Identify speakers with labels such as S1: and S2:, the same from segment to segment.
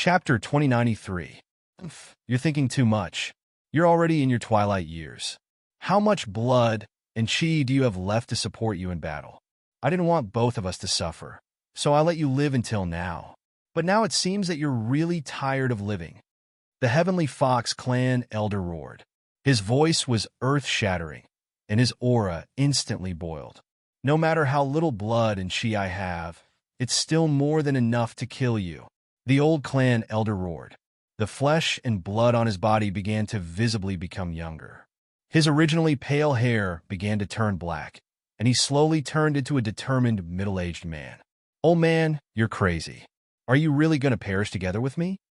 S1: Chapter 2093. You're thinking too much. You're already in your twilight years. How much blood and chi do you have left to support you in battle? I didn't want both of us to suffer, so I let you live until now. But now it seems that you're really tired of living. The Heavenly Fox clan elder roared. His voice was earth-shattering, and his aura instantly boiled. No matter how little blood and chi I have, it's still more than enough to kill you. The old clan elder roared. The flesh and blood on his body began to visibly become younger. His originally pale hair began to turn black, and he slowly turned into a determined middle-aged man. Old man, you're crazy. Are you really going to perish together with me?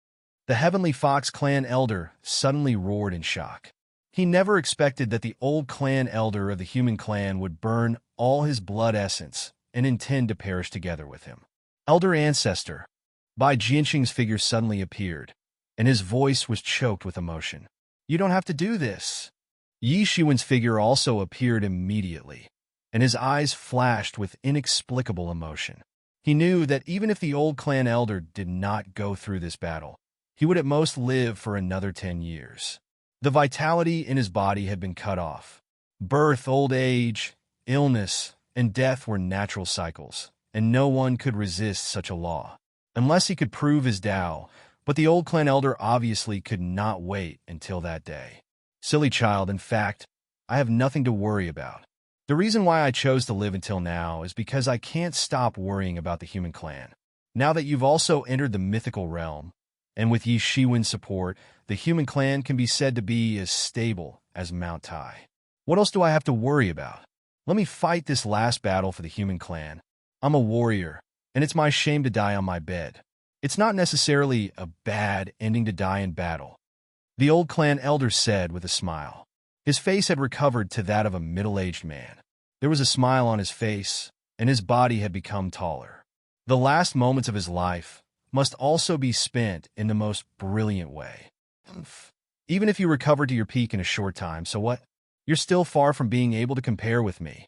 S1: The Heavenly Fox clan elder suddenly roared in shock. He never expected that the old clan elder of the human clan would burn all his blood essence and intend to perish together with him. Elder ancestor, Bai Jianxing's figure suddenly appeared, and his voice was choked with emotion. You don't have to do this. Yi Shiwen's figure also appeared immediately, and his eyes flashed with inexplicable emotion. He knew that even if the old clan elder did not go through this battle, he would at most live for another 10 years. The vitality in his body had been cut off. Birth, old age, illness, and death were natural cycles, and no one could resist such a law, unless he could prove his Tao, but the old clan elder obviously could not wait until that day. Silly child, in fact, I have nothing to worry about. The reason why I chose to live until now is because I can't stop worrying about the human clan. Now that you've also entered the mythical realm, and with Yi Shiwen's support, the human clan can be said to be as stable as Mount Tai. What else do I have to worry about? Let me fight this last battle for the human clan. I'm a warrior, and it's my shame to die on my bed. It's not necessarily a bad ending to die in battle, the old clan elder said with a smile. His face had recovered to that of a middle-aged man. There was a smile on his face, and his body had become taller. The last moments of his life must also be spent in the most brilliant way. Even if you recover to your peak in a short time, so what? You're still far from being able to compare with me.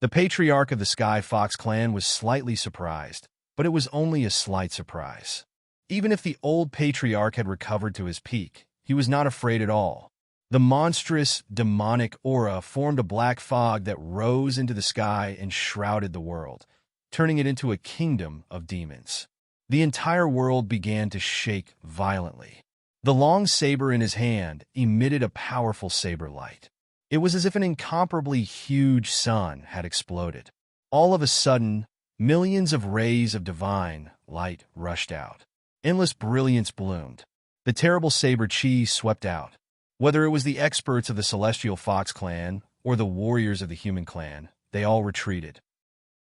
S1: The patriarch of the Sky Fox clan was slightly surprised, but it was only a slight surprise. Even if the old patriarch had recovered to his peak, he was not afraid at all. The monstrous, demonic aura formed a black fog that rose into the sky and shrouded the world, turning it into a kingdom of demons. The entire world began to shake violently. The long saber in his hand emitted a powerful saber light. It was as if an incomparably huge sun had exploded. All of a sudden, millions of rays of divine light rushed out. Endless brilliance bloomed. The terrible saber chi swept out. Whether it was the experts of the Celestial Fox clan or the warriors of the human clan, they all retreated.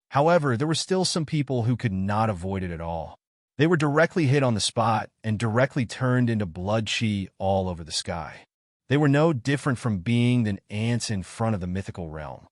S1: However, there were still some people who could not avoid it at all. They were directly hit on the spot and directly turned into blood chi all over the sky. They were no different from being than ants in front of the mythical realm.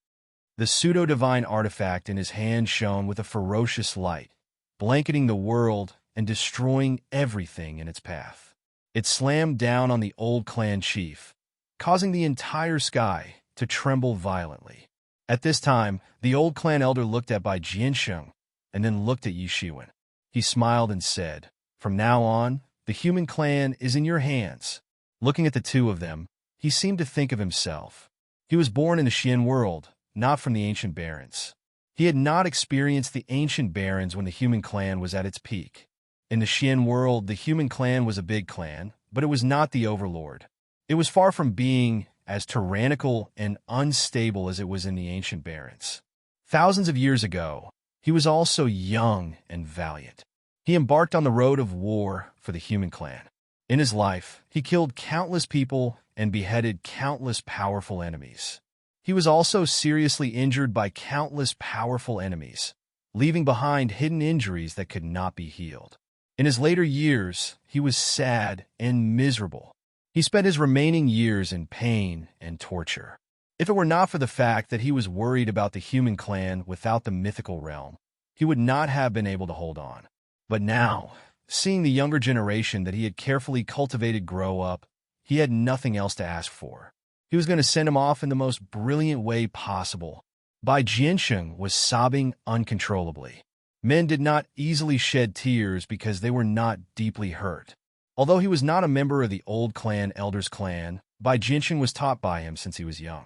S1: The pseudo-divine artifact in his hand shone with a ferocious light, blanketing the world and destroying everything in its path. It slammed down on the old clan chief, causing the entire sky to tremble violently. At this time, the old clan elder looked at Bai Jianxing and then looked at Yi Shiwen. He smiled and said, "From now on, the human clan is in your hands." Looking at the two of them, he seemed to think of himself. He was born in the Xian world, not from the ancient barons. He had not experienced the ancient barons when the human clan was at its peak. In the Xian world, the human clan was a big clan, but it was not the overlord. It was far from being as tyrannical and unstable as it was in the ancient barons. Thousands of years ago, he was also young and valiant. He embarked on the road of war for the human clan. In his life, he killed countless people and beheaded countless powerful enemies. He was also seriously injured by countless powerful enemies, leaving behind hidden injuries that could not be healed. In his later years, he was sad and miserable. He spent his remaining years in pain and torture. If it were not for the fact that he was worried about the human clan without the mythical realm, he would not have been able to hold on. But now, seeing the younger generation that he had carefully cultivated grow up, he had nothing else to ask for. He was going to send him off in the most brilliant way possible. Bai Jianxing was sobbing uncontrollably. Men did not easily shed tears because they were not deeply hurt. Although he was not a member of the old clan Elder's clan, Bai Jiansheng was taught by him since he was young.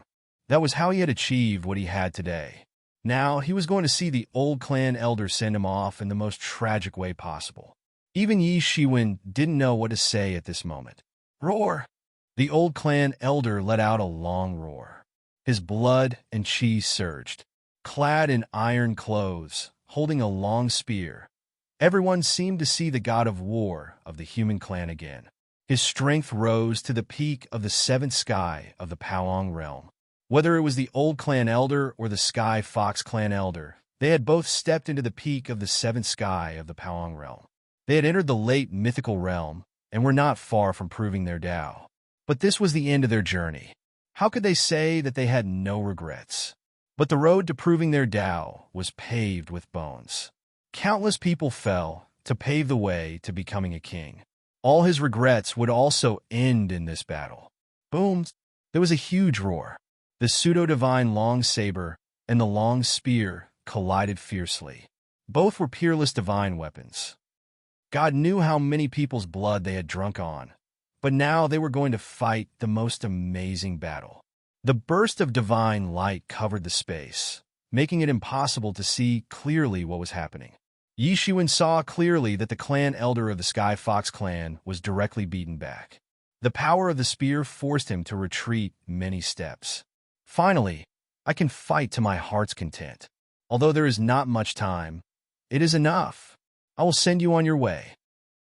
S1: That was how he had achieved what he had today. Now, he was going to see the old clan Elder send him off in the most tragic way possible. Even Yi Shiwen didn't know what to say at this moment. Roar! The old clan Elder let out a long roar. His blood and chi surged. Clad in iron clothes, holding a long spear, everyone seemed to see the god of war of the human clan again. His strength rose to the peak of the seventh sky of the Paolong realm. Whether it was the old clan elder or the Sky Fox clan elder, they had both stepped into the peak of the seventh sky of the Paolong realm. They had entered the late mythical realm and were not far from proving their Tao. But this was the end of their journey. How could they say that they had no regrets? But the road to proving their Tao was paved with bones. Countless people fell to pave the way to becoming a king. All his regrets would also end in this battle. Boom! There was a huge roar. The pseudo-divine long saber and the long spear collided fiercely. Both were peerless divine weapons. God knew how many people's blood they had drunk on, but now they were going to fight the most amazing battle. The burst of divine light covered the space, making it impossible to see clearly what was happening. Yi Shiwen saw clearly that the clan elder of the Sky Fox clan was directly beaten back. The power of the spear forced him to retreat many steps. Finally, I can fight to my heart's content. Although there is not much time, it is enough. I will send you on your way.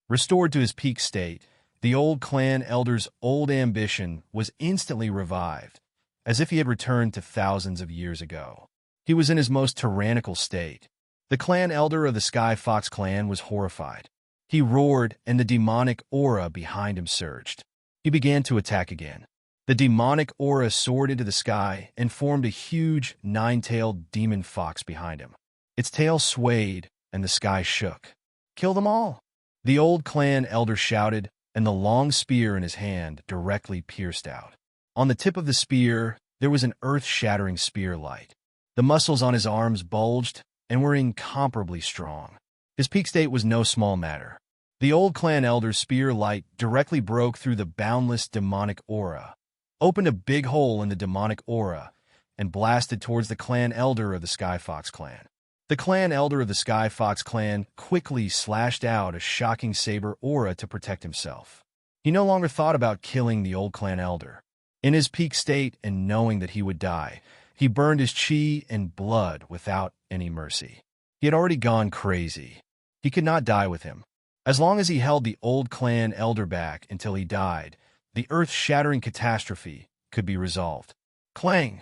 S1: Restored to his peak state, the old clan elder's old ambition was instantly revived, as if he had returned to thousands of years ago. He was in his most tyrannical state. The clan elder of the Sky Fox clan was horrified. He roared, and the demonic aura behind him surged. He began to attack again. The demonic aura soared into the sky and formed a huge, nine-tailed demon fox behind him. Its tail swayed, and the sky shook. Kill them all! The old clan elder shouted, and the long spear in his hand directly pierced out. On the tip of the spear, there was an earth-shattering spear light. The muscles on his arms bulged and were incomparably strong. His peak state was no small matter. The old clan elder's spear light directly broke through the boundless demonic aura, opened a big hole in the demonic aura, and blasted towards the clan elder of the Sky Fox clan. The clan elder of the Sky Fox clan quickly slashed out a shocking saber aura to protect himself. He no longer thought about killing the old clan elder. In his peak state and knowing that he would die, he burned his chi and blood without any mercy. He had already gone crazy. He could not die with him. As long as he held the old clan elder back until he died, the earth-shattering catastrophe could be resolved. Clang!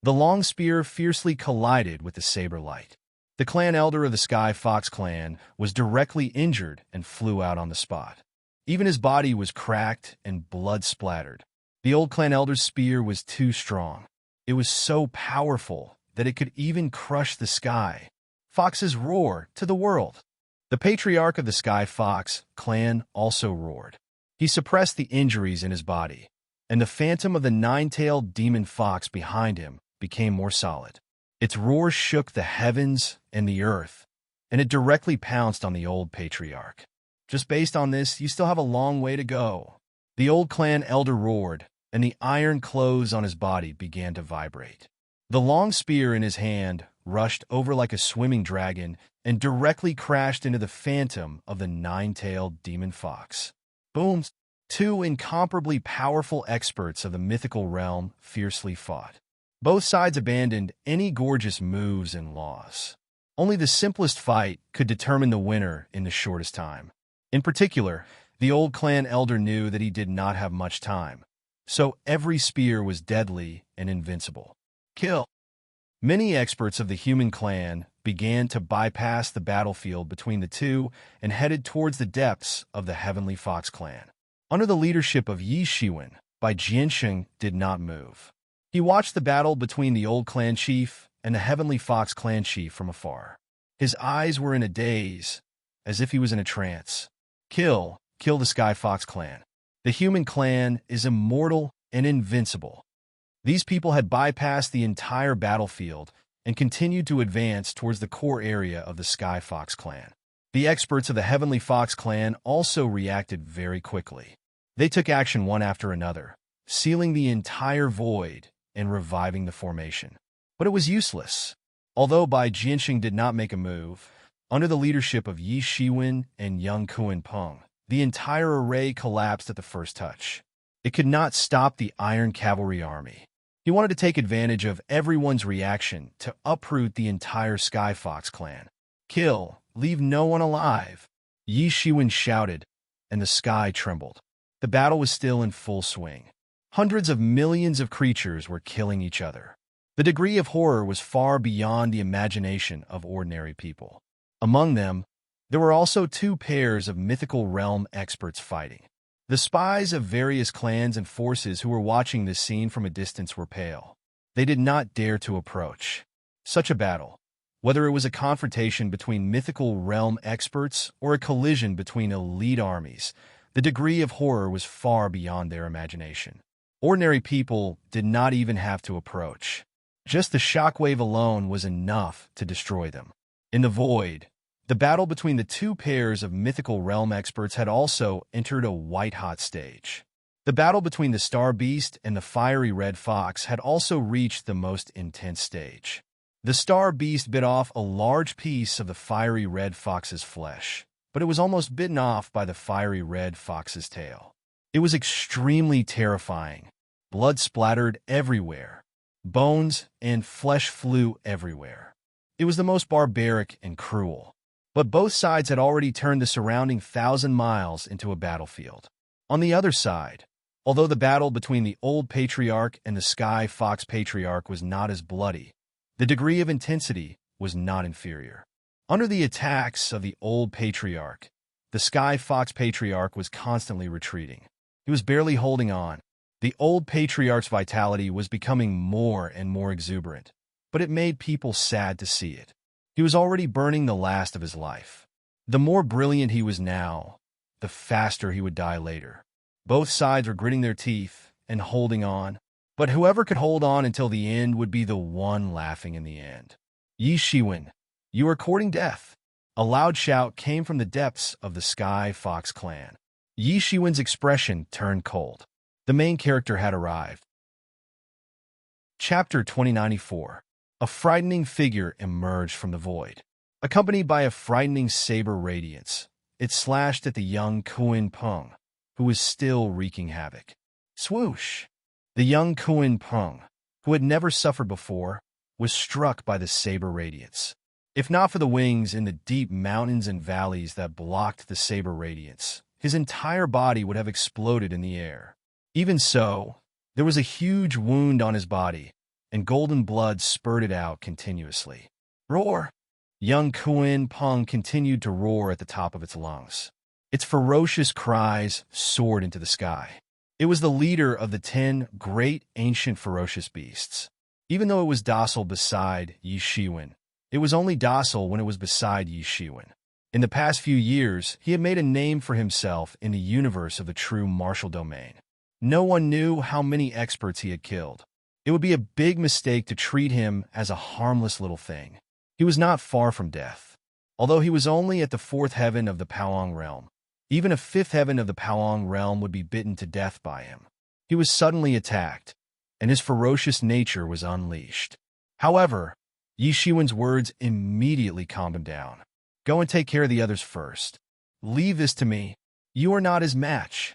S1: The long spear fiercely collided with the saber light. The clan elder of the Sky Fox clan was directly injured and flew out on the spot. Even his body was cracked and blood splattered. The old clan elder's spear was too strong. It was so powerful that it could even crush the sky. Foxes roar to the world. The patriarch of the Sky Fox clan also roared. He suppressed the injuries in his body, and the phantom of the nine-tailed demon fox behind him became more solid. Its roar shook the heavens and the earth, and it directly pounced on the old patriarch. Just based on this, you still have a long way to go. The old clan elder roared, and the iron clothes on his body began to vibrate. The long spear in his hand rushed over like a swimming dragon and directly crashed into the phantom of the nine-tailed demon fox. Boom! Two incomparably powerful experts of the mythical realm fiercely fought. Both sides abandoned any gorgeous moves and laws. Only the simplest fight could determine the winner in the shortest time. In particular, the old clan elder knew that he did not have much time, so every spear was deadly and invincible. Kill! Many experts of the human clan began to bypass the battlefield between the two and headed towards the depths of the Heavenly Fox clan. Under the leadership of Yi Shiwen, Bai Jiansheng did not move. He watched the battle between the old clan chief and the Heavenly Fox clan chief from afar. His eyes were in a daze, as if he was in a trance. Kill the Sky Fox clan. The human clan is immortal and invincible. These people had bypassed the entire battlefield and continued to advance towards the core area of the Sky Fox clan. The experts of the Heavenly Fox clan also reacted very quickly. They took action one after another, sealing the entire void and reviving the formation. But it was useless. Although Bai Jianxing did not make a move, under the leadership of Yi Shiwen and Yang Kuan-peng, the entire array collapsed at the first touch. It could not stop the Iron Cavalry army. He wanted to take advantage of everyone's reaction to uproot the entire Sky Fox clan. Kill, leave no one alive, Yi Shiwen shouted, and the sky trembled. The battle was still in full swing. Hundreds of millions of creatures were killing each other. The degree of horror was far beyond the imagination of ordinary people. Among them, there were also two pairs of mythical realm experts fighting. The spies of various clans and forces who were watching this scene from a distance were pale. They did not dare to approach. Such a battle, whether it was a confrontation between mythical realm experts or a collision between elite armies, the degree of horror was far beyond their imagination. Ordinary people did not even have to approach. Just the shockwave alone was enough to destroy them. In the void, the battle between the two pairs of mythical realm experts had also entered a white-hot stage. The battle between the Star Beast and the fiery Red Fox had also reached the most intense stage. The Star Beast bit off a large piece of the fiery Red Fox's flesh, but it was almost bitten off by the fiery Red Fox's tail. It was extremely terrifying. Blood splattered everywhere. Bones and flesh flew everywhere. It was the most barbaric and cruel. But both sides had already turned the surrounding 1,000 miles into a battlefield. On the other side, although the battle between the Old Patriarch and the Sky Fox Patriarch was not as bloody, the degree of intensity was not inferior. Under the attacks of the Old Patriarch, the Sky Fox Patriarch was constantly retreating. He was barely holding on. The Old Patriarch's vitality was becoming more and more exuberant, but it made people sad to see it. He was already burning the last of his life. The more brilliant he was now, the faster he would die later. Both sides were gritting their teeth and holding on, but whoever could hold on until the end would be the one laughing in the end. Yi Shiwen, you are courting death. A loud shout came from the depths of the Sky Fox clan. Yi Shiwen's expression turned cold. The main character had arrived. Chapter 2094. A frightening figure emerged from the void. Accompanied by a frightening saber radiance, it slashed at the young Kuan-peng, who was still wreaking havoc. Swoosh! The young Kuan-peng, who had never suffered before, was struck by the saber radiance. If not for the wings in the deep mountains and valleys that blocked the saber radiance, his entire body would have exploded in the air. Even so, there was a huge wound on his body, and golden blood spurted out continuously. Roar! Young Kuan-peng continued to roar at the top of its lungs. Its ferocious cries soared into the sky. It was the leader of the 10 great ancient ferocious beasts. Even though it was docile beside Yi Shiwen, it was only docile when it was beside Yi Shiwen. In the past few years, he had made a name for himself in the universe of the true martial domain. No one knew how many experts he had killed. It would be a big mistake to treat him as a harmless little thing. He was not far from death. Although he was only at the 4th heaven of the Paoang realm, even a 5th heaven of the Paoang realm would be bitten to death by him. He was suddenly attacked, and his ferocious nature was unleashed. However, Yi Shiwen's words immediately calmed him down. Go and take care of the others first. Leave this to me. You are not his match,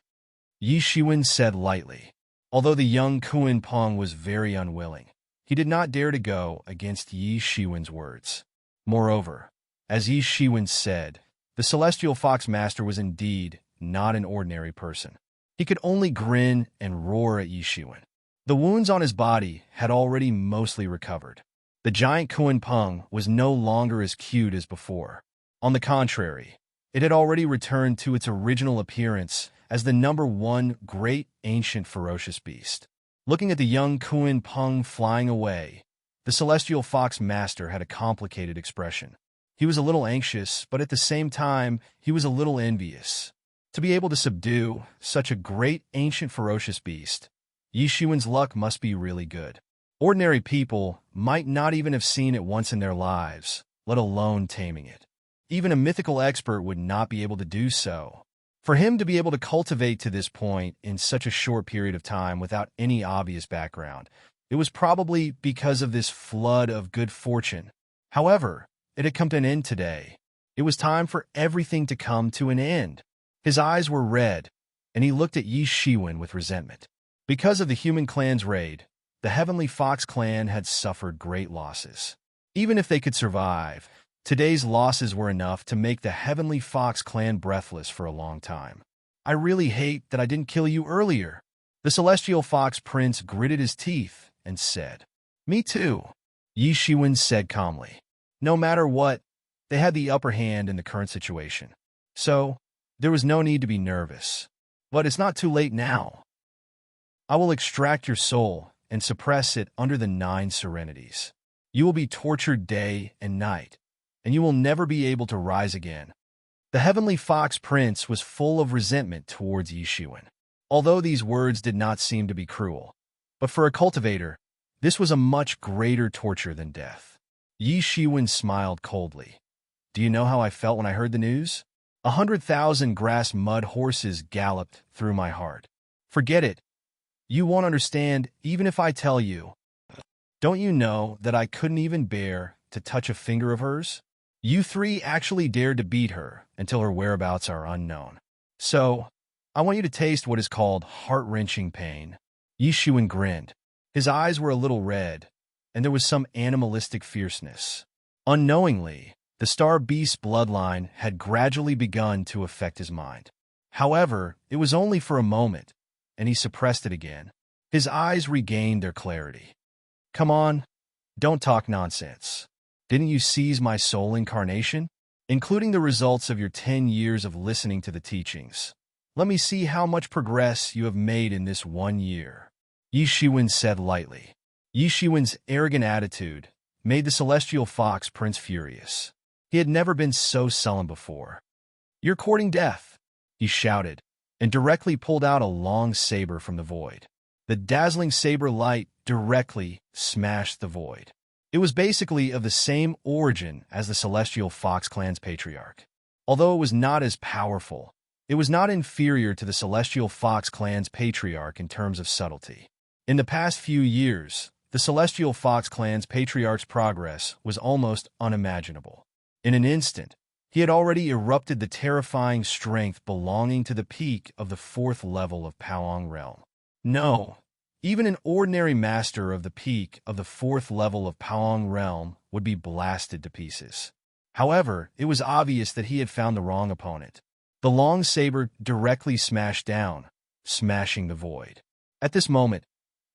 S1: Yi Shiwen said lightly. Although the young Kuan-peng was very unwilling, he did not dare to go against Yi Shiwen's words. Moreover, as Yi Shiwen said, the Celestial Fox Master was indeed not an ordinary person. He could only grin and roar at Yi Shiwen. The wounds on his body had already mostly recovered. The giant Kuan-peng was no longer as cute as before. On the contrary, it had already returned to its original appearance as the #1 great ancient ferocious beast. Looking at the young Kuan-peng flying away, the Celestial Fox Master had a complicated expression. He was a little anxious, but at the same time, he was a little envious. To be able to subdue such a great ancient ferocious beast, Yi Shiwen's luck must be really good. Ordinary people might not even have seen it once in their lives, let alone taming it. Even a mythical expert would not be able to do so. For him to be able to cultivate to this point in such a short period of time without any obvious background, it was probably because of this flood of good fortune. However, it had come to an end today. It was time for everything to come to an end. His eyes were red, and he looked at Yi Shiwen with resentment. Because of the human clan's raid, the Heavenly Fox clan had suffered great losses. Even if they could survive, today's losses were enough to make the Heavenly Fox clan breathless for a long time. I really hate that I didn't kill you earlier. The Celestial Fox Prince gritted his teeth and said, "Me too," Yi Shiwen said calmly. No matter what, they had the upper hand in the current situation. So, there was no need to be nervous. But it's not too late now. I will extract your soul and suppress it under the 9 serenities. You will be tortured day and night, and you will never be able to rise again. The Heavenly Fox Prince was full of resentment towards Yi Shiwen. Although these words did not seem to be cruel, but for a cultivator, this was a much greater torture than death. Yi Shiwen smiled coldly. Do you know how I felt when I heard the news? 100,000 grass mud horses galloped through my heart. Forget it. You won't understand even if I tell you. Don't you know that I couldn't even bear to touch a finger of hers? You 3 actually dared to beat her until her whereabouts are unknown. So, I want you to taste what is called heart-wrenching pain. Yi Shiwen grinned. His eyes were a little red, and there was some animalistic fierceness. Unknowingly, the Star Beast bloodline had gradually begun to affect his mind. However, it was only for a moment, and he suppressed it again. His eyes regained their clarity. Come on, don't talk nonsense. Didn't you seize my soul incarnation? Including the results of your 10 years of listening to the teachings. Let me see how much progress you have made in this 1 year. Yi Shiwen said lightly. Yi Shiwen's arrogant attitude made the Celestial Fox Prince furious. He had never been so sullen before. You're courting death, he shouted, and directly pulled out a long saber from the void. The dazzling saber light directly smashed the void. It was basically of the same origin as the Celestial Fox clan's patriarch. Although it was not as powerful, it was not inferior to the Celestial Fox clan's patriarch in terms of subtlety. In the past few years, the Celestial Fox clan's patriarch's progress was almost unimaginable. In an instant, he had already erupted the terrifying strength belonging to the peak of the 4th level of Paong Realm. No, even an ordinary master of the peak of the 4th level of Paong Realm would be blasted to pieces. However, it was obvious that he had found the wrong opponent. The long saber directly smashed down, smashing the void. At this moment,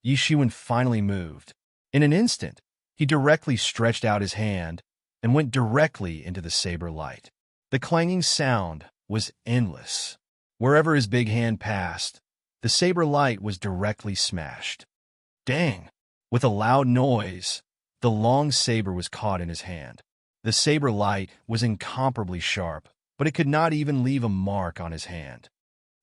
S1: Yi Shiwen finally moved. In an instant, he directly stretched out his hand and went directly into the saber light. The clanging sound was endless. Wherever his big hand passed, the saber light was directly smashed. Dang! With a loud noise, the long saber was caught in his hand. The saber light was incomparably sharp, but it could not even leave a mark on his hand.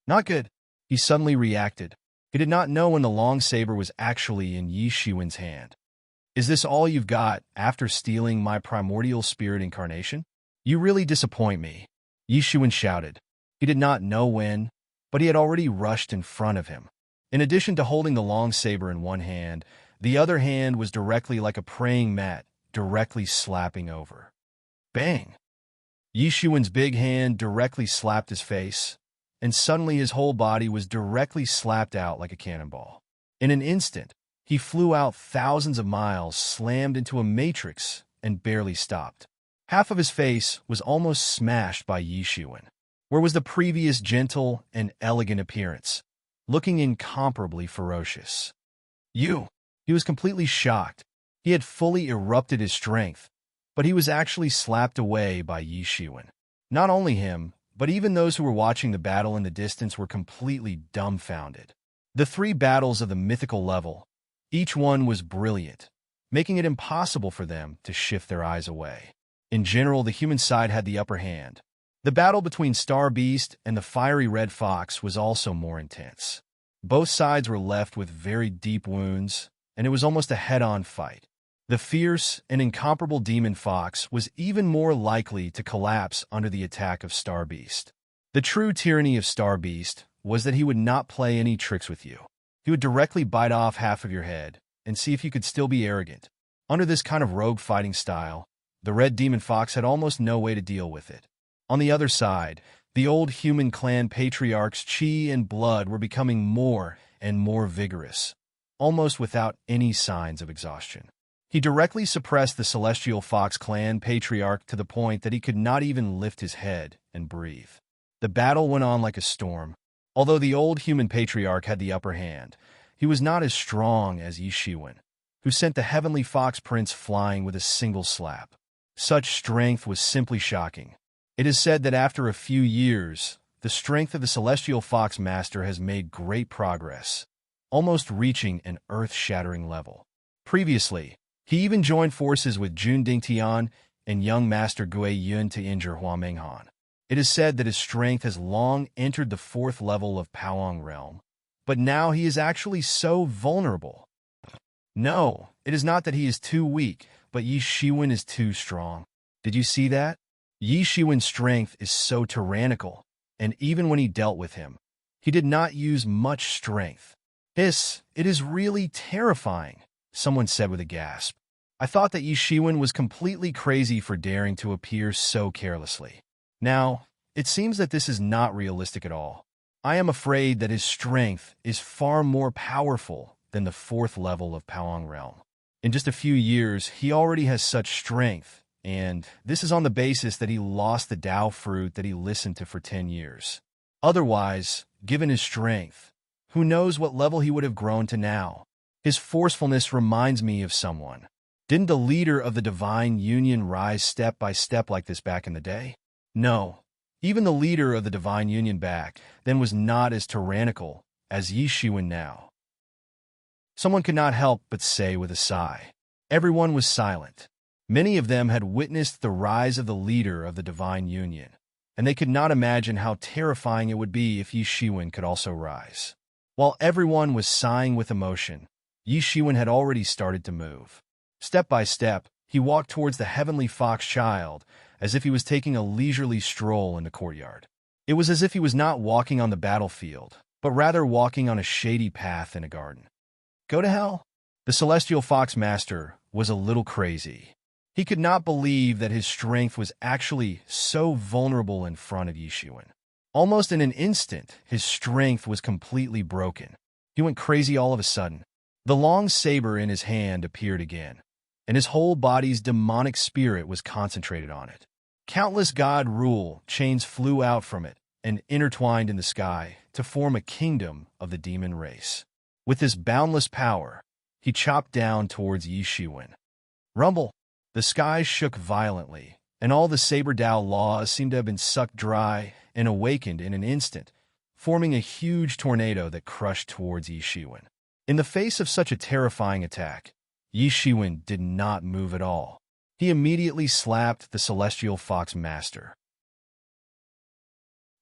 S1: Not good, he suddenly reacted. He did not know when the long saber was actually in Yi Shiwen's hand. Is this all you've got after stealing my primordial spirit incarnation? You really disappoint me, Yi Shiwen shouted. He did not know when, but he had already rushed in front of him. In addition to holding the long saber in one hand, the other hand was directly like a praying mat, directly slapping over. Bang! Yi Shiwen's big hand directly slapped his face, and suddenly his whole body was directly slapped out like a cannonball. In an instant, he flew out thousands of miles, slammed into a matrix, and barely stopped. Half of his face was almost smashed by Yi Shiwen. Where was the previous gentle and elegant appearance, looking incomparably ferocious? He was completely shocked. He had fully erupted his strength, but he was actually slapped away by Yi Shiwen. Not only him, but even those who were watching the battle in the distance were completely dumbfounded. The 3 battles of the mythical level, each one was brilliant, making it impossible for them to shift their eyes away. In general, the human side had the upper hand. The battle between Star Beast and the fiery red fox was also more intense. Both sides were left with very deep wounds, and it was almost a head-on fight. The fierce and incomparable demon fox was even more likely to collapse under the attack of Star Beast. The true tyranny of Star Beast was that he would not play any tricks with you. He would directly bite off half of your head and see if you could still be arrogant. Under this kind of rogue fighting style, the red demon fox had almost no way to deal with it. On the other side, the old human clan patriarchs Chi and Blood were becoming more and more vigorous, almost without any signs of exhaustion. He directly suppressed the celestial fox clan patriarch to the point that he could not even lift his head and breathe. The battle went on like a storm. Although the old human patriarch had the upper hand, he was not as strong as Yi Shiwen, who sent the heavenly fox prince flying with a single slap. Such strength was simply shocking. It is said that after a few years, the strength of the celestial fox master has made great progress, almost reaching an earth-shattering level. Previously, he even joined forces with Jun Dingtian and young master Gui Yun to injure Hua Menghan. It is said that his strength has long entered the 4th level of Paoang realm, but now he is actually so vulnerable. No, it is not that he is too weak, but Yi Shiwen is too strong. Did you see that? Yi Shiwen's strength is so tyrannical, and even when he dealt with him, he did not use much strength. It is really terrifying, someone said with a gasp. I thought that Yi Shiwen was completely crazy for daring to appear so carelessly. Now, it seems that this is not realistic at all. I am afraid that his strength is far more powerful than the 4th level of Paoang realm. In just a few years, he already has such strength, and this is on the basis that he lost the Dao fruit that he listened to for 10 years. Otherwise, given his strength, who knows what level he would have grown to now. His forcefulness reminds me of someone. Didn't the leader of the Divine Union rise step by step like this back in the day? No, even the leader of the Divine Union back then was not as tyrannical as Yi Shiwen now. Someone could not help but say with a sigh. Everyone was silent. Many of them had witnessed the rise of the leader of the Divine Union, and they could not imagine how terrifying it would be if Yi Shiwen could also rise. While everyone was sighing with emotion, Yi Shiwen had already started to move. Step by step, he walked towards the heavenly fox child, as if he was taking a leisurely stroll in the courtyard. It was as if he was not walking on the battlefield, but rather walking on a shady path in a garden. Go to hell? The celestial fox master was a little crazy. He could not believe that his strength was actually so vulnerable in front of Yi Shiwen. Almost in an instant, his strength was completely broken. He went crazy all of a sudden. The long saber in his hand appeared again, and his whole body's demonic spirit was concentrated on it. Countless god rule chains flew out from it and intertwined in the sky to form a kingdom of the demon race. With this boundless power, he chopped down towards Yi Shiwen. Rumble! The sky shook violently, and all the saber Dao laws seemed to have been sucked dry and awakened in an instant, forming a huge tornado that crushed towards Yi Shiwen. In the face of such a terrifying attack, Yi Shiwen did not move at all. He immediately slapped the celestial fox master.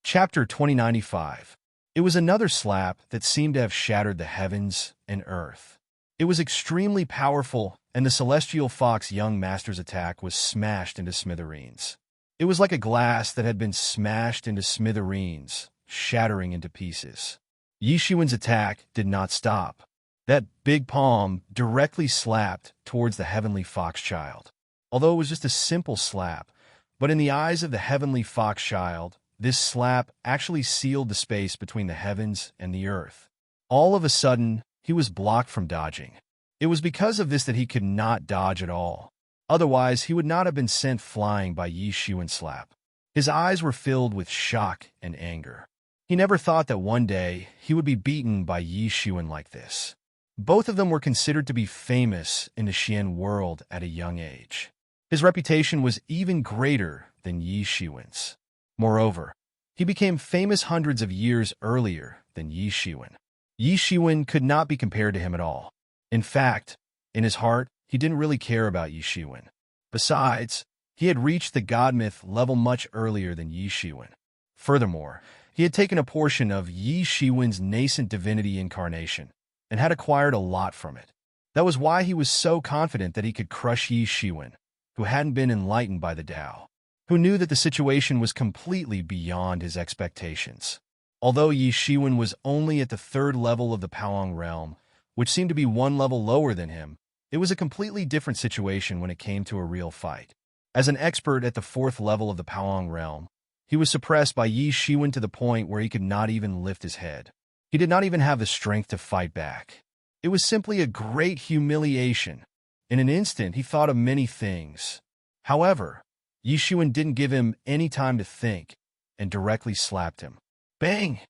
S1: Chapter 2095. It was another slap that seemed to have shattered the heavens and earth. It was extremely powerful, and the celestial fox young master's attack was smashed into smithereens. It was like a glass that had been smashed into smithereens, shattering into pieces. Yi Shiwen's attack did not stop. That big palm directly slapped towards the heavenly fox child. Although it was just a simple slap, but in the eyes of the heavenly fox child, this slap actually sealed the space between the heavens and the earth. All of a sudden, he was blocked from dodging. It was because of this that he could not dodge at all. Otherwise, he would not have been sent flying by Yi Shiwen's slap. His eyes were filled with shock and anger. He never thought that one day he would be beaten by Yi Shiwen like this. Both of them were considered to be famous in the Xian world at a young age. His reputation was even greater than Yi Shiwen's. Moreover, he became famous hundreds of years earlier than Yi Shiwen. Yi Shiwen could not be compared to him at all. In fact, in his heart, he didn't really care about Yi Shiwen. Besides, he had reached the god myth level much earlier than Yi Shiwen. Furthermore, he had taken a portion of Yi Shiwen's nascent divinity incarnation and had acquired a lot from it. That was why he was so confident that he could crush Yi Shiwen, who hadn't been enlightened by the Tao, who knew that the situation was completely beyond his expectations. Although Yi Shiwen was only at the 3rd level of the Powang realm, which seemed to be one level lower than him, it was a completely different situation when it came to a real fight. As an expert at the 4th level of the Powang realm, he was suppressed by Yi Shiwen to the point where he could not even lift his head. He did not even have the strength to fight back. It was simply a great humiliation. In an instant, he thought of many things. However, Yi Shiwen didn't give him any time to think and directly slapped him. Bang!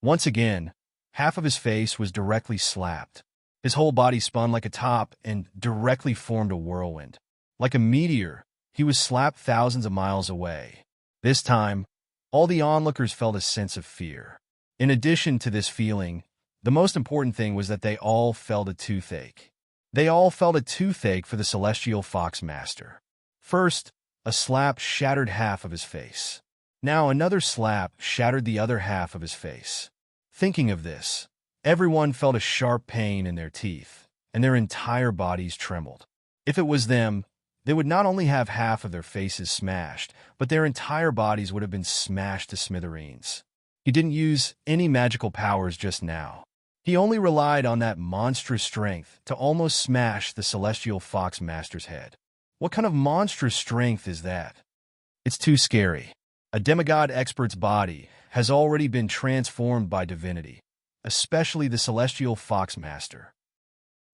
S1: Once again, half of his face was directly slapped. His whole body spun like a top and directly formed a whirlwind. Like a meteor, he was slapped thousands of miles away. This time, all the onlookers felt a sense of fear. In addition to this feeling, the most important thing was that they all felt a toothache. They all felt a toothache for the Celestial Fox Master. First, a slap shattered half of his face. Now another slap shattered the other half of his face. Thinking of this, everyone felt a sharp pain in their teeth, and their entire bodies trembled. If it was them, they would not only have half of their faces smashed, but their entire bodies would have been smashed to smithereens. He didn't use any magical powers just now. He only relied on that monstrous strength to almost smash the Celestial Fox Master's head. What kind of monstrous strength is that? It's too scary. A demigod expert's body has already been transformed by divinity, especially the Celestial Fox Master.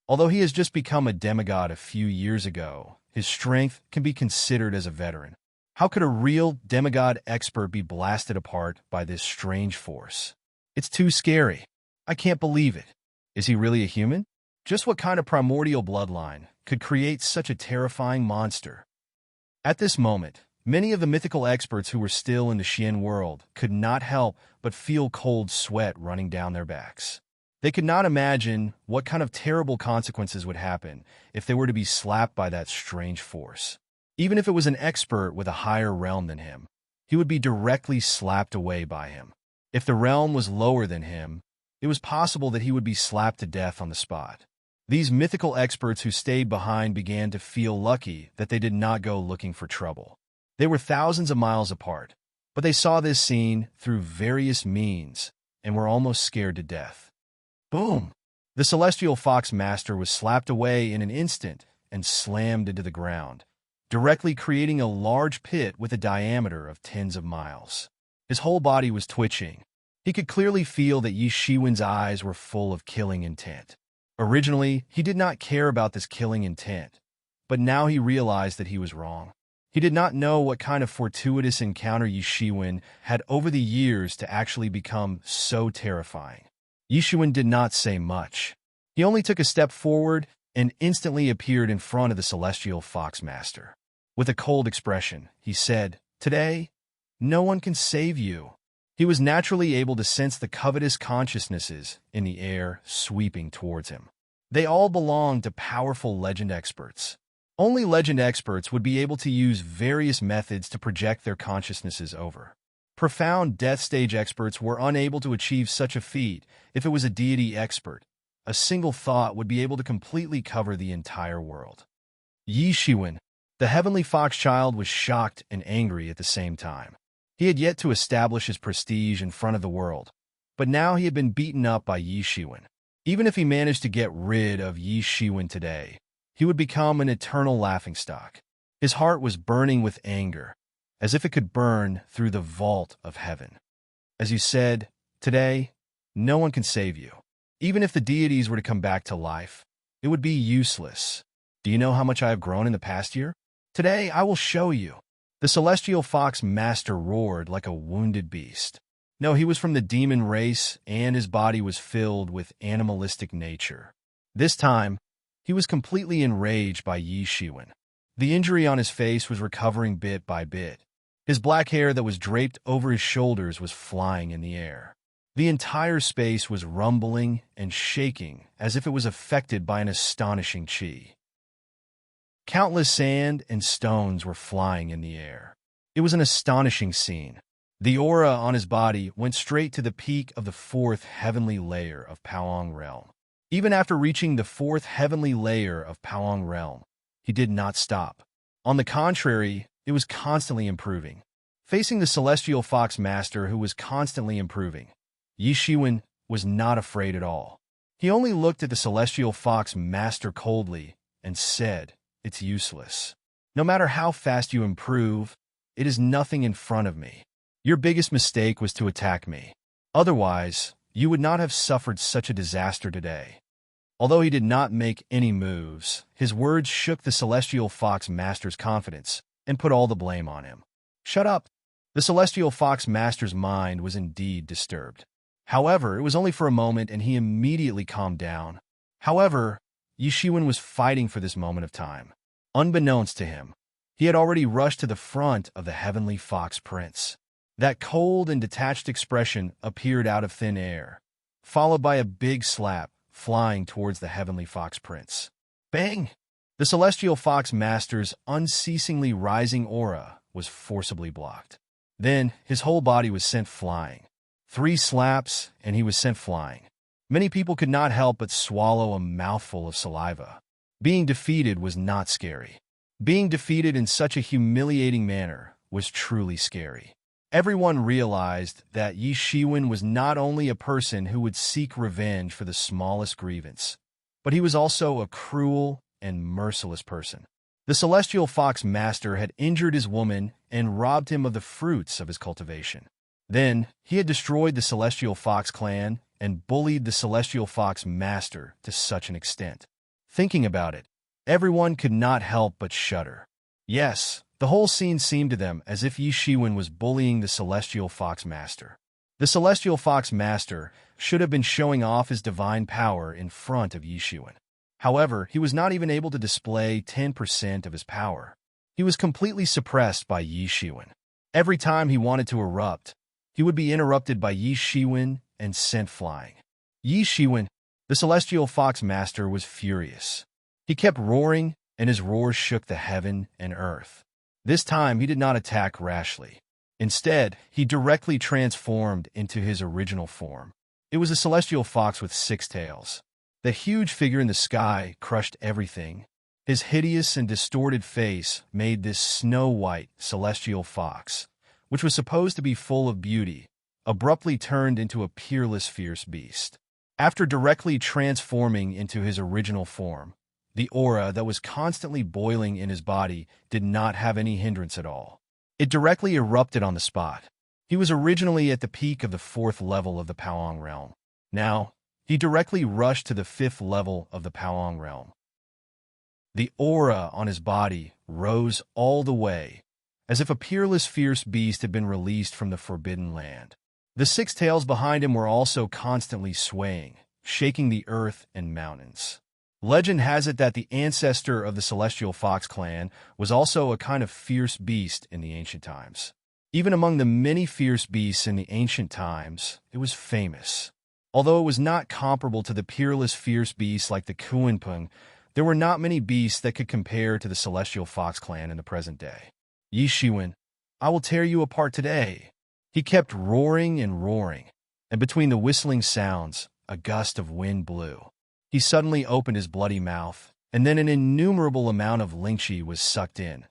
S1: Although he has just become a demigod a few years ago, his strength can be considered as a veteran. How could a real demigod expert be blasted apart by this strange force? It's too scary. I can't believe it. Is he really a human? Just what kind of primordial bloodline could create such a terrifying monster? At this moment, many of the mythical experts who were still in the Xian world could not help but feel cold sweat running down their backs. They could not imagine what kind of terrible consequences would happen if they were to be slapped by that strange force. Even if it was an expert with a higher realm than him, he would be directly slapped away by him. If the realm was lower than him, it was possible that he would be slapped to death on the spot. These mythical experts who stayed behind began to feel lucky that they did not go looking for trouble. They were thousands of miles apart, but they saw this scene through various means and were almost scared to death. Boom! The Celestial Fox Master was slapped away in an instant and slammed into the ground, directly creating a large pit with a diameter of tens of miles. His whole body was twitching. He could clearly feel that Yi Shiwen's eyes were full of killing intent. Originally, he did not care about this killing intent, but now he realized that he was wrong. He did not know what kind of fortuitous encounter Yi Shiwen had over the years to actually become so terrifying. Yi Shiwen did not say much. He only took a step forward and instantly appeared in front of the Celestial Fox Master. With a cold expression, he said, "Today, no one can save you." He was naturally able to sense the covetous consciousnesses in the air sweeping towards him. They all belonged to powerful legend experts. Only legend experts would be able to use various methods to project their consciousnesses over. Profound death stage experts were unable to achieve such a feat if it was a deity expert. A single thought would be able to completely cover the entire world. Yi Shiwen, the heavenly fox child, was shocked and angry at the same time. He had yet to establish his prestige in front of the world, but now he had been beaten up by Yi Shiwen. Even if he managed to get rid of Yi Shiwen today, he would become an eternal laughingstock. His heart was burning with anger, as if it could burn through the vault of heaven. As you said, today, no one can save you. Even if the deities were to come back to life, it would be useless. Do you know how much I have grown in the past year? Today, I will show you. The Celestial Fox Master roared like a wounded beast. No, he was from the demon race, and his body was filled with animalistic nature. This time, he was completely enraged by Yi Shiwen. The injury on his face was recovering bit by bit. His black hair that was draped over his shoulders was flying in the air. The entire space was rumbling and shaking as if it was affected by an astonishing qi. Countless sand and stones were flying in the air. It was an astonishing scene. The aura on his body went straight to the peak of the 4th heavenly layer of Powang realm. Even after reaching the fourth heavenly layer of Pawang realm, he did not stop. On the contrary, it was constantly improving. Facing the celestial fox master who was constantly improving, Yi Shiwen was not afraid at all. He only looked at the celestial fox master coldly and said, "It's useless. No matter how fast you improve, it is nothing in front of me. Your biggest mistake was to attack me. Otherwise, you would not have suffered such a disaster today." Although he did not make any moves, his words shook the celestial fox master's confidence and put all the blame on him. "Shut up." The celestial fox master's mind was indeed disturbed. However, it was only for a moment and he immediately calmed down. However, Yi Shiwen was fighting for this moment of time. Unbeknownst to him, he had already rushed to the front of the heavenly fox prince. That cold and detached expression appeared out of thin air, followed by a big slap flying towards the heavenly fox prince. Bang! The celestial fox master's unceasingly rising aura was forcibly blocked. Then his whole body was sent flying. 3 slaps, and he was sent flying. Many people could not help but swallow a mouthful of saliva. Being defeated was not scary. Being defeated in such a humiliating manner was truly scary. Everyone realized that Yi Shiwen was not only a person who would seek revenge for the smallest grievance, but he was also a cruel and merciless person. The celestial fox master had injured his woman and robbed him of the fruits of his cultivation. Then, he had destroyed the celestial fox clan and bullied the celestial fox master to such an extent. Thinking about it, everyone could not help but shudder. Yes, the whole scene seemed to them as if Yi Shiwen was bullying the celestial fox master. The celestial fox master should have been showing off his divine power in front of Yi Shiwen. However, he was not even able to display 10% of his power. He was completely suppressed by Yi Shiwen. Every time he wanted to erupt, he would be interrupted by Yi Shiwen and sent flying. Yi Shiwen, the celestial fox master, was furious. He kept roaring, and his roars shook the heaven and earth. This time, he did not attack rashly. Instead, he directly transformed into his original form. It was a celestial fox with 6 tails. The huge figure in the sky crushed everything. His hideous and distorted face made this snow-white celestial fox, which was supposed to be full of beauty, abruptly turned into a peerless, fierce beast. After directly transforming into his original form, the aura that was constantly boiling in his body did not have any hindrance at all. It directly erupted on the spot. He was originally at the peak of the 4th level of the Pawang realm. Now, he directly rushed to the 5th level of the Pawang realm. The aura on his body rose all the way, as if a peerless, fierce beast had been released from the Forbidden Land. The 6 tails behind him were also constantly swaying, shaking the earth and mountains. Legend has it that the ancestor of the Celestial Fox clan was also a kind of fierce beast in the ancient times. Even among the many fierce beasts in the ancient times, it was famous. Although it was not comparable to the peerless, fierce beasts like the Kuanpung, there were not many beasts that could compare to the Celestial Fox clan in the present day. Yi Shiwen, I will tear you apart today. He kept roaring and roaring, and between the whistling sounds, a gust of wind blew. He suddenly opened his bloody mouth, and then an innumerable amount of Lingqi was sucked in,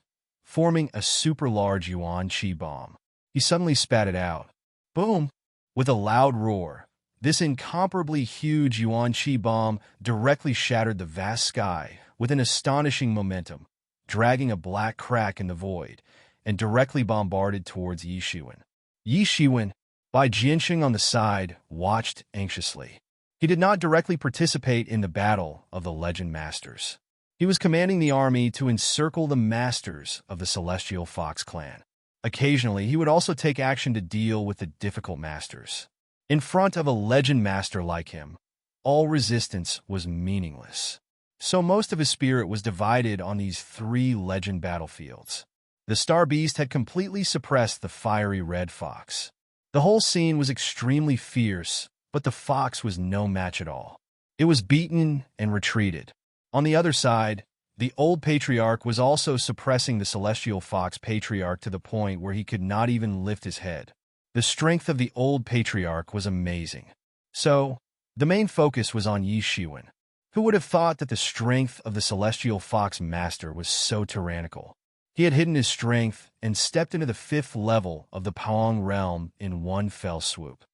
S1: forming a super large yuan qi bomb. He suddenly spat it out. Boom! With a loud roar, this incomparably huge yuan qi bomb directly shattered the vast sky with an astonishing momentum, dragging a black crack in the void, and directly bombarded towards Yi Shiwen. Yi Shiwen, by Jianxing on the side, watched anxiously. He did not directly participate in the battle of the Legend Masters. He was commanding the army to encircle the masters of the Celestial Fox clan. Occasionally, he would also take action to deal with the difficult masters. In front of a Legend Master like him, all resistance was meaningless. So most of his spirit was divided on these 3 legend battlefields. The Star Beast had completely suppressed the fiery red fox. The whole scene was extremely fierce, but the fox was no match at all. It was beaten and retreated. On the other side, the old patriarch was also suppressing the Celestial Fox patriarch to the point where he could not even lift his head. The strength of the old patriarch was amazing. So, The main focus was on Yi Shiwen. Who would have thought that the strength of the Celestial Fox Master was so tyrannical? He had hidden his strength and stepped into the 5th level of the Paong realm in one fell swoop.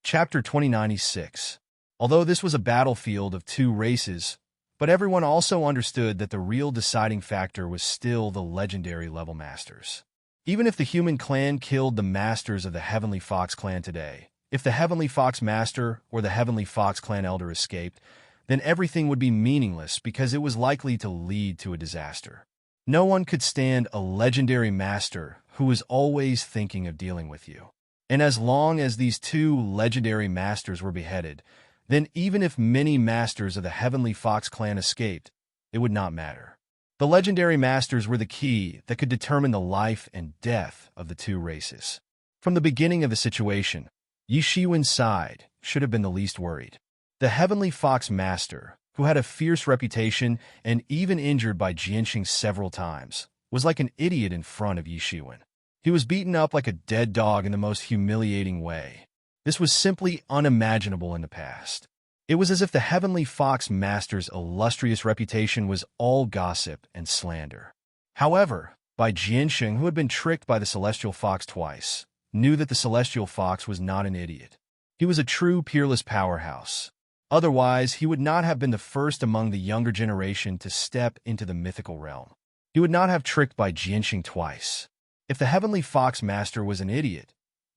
S1: Chapter 2096. Although this was a battlefield of two races, but everyone also understood that the real deciding factor was still the legendary level masters. Even if the human clan killed the masters of the Heavenly Fox clan today, if the Heavenly Fox Master or the Heavenly Fox Clan Elder escaped, then everything would be meaningless because it was likely to lead to a disaster. No one could stand a legendary master who was always thinking of dealing with you. And as long as these two legendary masters were beheaded, then even if many masters of the Heavenly Fox Clan escaped, it would not matter. The legendary masters were the key that could determine the life and death of the two races. From the beginning of the situation, Yi Shiwen's side should have been the least worried. The Heavenly Fox Master, who had a fierce reputation and even injured by Jianxing several times, was like an idiot in front of Yi Shiwen. He was beaten up like a dead dog in the most humiliating way. This was simply unimaginable in the past. It was as if the Heavenly Fox Master's illustrious reputation was all gossip and slander. However, Bai Jianxing, who had been tricked by the Celestial Fox twice, knew that the Celestial Fox was not an idiot. He was a true peerless powerhouse. Otherwise, he would not have been the first among the younger generation to step into the mythical realm. He would not have tricked Bai Jianxing twice. If the Heavenly Fox Master was an idiot,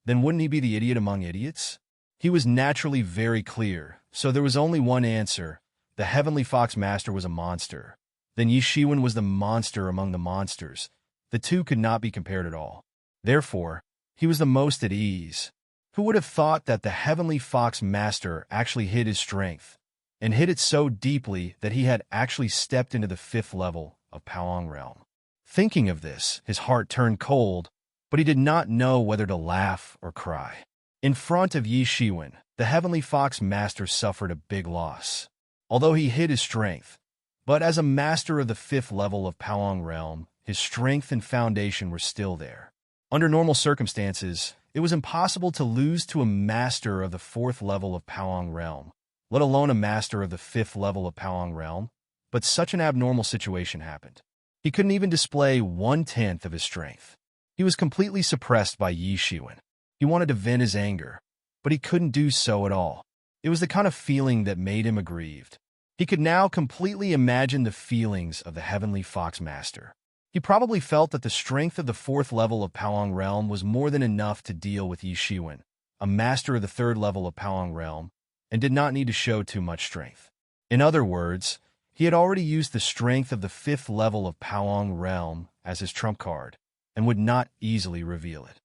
S1: then wouldn't he be the idiot among idiots? He was naturally very clear, so there was only one answer. The Heavenly Fox Master was a monster. Then Yi Shiwen was the monster among the monsters. The two could not be compared at all. Therefore, he was the most at ease. Who would have thought that the Heavenly Fox Master actually hid his strength, and hid it so deeply that he had actually stepped into the 5th level of Paong realm? Thinking of this, his heart turned cold, but he did not know whether to laugh or cry. In front of Yi Shiwen, the Heavenly Fox Master suffered a big loss. Although he hid his strength, but as a master of the 5th level of Paong realm, his strength and foundation were still there. Under normal circumstances, it was impossible to lose to a master of the 4th level of Paong realm, let alone a master of the 5th level of Paong realm, but such an abnormal situation happened. He couldn't even display 1/10 of his strength. He was completely suppressed by Yi Shiwen. He wanted to vent his anger, but he couldn't do so at all. It was the kind of feeling that made him aggrieved. He could now completely imagine the feelings of the Heavenly Fox Master. He probably felt that the strength of the 4th level of Paong realm was more than enough to deal with Yi Shiwen, a master of the 3rd level of Paong realm, and did not need to show too much strength. In other words, he had already used the strength of the 5th level of Paong realm as his trump card, and would not easily reveal it.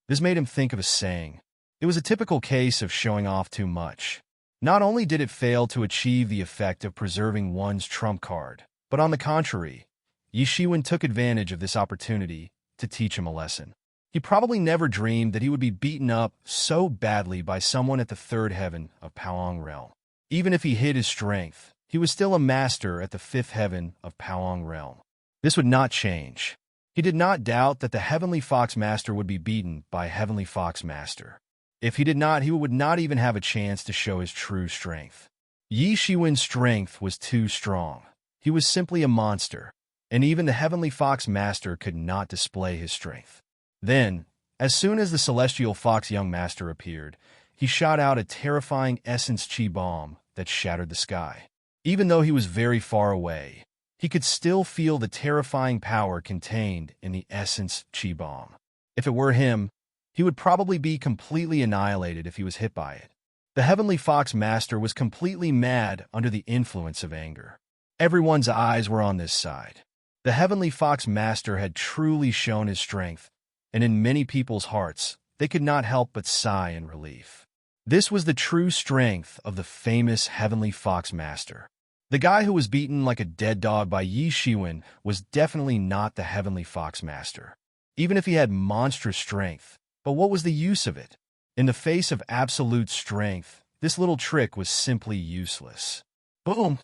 S1: This made him think of a saying. It was a typical case of showing off too much. Not only did it fail to achieve the effect of preserving one's trump card, but on the contrary, Yi Shiwen took advantage of this opportunity to teach him a lesson. He probably never dreamed that he would be beaten up so badly by someone at the 3rd heaven of Paong realm. Even if he hid his strength, he was still a master at the 5th heaven of Paong realm. This would not change. He did not doubt that the Heavenly Fox Master would be beaten by Heavenly Fox Master. If he did not, he would not even have a chance to show his true strength. Yi Shiwen's strength was too strong. He was simply a monster, and even the Heavenly Fox Master could not display his strength. Then, as soon as the Celestial Fox Young Master appeared, he shot out a terrifying essence chi bomb that shattered the sky. Even though he was very far away, he could still feel the terrifying power contained in the essence chi bomb. If it were him, he would probably be completely annihilated if he was hit by it. The Heavenly Fox Master was completely mad under the influence of anger. Everyone's eyes were on this side. The Heavenly Fox Master had truly shown his strength, and in many people's hearts, they could not help but sigh in relief. This was the true strength of the famous Heavenly Fox Master. The guy who was beaten like a dead dog by Yi Shiwen was definitely not the Heavenly Fox Master, even if he had monstrous strength. But what was the use of it? In the face of absolute strength, this little trick was simply useless. Boom!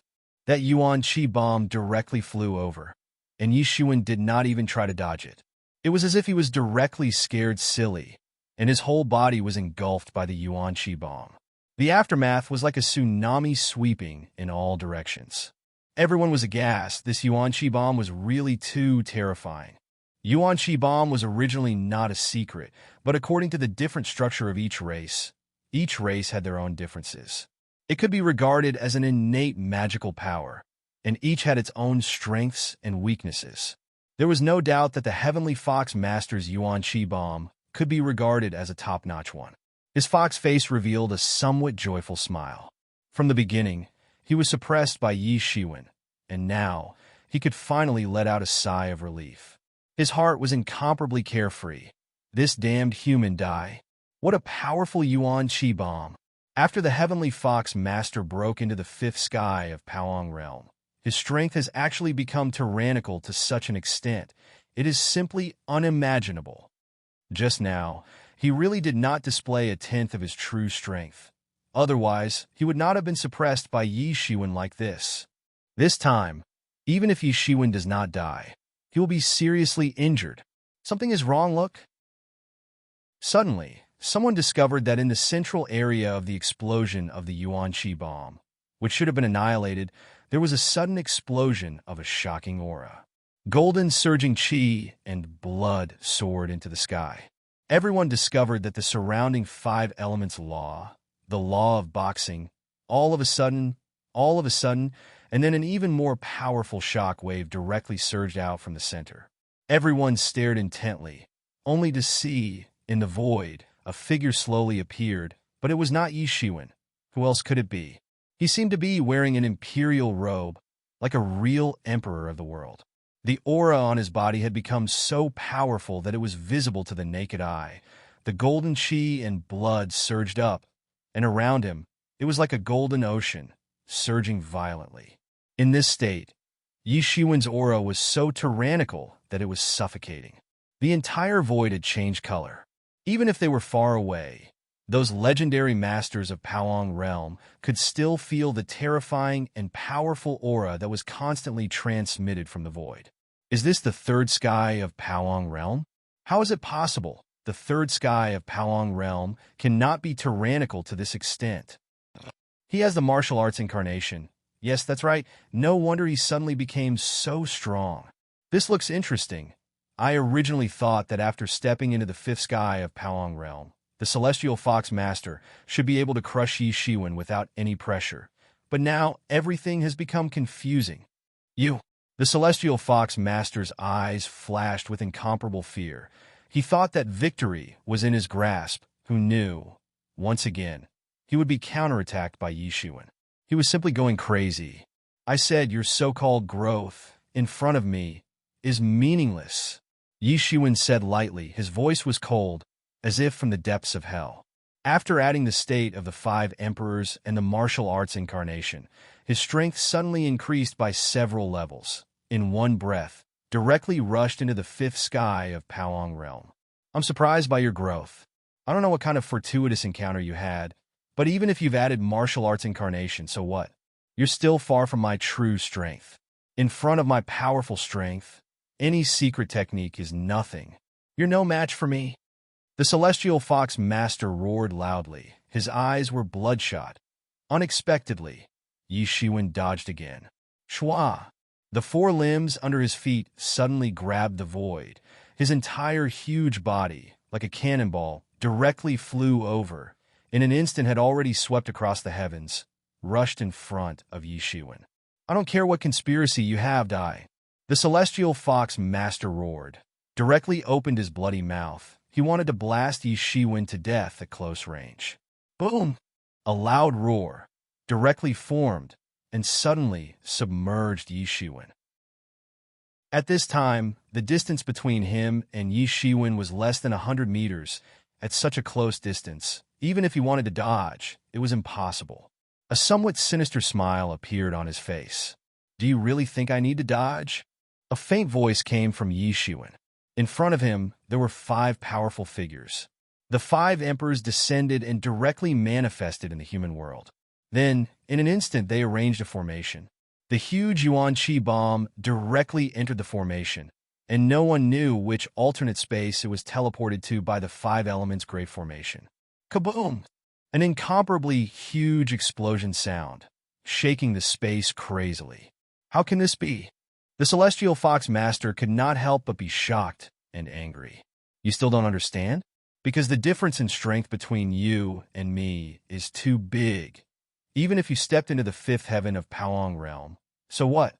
S1: That Yuan Chi bomb directly flew over, and Yi Shiwen did not even try to dodge it. It was as if he was directly scared silly, and his whole body was engulfed by the yuan qi bomb. The aftermath was like a tsunami sweeping in all directions. Everyone was aghast. This yuan qi bomb was really too terrifying. Yuan qi bomb was originally not a secret, but according to the different structure of each race had their own differences. It could be regarded as an innate magical power, and each had its own strengths and weaknesses. There was no doubt that the Heavenly Fox Master's yuan qi bomb could be regarded as a top-notch one. His fox face revealed a somewhat joyful smile. From the beginning, he was suppressed by Yi Shiwen, and now he could finally let out a sigh of relief. His heart was incomparably carefree. This damned human die. What a powerful yuan qi bomb. After the Heavenly Fox Master broke into the fifth sky of Powong Realm, his strength has actually become tyrannical to such an extent, it is simply unimaginable. Just now, he really did not display a tenth of his true strength. Otherwise, he would not have been suppressed by Yi Shiwen like this. This time, even if Yi Shiwen does not die, he will be seriously injured. Something is wrong, look. Suddenly, someone discovered that in the central area of the explosion of the yuan qi bomb, which should have been annihilated, there was a sudden explosion of a shocking aura. Golden surging qi and blood soared into the sky. Everyone discovered that the surrounding five elements law, the law of boxing, all of a sudden, and then an even more powerful shock wave directly surged out from the center. Everyone stared intently, only to see, in the void, a figure slowly appeared, but it was not Yi Shiwen. Who else could it be? He seemed to be wearing an imperial robe, like a real emperor of the world. The aura on his body had become so powerful that it was visible to the naked eye. The golden qi and blood surged up, and around him, it was like a golden ocean, surging violently. In this state, Yi Shiwen's aura was so tyrannical that it was suffocating. The entire void had changed color. Even if they were far away, those legendary masters of Powong Realm could still feel the terrifying and powerful aura that was constantly transmitted from the void. Is this the third sky of Powong Realm? How is it possible the third sky of Powong Realm cannot be tyrannical to this extent? He has the martial arts incarnation. Yes, that's right. No wonder he suddenly became so strong. This looks interesting. I originally thought that after stepping into the fifth sky of Powong Realm, the Celestial Fox Master should be able to crush Yi Shiwen without any pressure. But now everything has become confusing. The Celestial Fox Master's eyes flashed with incomparable fear. He thought that victory was in his grasp, who knew, once again, he would be counterattacked by Yi Shiwen. He was simply going crazy. I said your so-called growth in front of me is meaningless. Yi Shiwen said lightly. His voice was cold, as if from the depths of hell. After adding the state of the five emperors and the martial arts incarnation, his strength suddenly increased by several levels. In one breath, directly rushed into the fifth sky of Powong Realm. I'm surprised by your growth. I don't know what kind of fortuitous encounter you had, but even if you've added martial arts incarnation, so what? You're still far from my true strength. In front of my powerful strength, any secret technique is nothing. You're no match for me. The Celestial Fox Master roared loudly. His eyes were bloodshot. Unexpectedly, Yi Shiwen dodged again. Shwa! The four limbs under his feet suddenly grabbed the void. His entire huge body, like a cannonball, directly flew over. In an instant had already swept across the heavens, rushed in front of Yi Shiwen. I don't care what conspiracy you have, Dai. The Celestial Fox Master roared, directly opened his bloody mouth. He wanted to blast Yi Shiwen to death at close range. Boom! A loud roar, directly formed, and suddenly submerged Yi Shiwen. At this time, the distance between him and Yi Shiwen was less than 100 meters. At such a close distance, even if he wanted to dodge, it was impossible. A somewhat sinister smile appeared on his face. Do you really think I need to dodge? A faint voice came from Yi Shiwen. In front of him, there were five powerful figures. The five emperors descended and directly manifested in the human world. Then, in an instant, they arranged a formation. The huge yuan qi bomb directly entered the formation, and no one knew which alternate space it was teleported to by the five elements grave formation. Kaboom! An incomparably huge explosion sound, shaking the space crazily. How can this be? The Celestial Fox Master could not help but be shocked and angry. You still don't understand? Because the difference in strength between you and me is too big, even if you stepped into the fifth heaven of Powong realm. So what?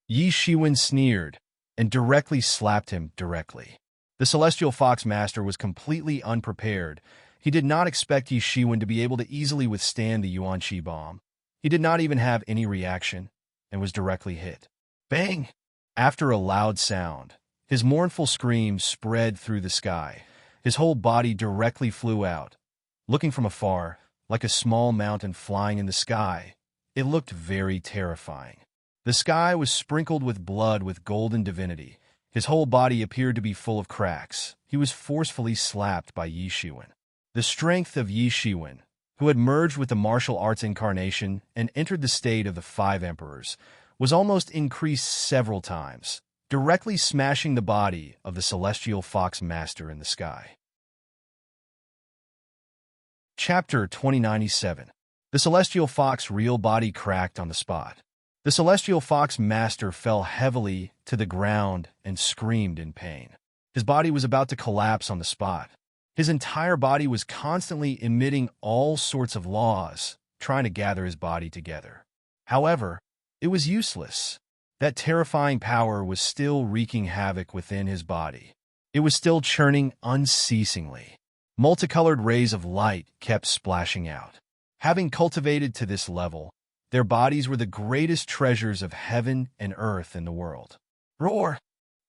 S1: Yi Shiwen sneered and directly slapped him directly. The Celestial Fox Master was completely unprepared. He did not expect Yi Shiwen to be able to easily withstand the Yuan Qi bomb. He did not even have any reaction and was directly hit. Bang! After a loud sound, his mournful scream spread through the sky. His whole body directly flew out. Looking from afar, like a small mountain flying in the sky, it looked very terrifying. The sky was sprinkled with blood with golden divinity. His whole body appeared to be full of cracks. He was forcefully slapped by Yi Shiwen. The strength of Yi Shiwen, who had merged with the martial arts incarnation and entered the state of the five emperors, was almost increased several times, directly smashing the body of the Celestial Fox Master in the sky. Chapter 2097. The Celestial Fox real body cracked on the spot. The Celestial Fox Master fell heavily to the ground and screamed in pain. His body was about to collapse on the spot. His entire body was constantly emitting all sorts of laws, trying to gather his body together. However, it was useless. That terrifying power was still wreaking havoc within his body. It was still churning unceasingly. Multicolored rays of light kept splashing out. Having cultivated to this level, their bodies were the greatest treasures of heaven and earth in the world. Roar!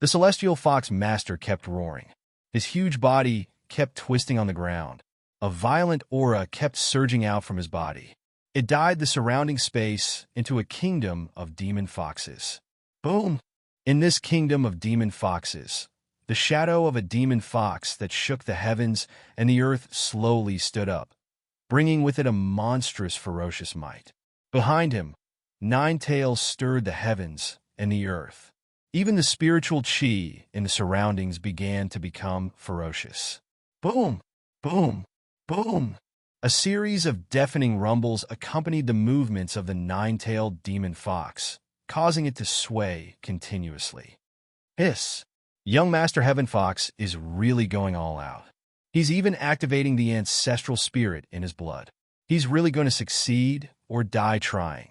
S1: The Celestial Fox Master kept roaring. His huge body kept twisting on the ground. A violent aura kept surging out from his body. It dyed the surrounding space into a kingdom of demon foxes. Boom! In this kingdom of demon foxes, the shadow of a demon fox that shook the heavens and the earth slowly stood up, bringing with it a monstrous, ferocious might. Behind him, 9 tails stirred the heavens and the earth. Even the spiritual qi in the surroundings began to become ferocious. Boom! Boom! Boom! A series of deafening rumbles accompanied the movements of the 9-tailed demon fox, causing it to sway continuously. Hiss! Young Master Heaven Fox is really going all out. He's even activating the ancestral spirit in his blood. He's really going to succeed or die trying.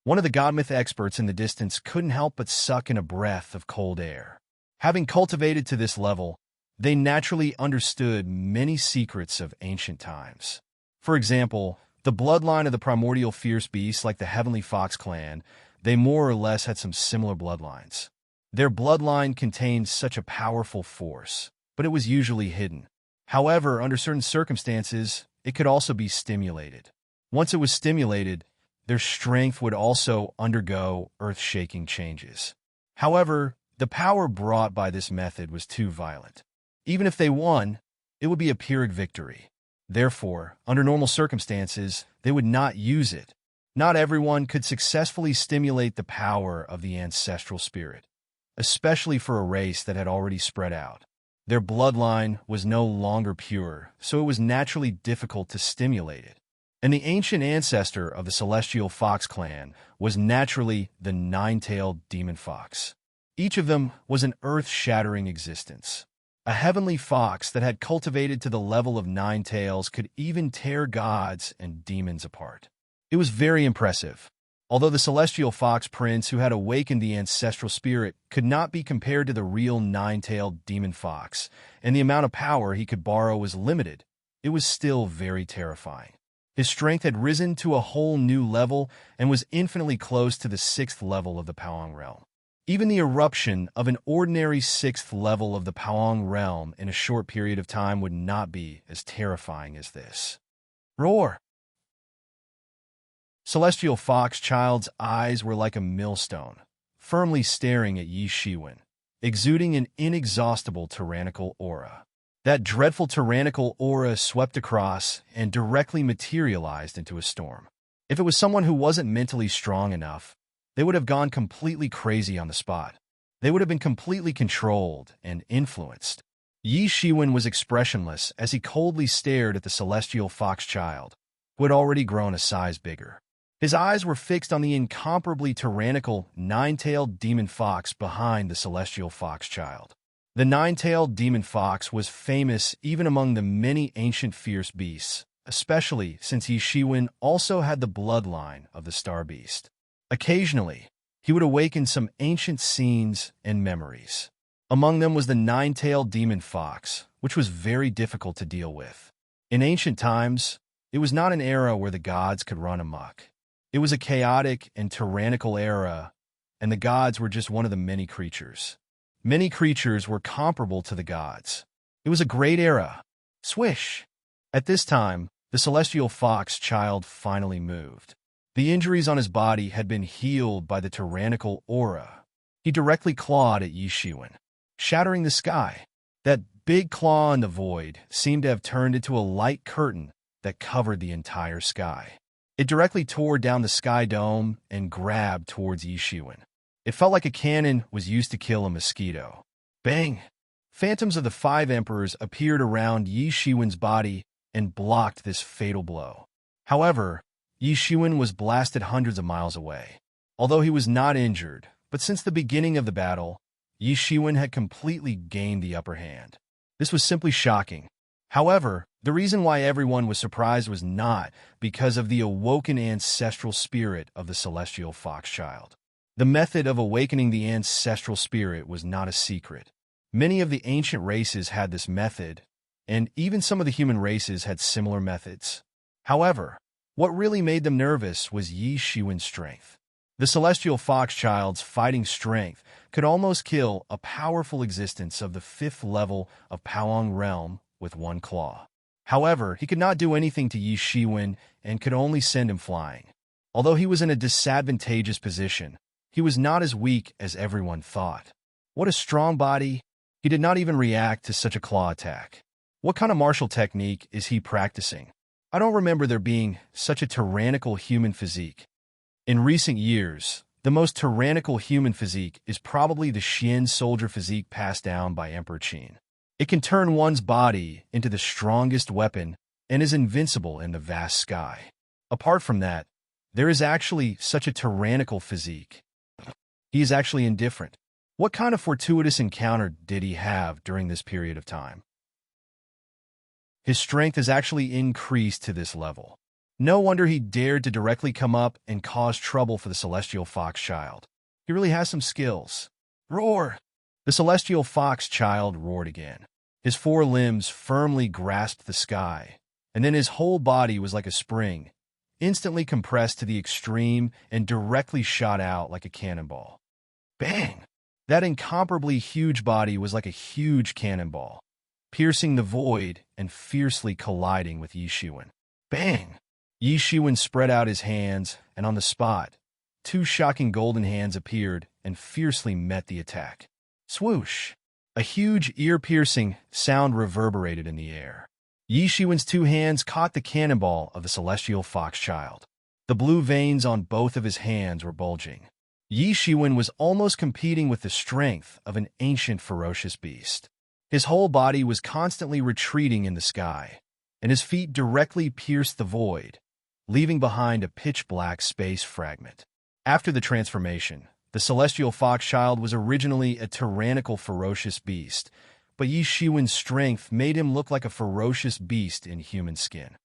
S1: One of the godmyth experts in the distance couldn't help but suck in a breath of cold air. Having cultivated to this level, they naturally understood many secrets of ancient times. For example, the bloodline of the primordial fierce beasts like the Heavenly Fox clan, they more or less had some similar bloodlines. Their bloodline contained such a powerful force, but it was usually hidden. However, under certain circumstances, it could also be stimulated. Once it was stimulated, their strength would also undergo earth-shaking changes. However, the power brought by this method was too violent. Even if they won, it would be a Pyrrhic victory. Therefore, under normal circumstances, they would not use it. Not everyone could successfully stimulate the power of the ancestral spirit, especially for a race that had already spread out. Their bloodline was no longer pure, so it was naturally difficult to stimulate it. And the ancient ancestor of the Celestial Fox clan was naturally the 9-tailed demon fox. Each of them was an earth-shattering existence. A heavenly fox that had cultivated to the level of 9 tails could even tear gods and demons apart. It was very impressive. Although the Celestial Fox Prince who had awakened the ancestral spirit could not be compared to the real 9-tailed demon fox, and the amount of power he could borrow was limited, it was still very terrifying. His strength had risen to a whole new level and was infinitely close to the 6th level of the Powong realm. Even the eruption of an ordinary 6th level of the Powong realm in a short period of time would not be as terrifying as this. Roar! Celestial Fox Child's eyes were like a millstone, firmly staring at Yi Shiwen, exuding an inexhaustible tyrannical aura. That dreadful tyrannical aura swept across and directly materialized into a storm. If it was someone who wasn't mentally strong enough, they would have gone completely crazy on the spot. they would have been completely controlled and influenced. Yi Shiwen was expressionless as he coldly stared at the celestial fox child, who had already grown a size bigger. His eyes were fixed on the incomparably tyrannical nine-tailed demon fox behind the celestial fox child. The nine-tailed demon fox was famous even among the many ancient fierce beasts, especially since Yi Shiwen also had the bloodline of the star beast. Occasionally, he would awaken some ancient scenes and memories. Among them was the nine-tailed demon fox, which was very difficult to deal with. In ancient times, it was not an era where the gods could run amok. It was a chaotic and tyrannical era, and the gods were just one of the many creatures. Many creatures were comparable to the gods. It was a great era. Swish! At this time, the celestial fox child finally moved. The injuries on his body had been healed by the tyrannical aura. He directly clawed at Yi Shiwen, shattering the sky. That big claw in the void seemed to have turned into a light curtain that covered the entire sky. It directly tore down the sky dome and grabbed towards Yi Shiwen. It felt like a cannon was used to kill a mosquito. Bang! Phantoms of the five emperors appeared around Yi Shiwen's body and blocked this fatal blow. However, Yi Shiwen was blasted hundreds of miles away. Although he was not injured, but since the beginning of the battle, Yi Shiwen had completely gained the upper hand. This was simply shocking. However, the reason why everyone was surprised was not because of the awoken ancestral spirit of the celestial fox child. The method of awakening the ancestral spirit was not a secret. Many of the ancient races had this method, and even some of the human races had similar methods. However, what really made them nervous was Yi Shiwen's strength. The celestial fox child's fighting strength could almost kill a powerful existence of the 5th level of Paoang realm with one claw. However, he could not do anything to Yi Shiwen and could only send him flying. Although he was in a disadvantageous position, he was not as weak as everyone thought. What a strong body! He did not even react to such a claw attack. What kind of martial technique is he practicing? I don't remember there being such a tyrannical human physique. In recent years, the most tyrannical human physique is probably the Xian soldier physique passed down by Emperor Qin. It can turn one's body into the strongest weapon and is invincible in the vast sky. Apart from that, there is actually such a tyrannical physique. He is actually indifferent. What kind of fortuitous encounter did he have during this period of time? His strength has actually increased to this level. No wonder he dared to directly come up and cause trouble for the celestial fox child. He really has some skills. Roar! The celestial fox child roared again. His 4 limbs firmly grasped the sky, and then his whole body was like a spring, instantly compressed to the extreme and directly shot out like a cannonball. Bang! That incomparably huge body was like a huge cannonball, piercing the void and fiercely colliding with Yi Shiwen. Bang! Yi Shiwen spread out his hands, and on the spot, 2 shocking golden hands appeared and fiercely met the attack. Swoosh! A huge ear-piercing sound reverberated in the air. Yi Shiwen's 2 hands caught the cannonball of the celestial fox child. The blue veins on both of his hands were bulging. Yi Shiwen was almost competing with the strength of an ancient ferocious beast. His whole body was constantly retreating in the sky, and his feet directly pierced the void, leaving behind a pitch-black space fragment. After the transformation, the celestial fox child was originally a tyrannical ferocious beast, but Yi Shiwen's strength made him look like a ferocious beast in human skin.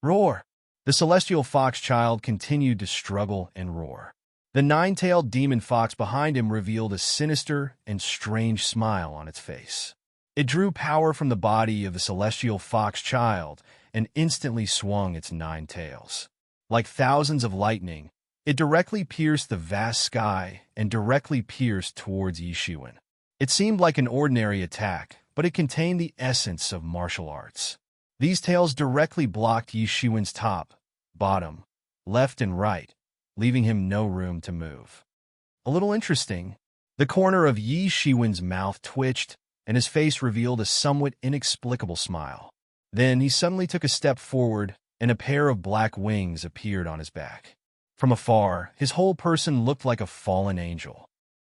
S1: Roar! The celestial fox child continued to struggle and roar. The 9-tailed demon fox behind him revealed a sinister and strange smile on its face. It drew power from the body of the celestial fox child and instantly swung its 9 tails. Like thousands of lightning, it directly pierced the vast sky and directly pierced towards Yi Shiwen. It seemed like an ordinary attack, but it contained the essence of martial arts. These tails directly blocked Yi Shiwen's top, bottom, left and right, leaving him no room to move. A little interesting, the corner of Yi Shiwen's mouth twitched, and his face revealed a somewhat inexplicable smile. Then he suddenly took a step forward, and a pair of black wings appeared on his back. From afar, his whole person looked like a fallen angel.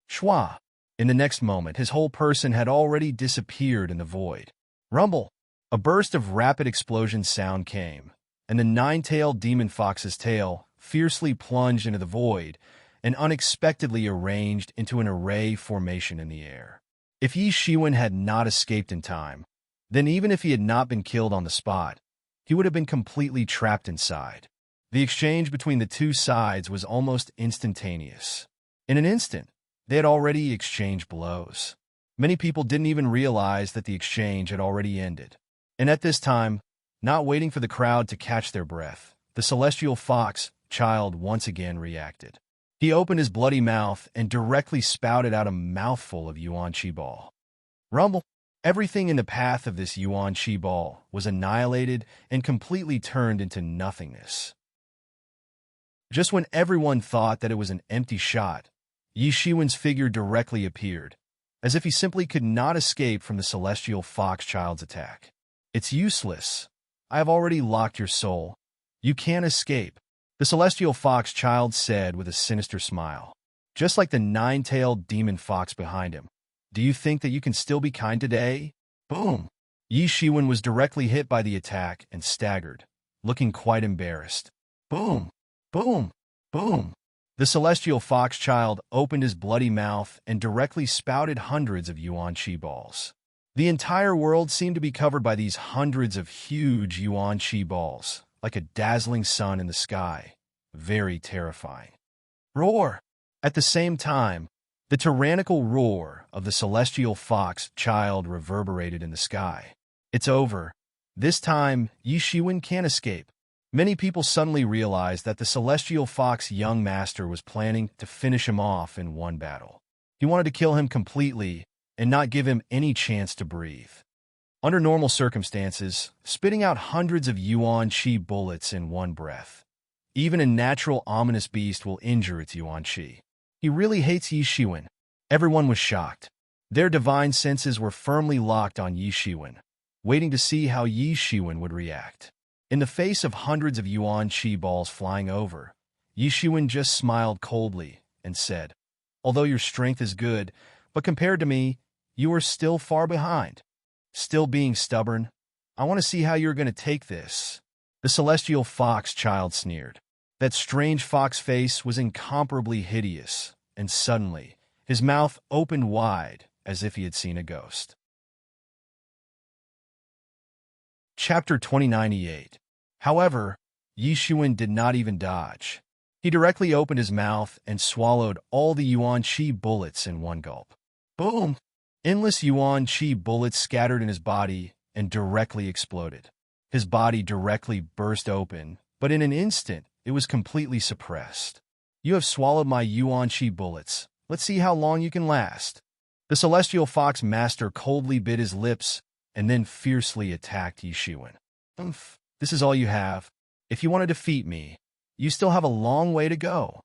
S1: Shwa! In the next moment, his whole person had already disappeared in the void. Rumble! A burst of rapid explosion sound came, and the nine-tailed demon fox's tail fiercely plunged into the void and unexpectedly arranged into an array formation in the air. If Yi Shiwen had not escaped in time, then even if he had not been killed on the spot, he would have been completely trapped inside. The exchange between the two sides was almost instantaneous. In an instant, they had already exchanged blows. Many people didn't even realize that the exchange had already ended. And at this time, not waiting for the crowd to catch their breath, the celestial fox child once again reacted. He opened his bloody mouth and directly spouted out a mouthful of Yuan Qi ball. Rumble! Everything in the path of this Yuan Qi ball was annihilated and completely turned into nothingness. Just when everyone thought that it was an empty shot, Yi Shiwen's figure directly appeared, as if he simply could not escape from the celestial fox child's attack. It's useless. I have already locked your soul. You can't escape, the celestial fox child said with a sinister smile. Just like the nine-tailed demon fox behind him. Do you think that you can still be kind today? Boom! Yi Shiwen was directly hit by the attack and staggered, looking quite embarrassed. Boom! Boom! Boom! The celestial fox child opened his bloody mouth and directly spouted hundreds of Yuan Qi balls. The entire world seemed to be covered by these hundreds of huge Yuan Qi balls, like a dazzling sun in the sky. Very terrifying. Roar! At the same time, the tyrannical roar of the celestial fox child reverberated in the sky. It's over. This time, Yi Shiwen can't escape. Many people suddenly realized that the celestial fox young master was planning to finish him off in one battle. He wanted to kill him completely and not give him any chance to breathe. Under normal circumstances, spitting out hundreds of Yuan Qi bullets in one breath. Even a natural ominous beast will injure its Yuan Qi. He really hates Yi Shiwen. Everyone was shocked. Their divine senses were firmly locked on Yi Shiwen, waiting to see how Yi Shiwen would react. In the face of hundreds of Yuan Qi balls flying over, Yi Shiwen just smiled coldly and said, "Although your strength is good, but compared to me, you are still far behind. Still being stubborn, I want to see how you're going to take this." The celestial fox child sneered. That strange fox face was incomparably hideous, and suddenly, his mouth opened wide as if he had seen a ghost. Chapter 2098. However, Yi Shiwen did not even dodge. He directly opened his mouth and swallowed all the Yuan Qi bullets in one gulp. Boom! Endless Yuan Qi bullets scattered in his body and directly exploded. His body directly burst open, but in an instant, it was completely suppressed. "You have swallowed my Yuan Qi bullets. Let's see how long you can last." The celestial fox master coldly bit his lips and then fiercely attacked Yi Shiwen. This is all you have. If you want to defeat me, you still have a long way to go."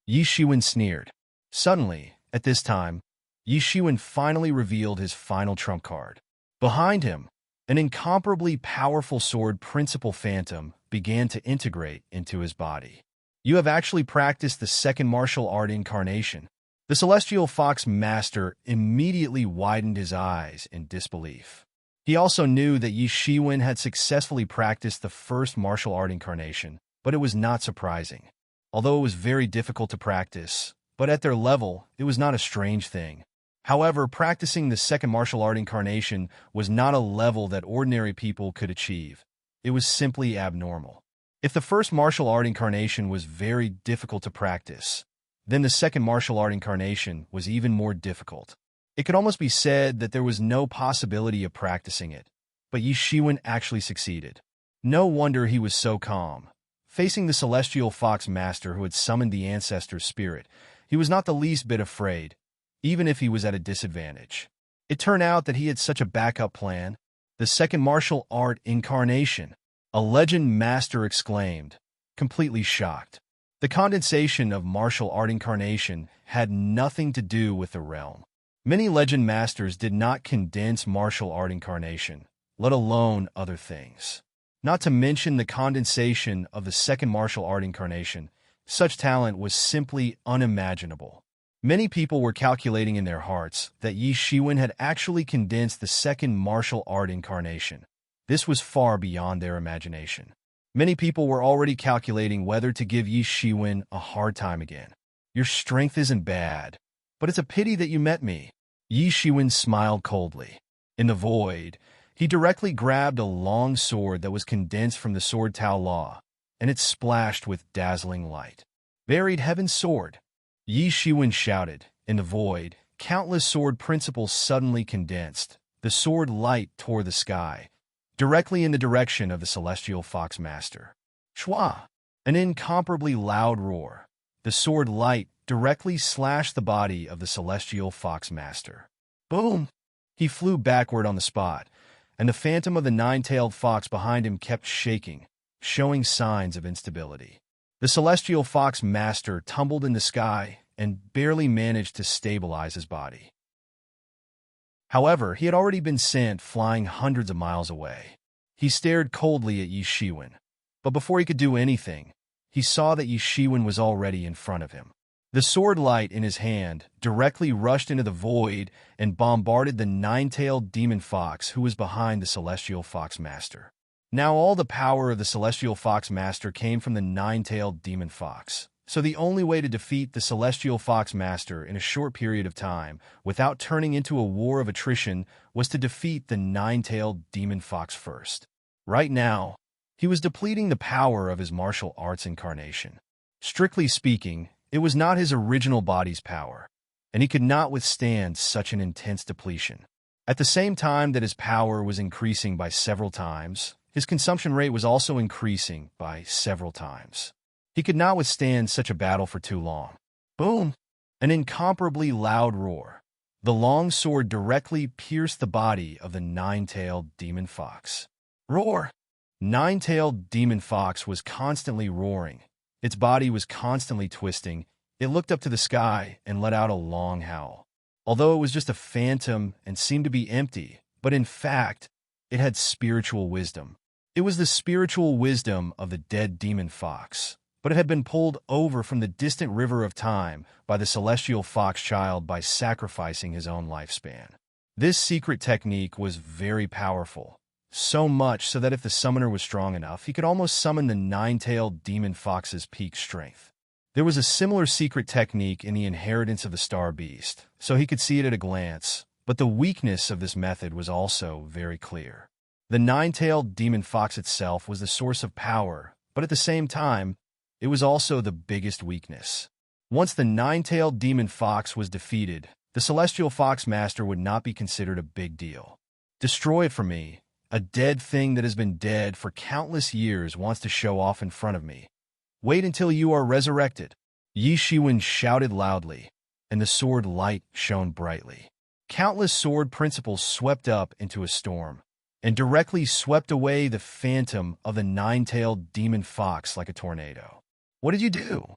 S1: Yi Shiwen sneered. Suddenly, at this time, Yi Shiwen finally revealed his final trump card. Behind him, an incomparably powerful sword principal phantom began to integrate into his body. "You have actually practiced the second martial art incarnation." The celestial fox master immediately widened his eyes in disbelief. He also knew that Yi Shiwen had successfully practiced the first martial art incarnation, but it was not surprising. Although it was very difficult to practice, but at their level, it was not a strange thing. However, practicing the second martial art incarnation was not a level that ordinary people could achieve. It was simply abnormal. If the first martial art incarnation was very difficult to practice, then the second martial art incarnation was even more difficult. It could almost be said that there was no possibility of practicing it, but Yi Shiwen actually succeeded. No wonder he was so calm. Facing the celestial fox master who had summoned the ancestor's spirit, he was not the least bit afraid, even if he was at a disadvantage. It turned out that he had such a backup plan. "The second martial art incarnation," a legend master exclaimed, completely shocked. The condensation of martial art incarnation had nothing to do with the realm. Many legend masters did not condense martial art incarnation, let alone other things. Not to mention the condensation of the second martial art incarnation, such talent was simply unimaginable. Many people were calculating in their hearts that Yi Shiwen had actually condensed the second martial art incarnation. This was far beyond their imagination. Many people were already calculating whether to give Yi Shiwen a hard time again. Your strength isn't bad, but it's a pity that you met me. Yi Shiwen smiled coldly. In the void, he directly grabbed a long sword that was condensed from the sword Tao Law, and it splashed with dazzling light. Buried Heaven's Sword. Yi Shiwen shouted. In the void, countless sword principles suddenly condensed. The sword light tore the sky, directly in the direction of the Celestial Fox Master. Shwa! An incomparably loud roar. The sword light directly slashed the body of the Celestial Fox Master. Boom! He flew backward on the spot, and the phantom of the nine-tailed fox behind him kept shaking, showing signs of instability. The Celestial Fox Master tumbled in the sky and barely managed to stabilize his body. However, he had already been sent flying hundreds of miles away. He stared coldly at Yi Shiwen, but before he could do anything, he saw that Yi Shiwen was already in front of him. The sword light in his hand directly rushed into the void and bombarded the nine-tailed demon fox who was behind the Celestial Fox Master. Now all the power of the Celestial Fox Master came from the nine-tailed demon fox, so the only way to defeat the Celestial Fox Master in a short period of time without turning into a war of attrition was to defeat the nine-tailed demon fox first. Right now, he was depleting the power of his martial arts incarnation. Strictly speaking, it was not his original body's power, and he could not withstand such an intense depletion. At the same time that his power was increasing by several times, his consumption rate was also increasing by several times. He could not withstand such a battle for too long. Boom! An incomparably loud roar. The long sword directly pierced the body of the nine-tailed demon fox. Roar! Nine-tailed demon fox was constantly roaring. Its body was constantly twisting. It looked up to the sky and let out a long howl. Although it was just a phantom and seemed to be empty, but in fact, it had spiritual wisdom. It was the spiritual wisdom of the dead demon fox, but it had been pulled over from the distant river of time by the Celestial Fox Child by sacrificing his own lifespan. This secret technique was very powerful, so much so that if the summoner was strong enough, he could almost summon the nine-tailed demon fox's peak strength. There was a similar secret technique in the inheritance of the Star Beast, so he could see it at a glance, but the weakness of this method was also very clear. The nine-tailed demon fox itself was the source of power, but at the same time, it was also the biggest weakness. Once the nine-tailed demon fox was defeated, the Celestial Fox Master would not be considered a big deal. Destroy it for me. A dead thing that has been dead for countless years wants to show off in front of me. Wait until you are resurrected. Yi Shiwen shouted loudly, and the sword light shone brightly. Countless sword principles swept up into a storm, and directly swept away the phantom of the nine-tailed demon fox like a tornado. What did you do?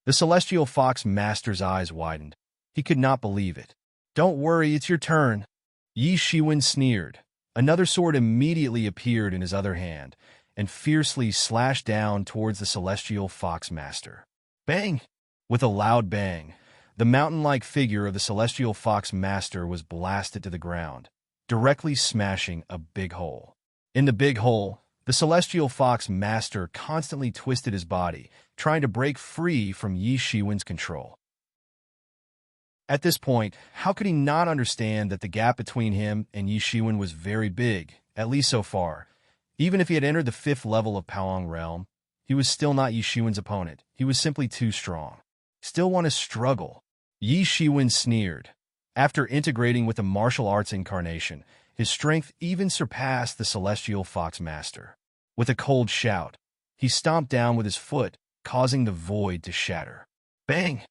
S1: The Celestial Fox Master's eyes widened. He could not believe it. Don't worry, it's your turn. Yi Shiwen sneered. Another sword immediately appeared in his other hand, and fiercely slashed down towards the Celestial Fox Master. Bang! With a loud bang, the mountain-like figure of the Celestial Fox Master was blasted to the ground, directly smashing a big hole. In the big hole, the Celestial Fox Master constantly twisted his body, trying to break free from Yi Shiwen's control. At this point, how could he not understand that the gap between him and Yi Shiwen was very big, at least so far? Even if he had entered the 5th level of Palong Realm, he was still not Yi Shiwen's opponent. He was simply too strong. Still want to struggle. Yi Shiwen sneered. After integrating with the martial arts incarnation, his strength even surpassed the Celestial Fox Master. With a cold shout, he stomped down with his foot, causing the void to shatter. Bang!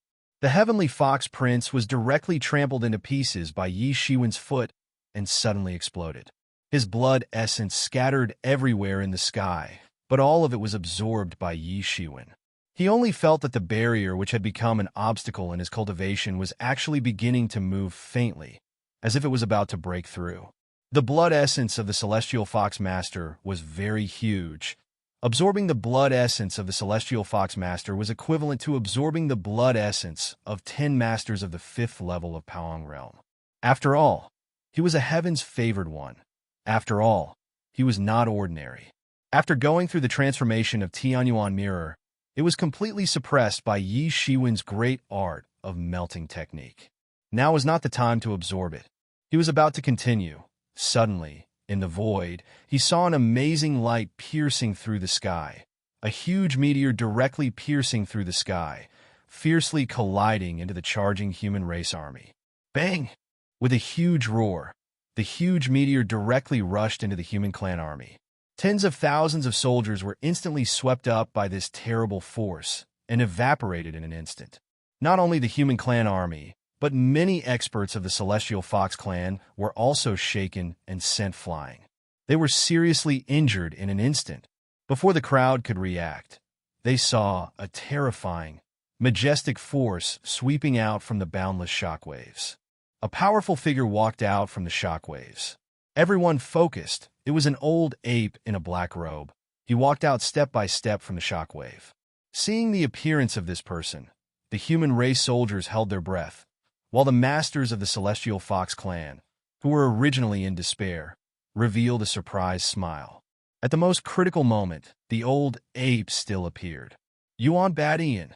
S1: The Heavenly Fox Prince was directly trampled into pieces by Yi Shiwen's foot and suddenly exploded. His blood essence scattered everywhere in the sky, but all of it was absorbed by Yi Shiwen. He only felt that the barrier which had become an obstacle in his cultivation was actually beginning to move faintly, as if it was about to break through. The blood essence of the Celestial Fox Master was very huge, Absorbing the blood essence of the Celestial Fox Master was equivalent to absorbing the blood essence of 10 masters of the 5th level of Paong Realm. After all, he was a heaven's favored one. After all, he was not ordinary. After going through the transformation of Tianyuan Mirror, it was completely suppressed by Yi Shiwen's great art of melting technique. Now was not the time to absorb it. He was about to continue. Suddenly, in the void, he saw an amazing light piercing through the sky. A huge meteor directly piercing through the sky, fiercely colliding into the charging human race army. Bang! With a huge roar, the huge meteor directly rushed into the human clan army. Tens of thousands of soldiers were instantly swept up by this terrible force and evaporated in an instant. Not only the human clan army, but many experts of the Celestial Fox clan were also shaken and sent flying. They were seriously injured in an instant. Before the crowd could react, they saw a terrifying, majestic force sweeping out from the boundless shockwaves. A powerful figure walked out from the shockwaves. Everyone focused. It was an old ape in a black robe. He walked out step by step from the shockwave. Seeing the appearance of this person, the human race soldiers held their breath, while the masters of the Celestial Fox clan, who were originally in despair, revealed a surprised smile. At the most critical moment, the old ape still appeared. Yuan Badian.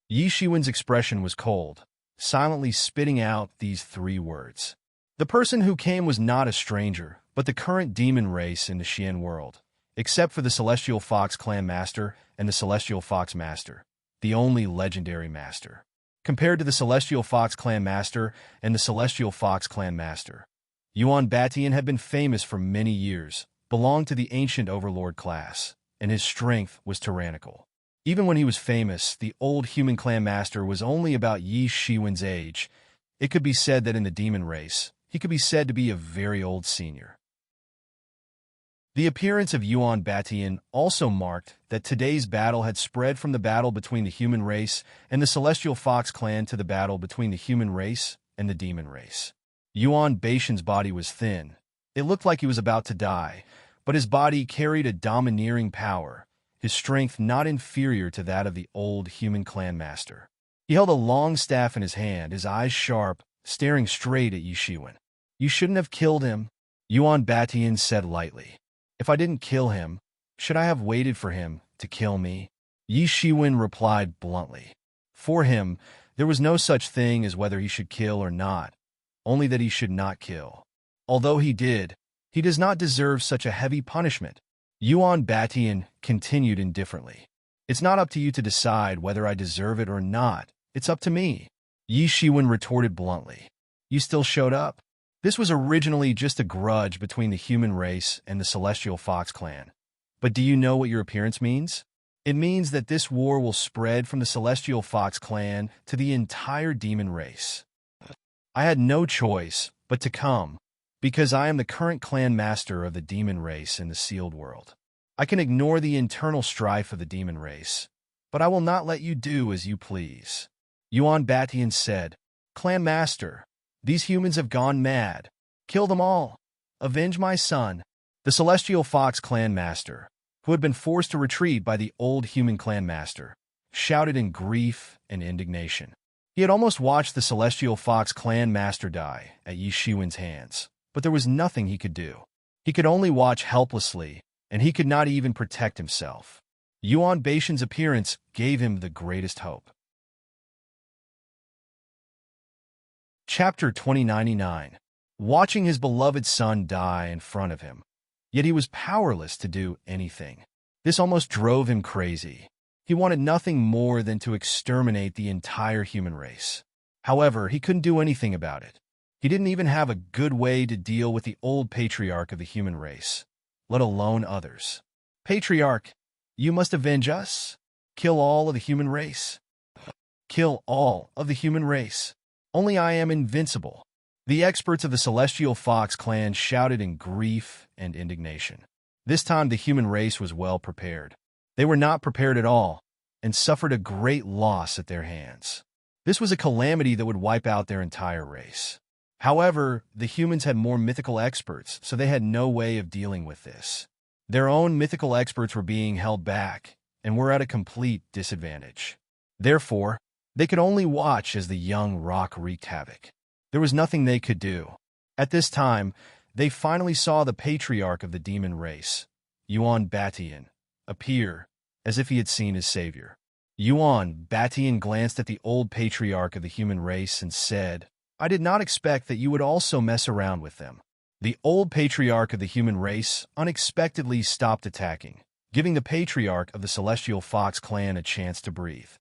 S1: Yi Shiwen's expression was cold, silently spitting out these 3 words. The person who came was not a stranger, but the current demon race in the Xian world, except for the Celestial Fox clan master and the Celestial Fox master, the only legendary master. Compared to the Celestial Fox clan master and the Celestial Fox clan master, Yuan Batian had been famous for many years, belonged to the ancient overlord class, and his strength was tyrannical. Even when he was famous, the old human clan master was only about Yi Shiwen's age. It could be said that in the demon race, he could be said to be a very old senior. The appearance of Yuan Batian also marked that today's battle had spread from the battle between the human race and the Celestial Fox clan to the battle between the human race and the demon race. Yuan Batian's body was thin. It looked like he was about to die, but his body carried a domineering power, his strength not inferior to that of the old human clan master. He held a long staff in his hand, his eyes sharp, staring straight at Yi Shiwen. "You shouldn't have killed him," Yuan Batian said lightly. "If I didn't kill him, should I have waited for him to kill me?" Yi Shiwen replied bluntly. For him, there was no such thing as whether he should kill or not, only that he should not kill. Although he did, he does not deserve such a heavy punishment. Yuan Batian continued indifferently. "It's not up to you to decide whether I deserve it or not. It's up to me," Yi Shiwen retorted bluntly. "You still showed up?" This was originally just a grudge between the human race and the Celestial Fox clan. But do you know what your appearance means? It means that this war will spread from the Celestial Fox clan to the entire demon race. I had no choice but to come, because I am the current clan master of the demon race in the sealed world. I can ignore the internal strife of the demon race, but I will not let you do as you please. Yuan Batian said, "Clan master, these humans have gone mad. Kill them all. Avenge my son." The Celestial Fox clan master, who had been forced to retreat by the old human clan master, shouted in grief and indignation. He had almost watched the Celestial Fox clan master die at Yi Shiwen's hands, but there was nothing he could do. He could only watch helplessly, and he could not even protect himself. Yuan Batian's appearance gave him the greatest hope. Chapter 2099. Watching his beloved son die in front of him, yet he was powerless to do anything. This almost drove him crazy. He wanted nothing more than to exterminate the entire human race. However, he couldn't do anything about it. He didn't even have a good way to deal with the old patriarch of the human race, let alone others. "Patriarch, you must avenge us. Kill all of the human race. Kill all of the human race. Only I am invincible." The experts of the Celestial Fox clan shouted in grief and indignation. This time the human race was well prepared. They were not prepared at all, and suffered a great loss at their hands. This was a calamity that would wipe out their entire race. However, the humans had more mythical experts, so they had no way of dealing with this. Their own mythical experts were being held back and were at a complete disadvantage. Therefore, they could only watch as the young rock wreaked havoc. There was nothing they could do. At this time, they finally saw the patriarch of the demon race, Yuan Batian, appear as if he had seen his savior. Yuan Batian glanced at the old patriarch of the human race and said, "I did not expect that you would also mess around with them." The old patriarch of the human race unexpectedly stopped attacking, giving the patriarch of the celestial fox clan a chance to breathe.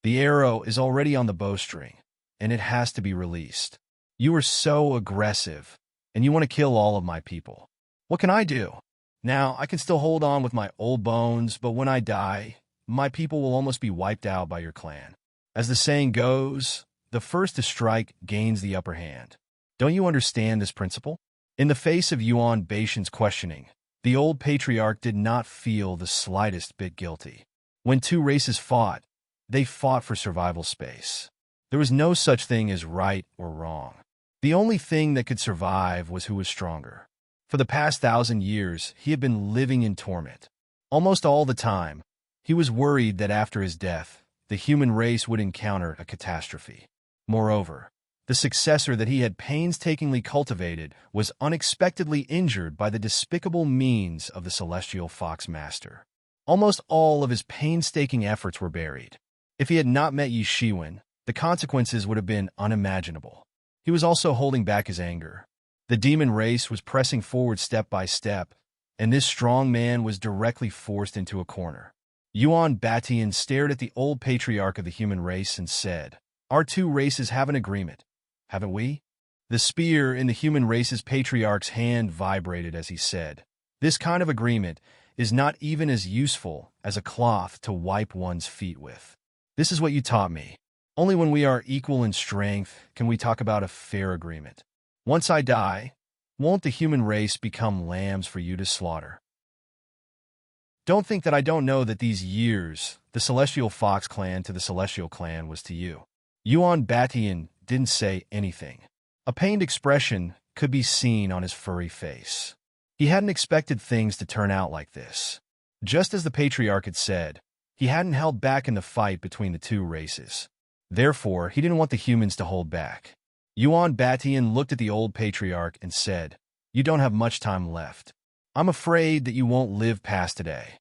S1: "The arrow is already on the bowstring, and it has to be released. You are so aggressive, and you want to kill all of my people. What can I do? Now, I can still hold on with my old bones, but when I die, my people will almost be wiped out by your clan. As the saying goes, the first to strike gains the upper hand. Don't you understand this principle?" In the face of Yuan Baishan's questioning, the old patriarch did not feel the slightest bit guilty. When two races fought, they fought for survival space. There was no such thing as right or wrong. The only thing that could survive was who was stronger. For the past 1,000 years, he had been living in torment. Almost all the time, he was worried that after his death, the human race would encounter a catastrophe. Moreover, the successor that he had painstakingly cultivated was unexpectedly injured by the despicable means of the celestial fox master. Almost all of his painstaking efforts were buried. If he had not met Yi Shiwen, the consequences would have been unimaginable. He was also holding back his anger. The demon race was pressing forward step by step, and this strong man was directly forced into a corner. Yuan Batian stared at the old patriarch of the human race and said, "Our two races have an agreement, haven't we?" The spear in the human race's patriarch's hand vibrated as he said, "This kind of agreement is not even as useful as a cloth to wipe one's feet with. This is what you taught me. Only when we are equal in strength can we talk about a fair agreement. Once I die, won't the human race become lambs for you to slaughter? Don't think that I don't know that these years, the Celestial Fox clan to the Celestial clan was to you." Yuan Batian didn't say anything. A pained expression could be seen on his furry face. He hadn't expected things to turn out like this. Just as the patriarch had said, he hadn't held back in the fight between the two races. Therefore, he didn't want the humans to hold back. Yuan Batian looked at the old patriarch and said, "You don't have much time left. I'm afraid that you won't live past today.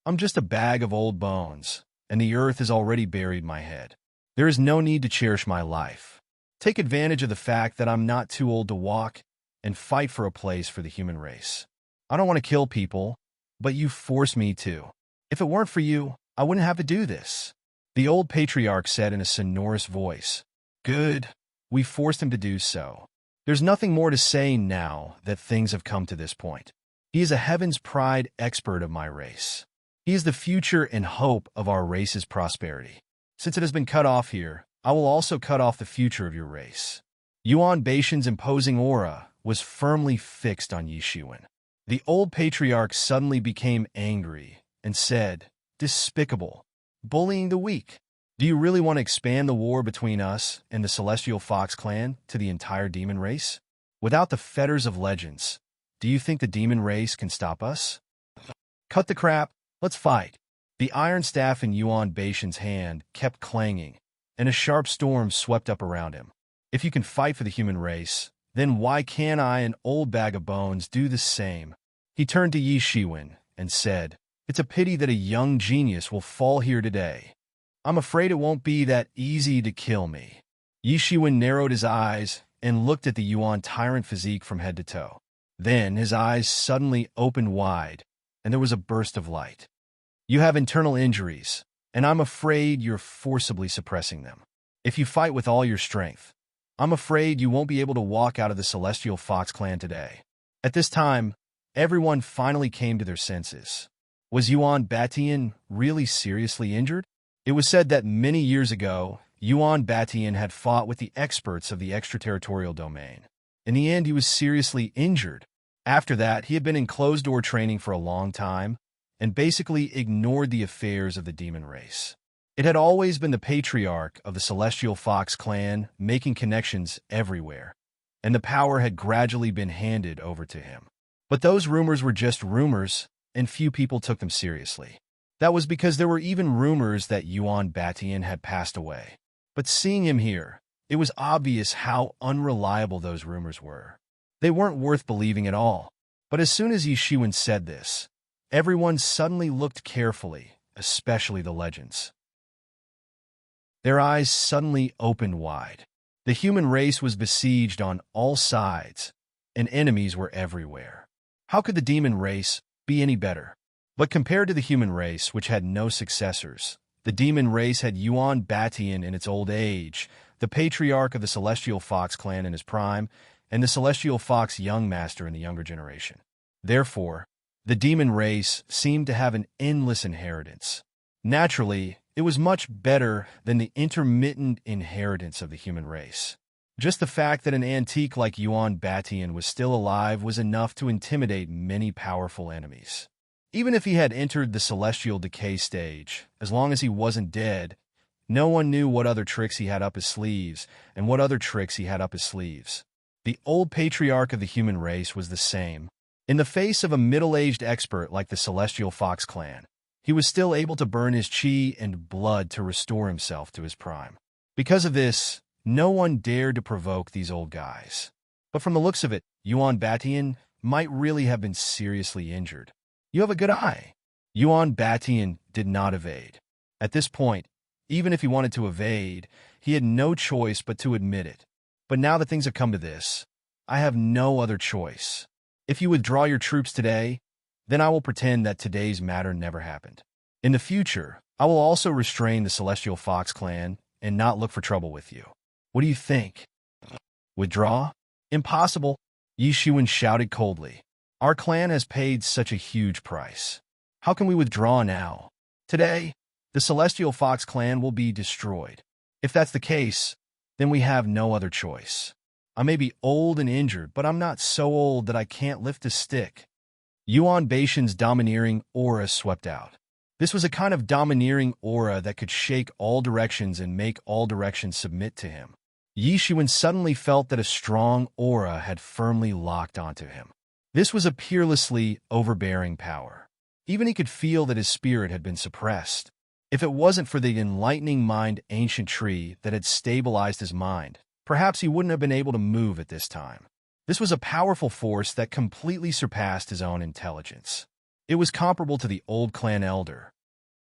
S1: I'm just a bag of old bones, and the earth has already buried my head. There is no need to cherish my life. Take advantage of the fact that I'm not too old to walk and fight for a place for the human race. I don't want to kill people, but you force me to. If it weren't for you, I wouldn't have to do this." The old patriarch said in a sonorous voice, "Good. We forced him to do so. There's nothing more to say now that things have come to this point. He is a heaven's pride expert of my race. He is the future and hope of our race's prosperity. Since it has been cut off here, I will also cut off the future of your race." Yuan Baishan's imposing aura was firmly fixed on Yi Shiwen. The old patriarch suddenly became angry and said, "Despicable. Bullying the weak. Do you really want to expand the war between us and the Celestial Fox clan to the entire demon race? Without the fetters of legends, do you think the demon race can stop us? Cut the crap. Let's fight." The iron staff in Yuan Baishan's hand kept clanging, and a sharp storm swept up around him. "If you can fight for the human race, then why can't I, an old bag of bones, do the same?" He turned to Yi Shiwen and said, "It's a pity that a young genius will fall here today. I'm afraid it won't be that easy to kill me." Yi Shiwen narrowed his eyes and looked at the Yuan tyrant physique from head to toe. Then his eyes suddenly opened wide, and there was a burst of light. "You have internal injuries, and I'm afraid you're forcibly suppressing them. If you fight with all your strength, I'm afraid you won't be able to walk out of the Celestial Fox clan today." At this time, everyone finally came to their senses. Was Yuan Batian really seriously injured? It was said that many years ago, Yuan Batian had fought with the experts of the extraterritorial domain. In the end, he was seriously injured. After that, he had been in closed-door training for a long time and basically ignored the affairs of the demon race. It had always been the patriarch of the Celestial Fox clan making connections everywhere, and the power had gradually been handed over to him. But those rumors were just rumors, and few people took them seriously. That was because there were even rumors that Yuan Batian had passed away. But seeing him here, it was obvious how unreliable those rumors were. They weren't worth believing at all. But as soon as Yi Shiwen said this, everyone suddenly looked carefully, especially the legends. Their eyes suddenly opened wide. The human race was besieged on all sides, and enemies were everywhere. How could the demon race be any better? But compared to the human race, which had no successors, the demon race had Yuan Batian in its old age, the patriarch of the Celestial Fox clan in his prime, and the Celestial Fox young master in the younger generation. Therefore, the demon race seemed to have an endless inheritance. Naturally, it was much better than the intermittent inheritance of the human race. Just the fact that an antique like Yuan Batian was still alive was enough to intimidate many powerful enemies. Even if he had entered the celestial decay stage, as long as he wasn't dead, no one knew what other tricks he had up his sleeves and what other tricks he had up his sleeves. The old patriarch of the human race was the same. In the face of a middle-aged expert like the Celestial Fox clan, he was still able to burn his chi and blood to restore himself to his prime. Because of this, no one dared to provoke these old guys. But from the looks of it, Yuan Batian might really have been seriously injured. You have a good eye. Yuan Batian did not evade. At this point, even if he wanted to evade, he had no choice but to admit it. But now that things have come to this, I have no other choice. If you withdraw your troops today, then I will pretend that today's matter never happened. In the future, I will also restrain the Celestial Fox clan and not look for trouble with you. What do you think? Withdraw? Impossible, Yi Shiwen shouted coldly. Our clan has paid such a huge price. How can we withdraw now? Today, the Celestial Fox clan will be destroyed. If that's the case, then we have no other choice. I may be old and injured, but I'm not so old that I can't lift a stick. Yuan Batian's domineering aura swept out. This was a kind of domineering aura that could shake all directions and make all directions submit to him. Yi Shiwen suddenly felt that a strong aura had firmly locked onto him. This was a peerlessly overbearing power. Even he could feel that his spirit had been suppressed. If it wasn't for the enlightening mind ancient tree that had stabilized his mind, perhaps he wouldn't have been able to move at this time. This was a powerful force that completely surpassed his own intelligence. It was comparable to the old clan elder.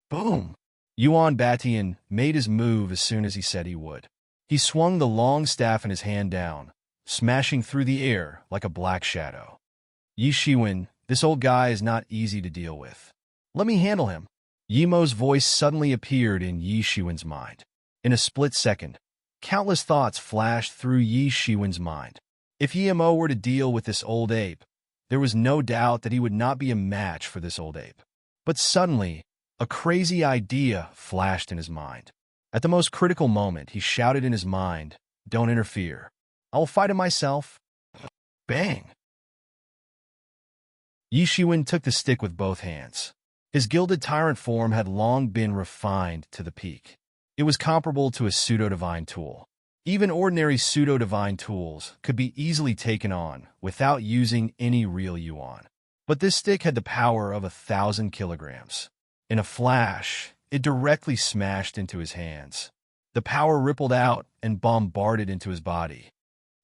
S1: Boom! Yuan Batian made his move as soon as he said he would. He swung the long staff in his hand down, smashing through the air like a black shadow. Yi Shiwen, this old guy is not easy to deal with. Let me handle him. Yimo's voice suddenly appeared in Yi Shiwen's mind. In a split second, countless thoughts flashed through Yi Shiwen's mind. If Yimo were to deal with this old ape, there was no doubt that he would not be a match for this old ape. But suddenly, a crazy idea flashed in his mind. At the most critical moment, he shouted in his mind, "Don't interfere. I will fight him myself." Bang! Yi Shiwen took the stick with both hands. His gilded tyrant form had long been refined to the peak. It was comparable to a pseudo-divine tool. Even ordinary pseudo-divine tools could be easily taken on without using any real yuan. But this stick had the power of 1,000 kilograms. In a flash, it directly smashed into his hands. The power rippled out and bombarded into his body.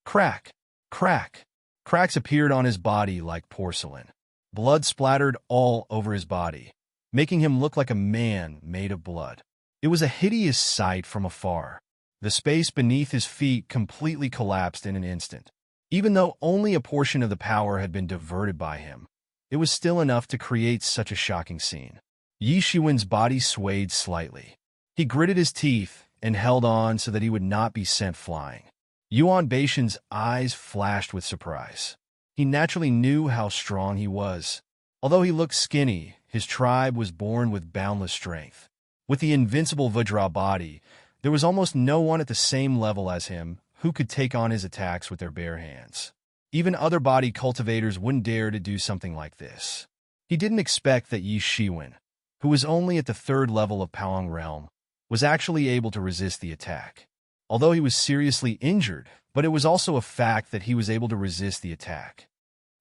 S1: Crack! Crack! Cracks appeared on his body like porcelain. Blood splattered all over his body, making him look like a man made of blood. It was a hideous sight from afar. The space beneath his feet completely collapsed in an instant. Even though only a portion of the power had been diverted by him, it was still enough to create such a shocking scene. Yi Shiwen's body swayed slightly. He gritted his teeth and held on so that he would not be sent flying. Yuan Batian's eyes flashed with surprise. He naturally knew how strong he was. Although he looked skinny, his tribe was born with boundless strength. With the invincible Vajra body, there was almost no one at the same level as him who could take on his attacks with their bare hands. Even other body cultivators wouldn't dare to do something like this. He didn't expect that Yi Shiwen, who was only at the 3rd level of Paong realm, was actually able to resist the attack. Although he was seriously injured, but it was also a fact that he was able to resist the attack.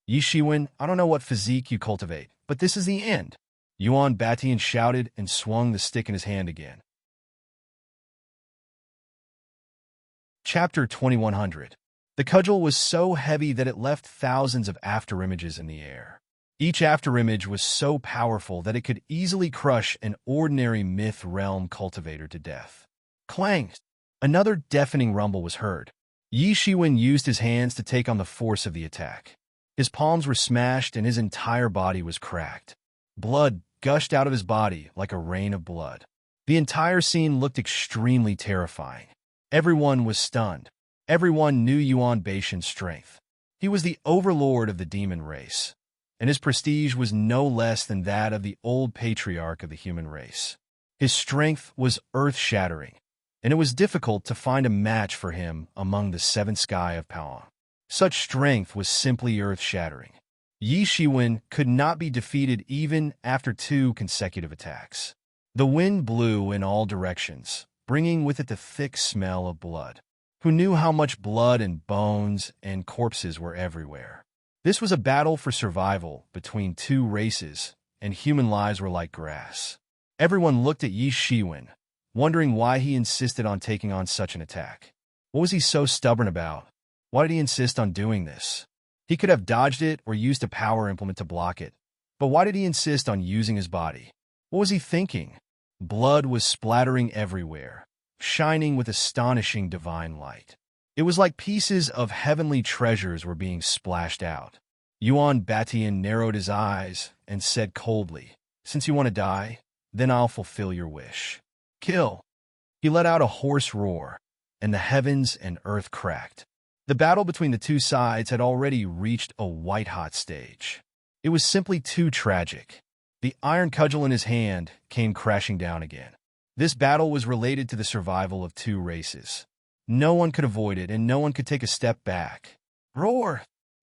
S1: Yi Shiwen, I don't know what physique you cultivate, but this is the end. Yuan Batian shouted and swung the stick in his hand again. Chapter 2100. The cudgel was so heavy that it left thousands of afterimages in the air. Each afterimage was so powerful that it could easily crush an ordinary myth realm cultivator to death. Clang! Another deafening rumble was heard. Yi Shiwen used his hands to take on the force of the attack. His palms were smashed and his entire body was cracked. Blood gushed out of his body like a rain of blood. The entire scene looked extremely terrifying. Everyone was stunned. Everyone knew Yuan Baishan's strength. He was the overlord of the demon race, and his prestige was no less than that of the old patriarch of the human race. His strength was earth-shattering, and it was difficult to find a match for him among the seven sky of Paon. Such strength was simply earth-shattering. Yi Shiwen could not be defeated even after 2 consecutive attacks. The wind blew in all directions, bringing with it the thick smell of blood. Who knew how much blood and bones and corpses were everywhere? This was a battle for survival between 2 races, and human lives were like grass. Everyone looked at Yi Shiwen, wondering why he insisted on taking on such an attack. What was he so stubborn about? Why did he insist on doing this? He could have dodged it or used a power implement to block it, but why did he insist on using his body? What was he thinking? Blood was splattering everywhere, shining with astonishing divine light. It was like pieces of heavenly treasures were being splashed out. Yuan Batian narrowed his eyes and said coldly, "Since you want to die, then I'll fulfill your wish. Kill." He let out a hoarse roar, and the heavens and earth cracked. The battle between the 2 sides had already reached a white-hot stage. It was simply too tragic. The iron cudgel in his hand came crashing down again. This battle was related to the survival of 2 races. No one could avoid it, and no one could take a step back. Roar!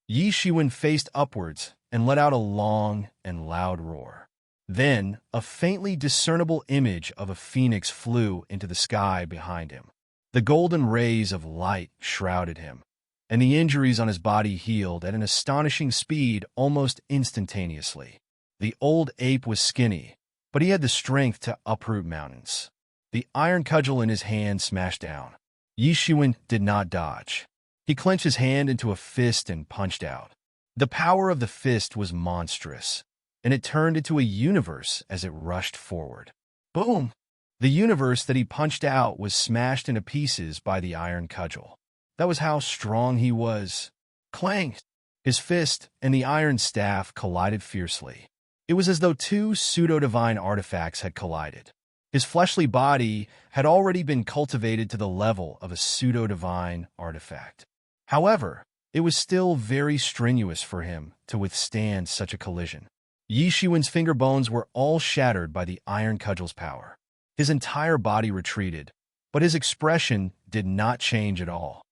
S1: Yi Shiwen faced upwards and let out a long and loud roar. Then, a faintly discernible image of a phoenix flew into the sky behind him. The golden rays of light shrouded him, and the injuries on his body healed at an astonishing speed almost instantaneously. The old ape was skinny, but he had the strength to uproot mountains. The iron cudgel in his hand smashed down. Yi Shiwen did not dodge. He clenched his hand into a fist and punched out. The power of the fist was monstrous, and it turned into a universe as it rushed forward. Boom! The universe that he punched out was smashed into pieces by the iron cudgel. That was how strong he was. Clang! His fist and the iron staff collided fiercely. It was as though 2 pseudo-divine artifacts had collided. His fleshly body had already been cultivated to the level of a pseudo-divine artifact. However, it was still very strenuous for him to withstand such a collision. Yi Shiwen's finger bones were all shattered by the iron cudgel's power. His entire body retreated, but his expression did not change at all.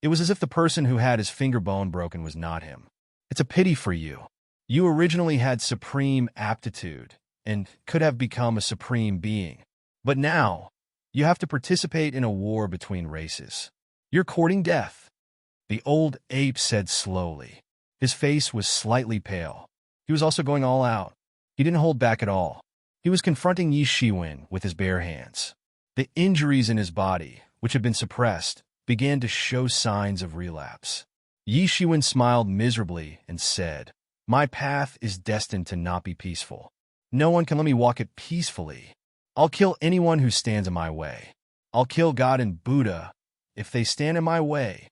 S1: It was as if the person who had his finger bone broken was not him. It's a pity for you. You originally had supreme aptitude and could have become a supreme being. But now, you have to participate in a war between races. You're courting death. The old ape said slowly. His face was slightly pale. He was also going all out. He didn't hold back at all. He was confronting Yi Shiwen with his bare hands. The injuries in his body, which had been suppressed, began to show signs of relapse. Yi Shiwen smiled miserably and said, "My path is destined to not be peaceful. No one can let me walk it peacefully. I'll kill anyone who stands in my way. I'll kill God and Buddha if they stand in my way."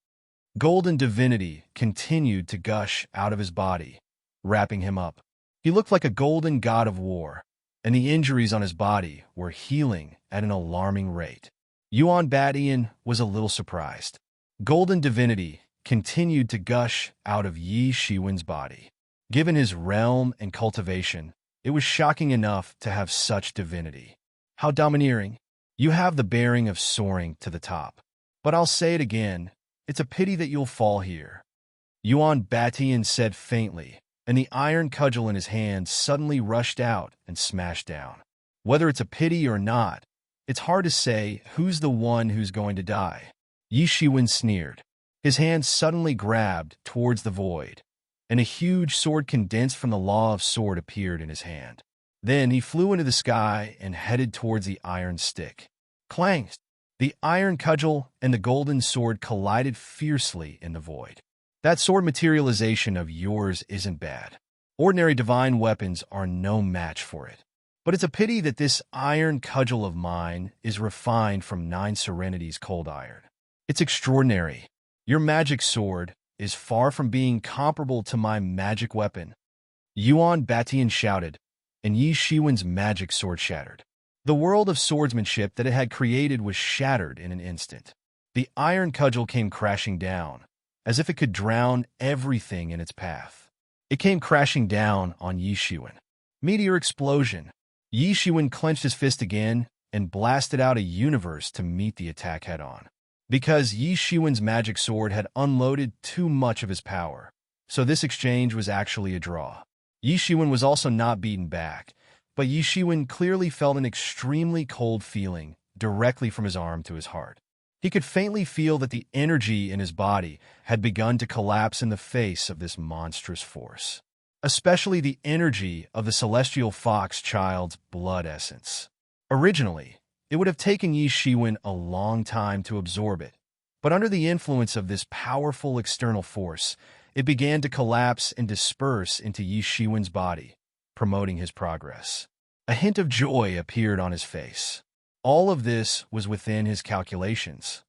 S1: Golden divinity continued to gush out of his body, wrapping him up. He looked like a golden god of war, and the injuries on his body were healing at an alarming rate. Yuan Batian was a little surprised. Golden divinity continued to gush out of Yi Shiwen's body. Given his realm and cultivation, it was shocking enough to have such divinity. How domineering. You have the bearing of soaring to the top. But I'll say it again, it's a pity that you'll fall here. Yuan Batian said faintly, and the iron cudgel in his hand suddenly rushed out and smashed down. Whether it's a pity or not, it's hard to say who's the one who's going to die. Yi Shiwen sneered. His hand suddenly grabbed towards the void, and a huge sword condensed from the Law of Sword appeared in his hand. Then he flew into the sky and headed towards the iron stick. Clang! The iron cudgel and the golden sword collided fiercely in the void. That sword materialization of yours isn't bad. Ordinary divine weapons are no match for it. But it's a pity that this iron cudgel of mine is refined from 9 serenities cold iron. It's extraordinary. Your magic sword is far from being comparable to my magic weapon. Yuan Batian shouted, and Yi Shiwen's magic sword shattered. The world of swordsmanship that it had created was shattered in an instant. The iron cudgel came crashing down, as if it could drown everything in its path. It came crashing down on Yi Shiwen. Meteor explosion. Yi Shiwen clenched his fist again and blasted out a universe to meet the attack head-on. Because Yi Shiwen's magic sword had unloaded too much of his power, so this exchange was actually a draw. Yi Shiwen was also not beaten back, but Yi Shiwen clearly felt an extremely cold feeling directly from his arm to his heart. He could faintly feel that the energy in his body had begun to collapse in the face of this monstrous force, especially the energy of the celestial fox child's blood essence. Originally, it would have taken Yi Shiwen a long time to absorb it, but under the influence of this powerful external force, it began to collapse and disperse into Yi Shiwen's body, promoting his progress. A hint of joy appeared on his face. All of this was within his calculations.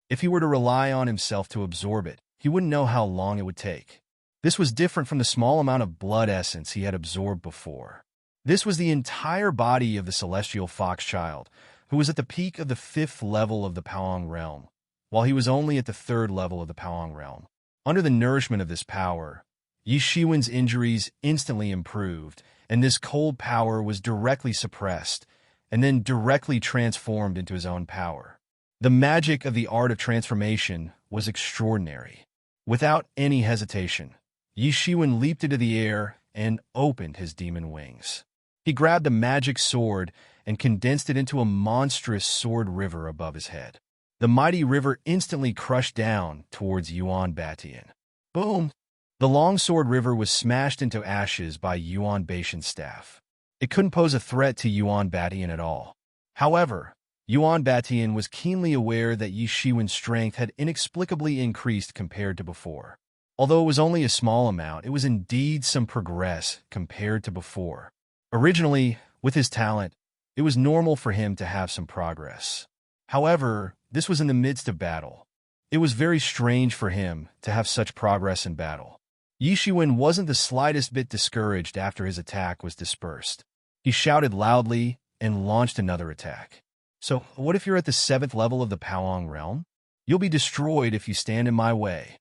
S1: If he were to rely on himself to absorb it, he wouldn't know how long it would take. This was different from the small amount of blood essence he had absorbed before. This was the entire body of the celestial fox child, who was at the peak of the 5th level of the Paong realm, while he was only at the 3rd level of the Paong realm. Under the nourishment of this power, Yi Shiwen's injuries instantly improved, and this cold power was directly suppressed, and then directly transformed into his own power. The magic of the art of transformation was extraordinary. Without any hesitation, Yi Shiwen leaped into the air and opened his demon wings. He grabbed the magic sword and condensed it into a monstrous sword river above his head. The mighty river instantly crushed down towards Yuan Batian. Boom! The long sword river was smashed into ashes by Yuan Batian's staff. It couldn't pose a threat to Yuan Batian at all. However, Yuan Batian was keenly aware that Yi Shiwen's strength had inexplicably increased compared to before. Although it was only a small amount, it was indeed some progress compared to before. Originally, with his talent, it was normal for him to have some progress. However, this was in the midst of battle. It was very strange for him to have such progress in battle. Yi Shiwen wasn't the slightest bit discouraged after his attack was dispersed. He shouted loudly and launched another attack. So, what if you're at the 7th level of the Paong realm? You'll be destroyed if you stand in my way.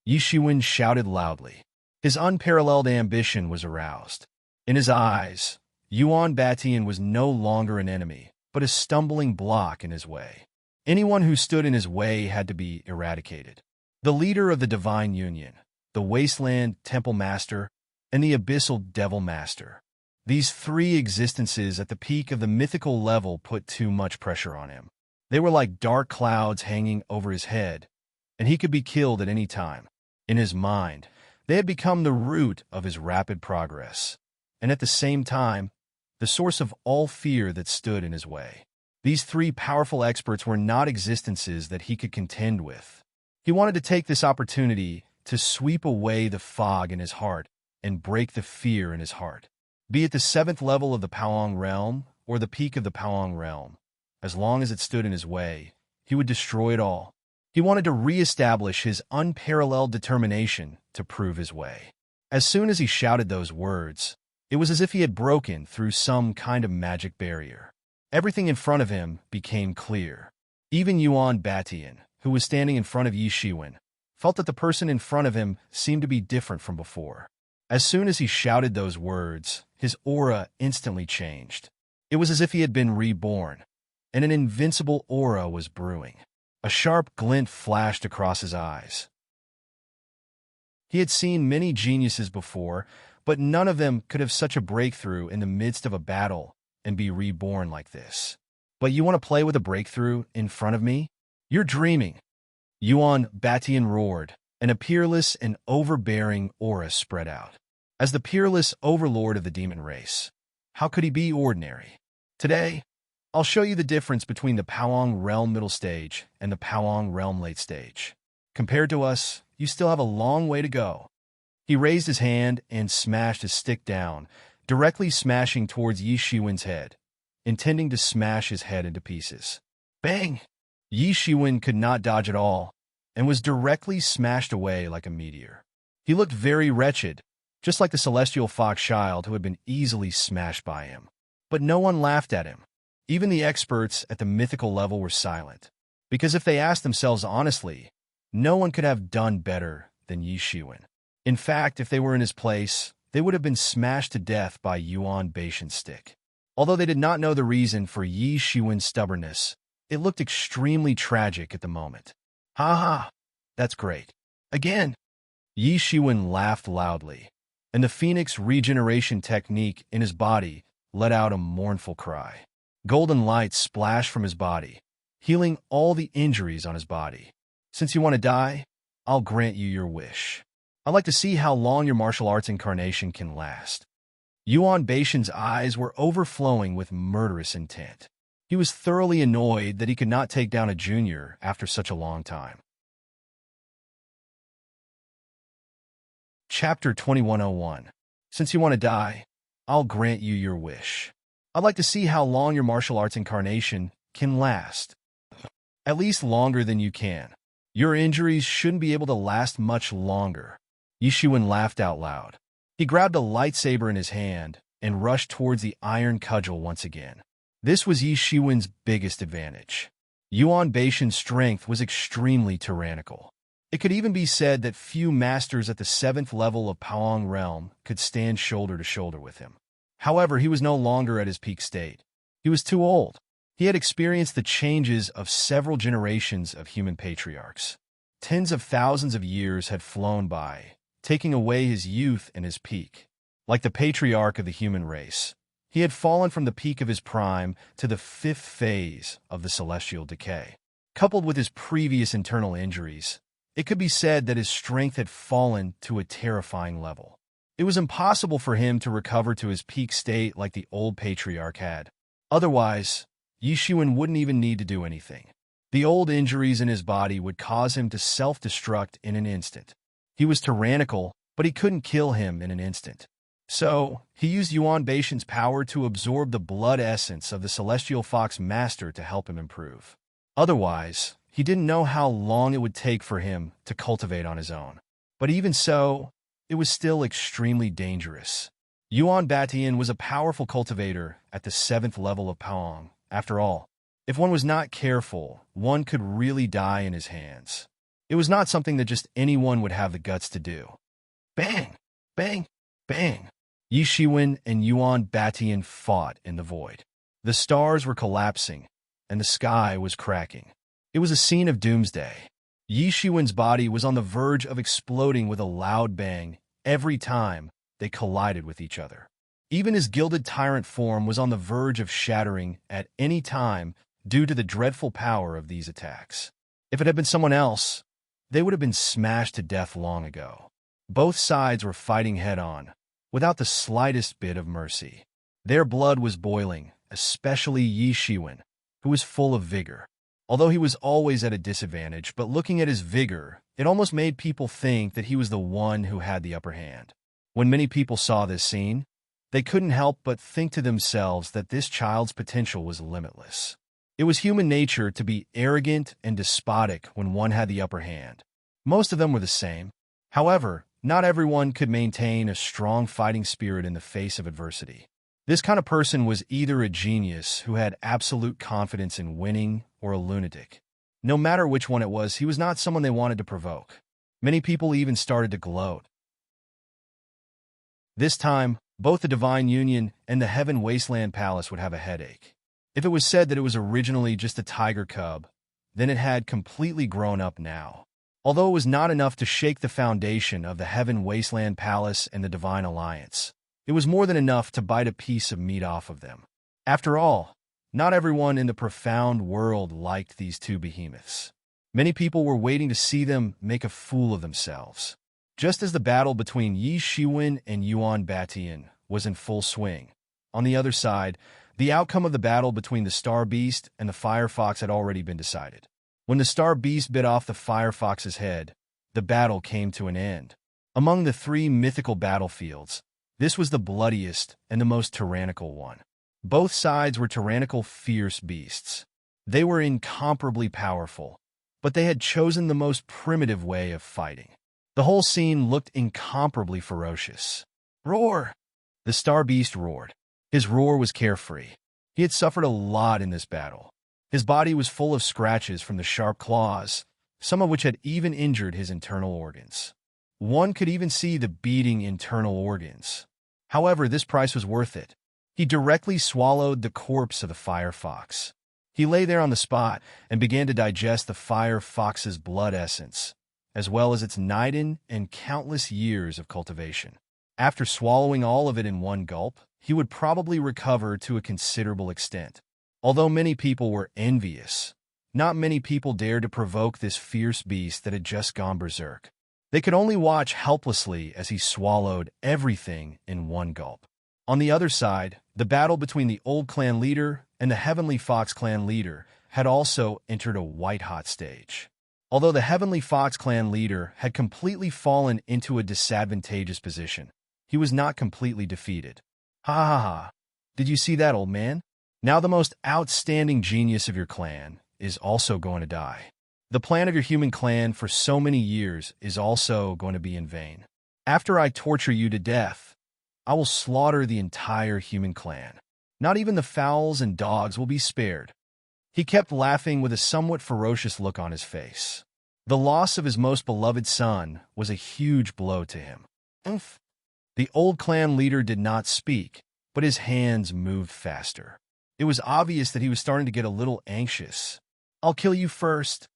S1: Yi Shiwen shouted loudly. His unparalleled ambition was aroused. In his eyes, Yuan Batian was no longer an enemy, but a stumbling block in his way. Anyone who stood in his way had to be eradicated. The leader of the Divine Union, the Wasteland Temple Master, and the Abyssal Devil Master. These 3 existences at the peak of the mythical level put too much pressure on him. They were like dark clouds hanging over his head, and he could be killed at any time. In his mind, they had become the root of his rapid progress, and at the same time, the source of all fear that stood in his way. These 3 powerful experts were not existences that he could contend with. He wanted to take this opportunity to sweep away the fog in his heart and break the fear in his heart. Be it the 7th level of the Paong realm or the peak of the Paong realm, as long as it stood in his way, he would destroy it all. He wanted to re-establish his unparalleled determination to prove his way. As soon as he shouted those words, it was as if he had broken through some kind of magic barrier. Everything in front of him became clear. Even Yuan Batian, who was standing in front of Yi Shiwen, felt that the person in front of him seemed to be different from before. As soon as he shouted those words, his aura instantly changed. It was as if he had been reborn, and an invincible aura was brewing. A sharp glint flashed across his eyes. He had seen many geniuses before, but none of them could have such a breakthrough in the midst of a battle and be reborn like this. But you want to play with a breakthrough in front of me? You're dreaming. Yuan Batian roared, and a peerless and overbearing aura spread out. As the peerless overlord of the demon race, how could he be ordinary? Today, I'll show you the difference between the Powong realm middle stage and the Powong realm late stage. Compared to us, you still have a long way to go. He raised his hand and smashed his stick down, directly smashing towards Yi Shiwen's head, intending to smash his head into pieces. Bang! Yi Shiwen could not dodge at all, and was directly smashed away like a meteor. He looked very wretched, just like the celestial fox child who had been easily smashed by him. But no one laughed at him. Even the experts at the mythical level were silent, because if they asked themselves honestly, no one could have done better than Yi Shiwen. In fact, if they were in his place, they would have been smashed to death by Yuan Baishan's stick. Although they did not know the reason for Yi Shiwen's stubbornness, it looked extremely tragic at the moment. Ha ha, that's great. Again, Yi Shiwen laughed loudly, and the phoenix regeneration technique in his body let out a mournful cry. Golden light splashed from his body, healing all the injuries on his body. Since you want to die, I'll grant you your wish. I'd like to see how long your martial arts incarnation can last. Yuan Baishan's eyes were overflowing with murderous intent. He was thoroughly annoyed that he could not take down a junior after such a long time. Chapter 2101. Since you want to die, I'll grant you your wish. I'd like to see how long your martial arts incarnation can last. At least longer than you can. Your injuries shouldn't be able to last much longer. Yi Shiwen laughed out loud. He grabbed a lightsaber in his hand and rushed towards the iron cudgel once again. This was Yi Shiwen's biggest advantage. Yuan Baishan's strength was extremely tyrannical. It could even be said that few masters at the 7th level of Powong realm could stand shoulder to shoulder with him. However, he was no longer at his peak state. He was too old. He had experienced the changes of several generations of human patriarchs. Tens of thousands of years had flown by, taking away his youth and his peak. Like the patriarch of the human race, he had fallen from the peak of his prime to the 5th phase of the celestial decay. Coupled with his previous internal injuries, it could be said that his strength had fallen to a terrifying level. It was impossible for him to recover to his peak state like the old patriarch had. Otherwise, Yi Shiwen wouldn't even need to do anything. The old injuries in his body would cause him to self-destruct in an instant. He was tyrannical, but he couldn't kill him in an instant. So, he used Yuan Baishan's power to absorb the blood essence of the Celestial Fox Master to help him improve. Otherwise, he didn't know how long it would take for him to cultivate on his own. But even so, it was still extremely dangerous. Yuan Batian was a powerful cultivator at the 7th level of Powong. After all, if one was not careful, one could really die in his hands. It was not something that just anyone would have the guts to do. Bang! Bang! Bang! Yi Shiwen and Yuan Batian fought in the void. The stars were collapsing, and the sky was cracking. It was a scene of doomsday. Yi Shiwen's body was on the verge of exploding with a loud bang every time they collided with each other. Even his gilded tyrant form was on the verge of shattering at any time due to the dreadful power of these attacks. If it had been someone else, they would have been smashed to death long ago. Both sides were fighting head-on, without the slightest bit of mercy. Their blood was boiling, especially Yi Shiwen, who was full of vigor. Although he was always at a disadvantage, but looking at his vigor, it almost made people think that he was the one who had the upper hand. When many people saw this scene, they couldn't help but think to themselves that this child's potential was limitless. It was human nature to be arrogant and despotic when one had the upper hand. Most of them were the same. However, not everyone could maintain a strong fighting spirit in the face of adversity. This kind of person was either a genius who had absolute confidence in winning or a lunatic. No matter which one it was, he was not someone they wanted to provoke. Many people even started to gloat. This time, both the Divine Union and the Heaven Wasteland Palace would have a headache. If it was said that it was originally just a tiger cub, then it had completely grown up now. Although it was not enough to shake the foundation of the Heaven Wasteland Palace and the Divine Alliance, it was more than enough to bite a piece of meat off of them. After all, not everyone in the profound world liked these two behemoths. Many people were waiting to see them make a fool of themselves. Just as the battle between Yi Shiwen and Yuan Batian was in full swing, on the other side, the outcome of the battle between the Star Beast and the Fire Fox had already been decided. When the Star Beast bit off the Fire Fox's head, the battle came to an end. Among the three mythical battlefields, this was the bloodiest and the most tyrannical one. Both sides were tyrannical, fierce beasts. They were incomparably powerful, but they had chosen the most primitive way of fighting. The whole scene looked incomparably ferocious. Roar! The Star Beast roared. His roar was carefree. He had suffered a lot in this battle. His body was full of scratches from the sharp claws, some of which had even injured his internal organs. One could even see the beating internal organs. However, this price was worth it. He directly swallowed the corpse of the Fire Fox. He lay there on the spot and began to digest the Fire Fox's blood essence, as well as its nidin and countless years of cultivation. After swallowing all of it in one gulp, he would probably recover to a considerable extent. Although many people were envious, not many people dared to provoke this fierce beast that had just gone berserk. They could only watch helplessly as he swallowed everything in one gulp. On the other side, the battle between the Old Clan leader and the Heavenly Fox Clan leader had also entered a white-hot stage. Although the Heavenly Fox Clan leader had completely fallen into a disadvantageous position, he was not completely defeated. Ha ha ha! Did you see that, old man? Now the most outstanding genius of your clan is also going to die. The plan of your human clan for so many years is also going to be in vain. After I torture you to death, I will slaughter the entire human clan. Not even the fowls and dogs will be spared. He kept laughing with a somewhat ferocious look on his face. The loss of his most beloved son was a huge blow to him. The old clan leader did not speak, but his hands moved faster. It was obvious that he was starting to get a little anxious. I'll kill you first.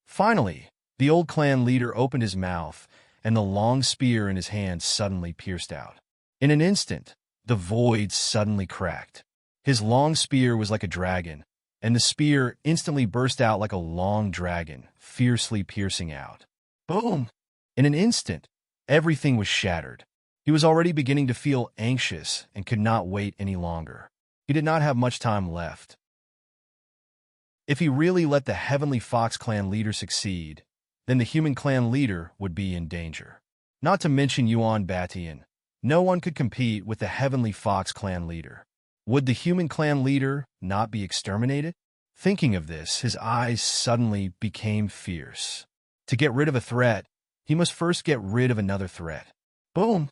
S1: Finally, the old clan leader opened his mouth, and the long spear in his hand suddenly pierced out. In an instant, the void suddenly cracked. His long spear was like a dragon, and the spear instantly burst out like a long dragon, fiercely piercing out. Boom! In an instant, everything was shattered. He was already beginning to feel anxious and could not wait any longer. He did not have much time left. If he really let the Heavenly Fox Clan leader succeed, then the human clan leader would be in danger. Not to mention Yuan Batian. No one could compete with the Heavenly Fox Clan leader. Would the human clan leader not be exterminated? Thinking of this, his eyes suddenly became fierce. To get rid of a threat, he must first get rid of another threat. Boom!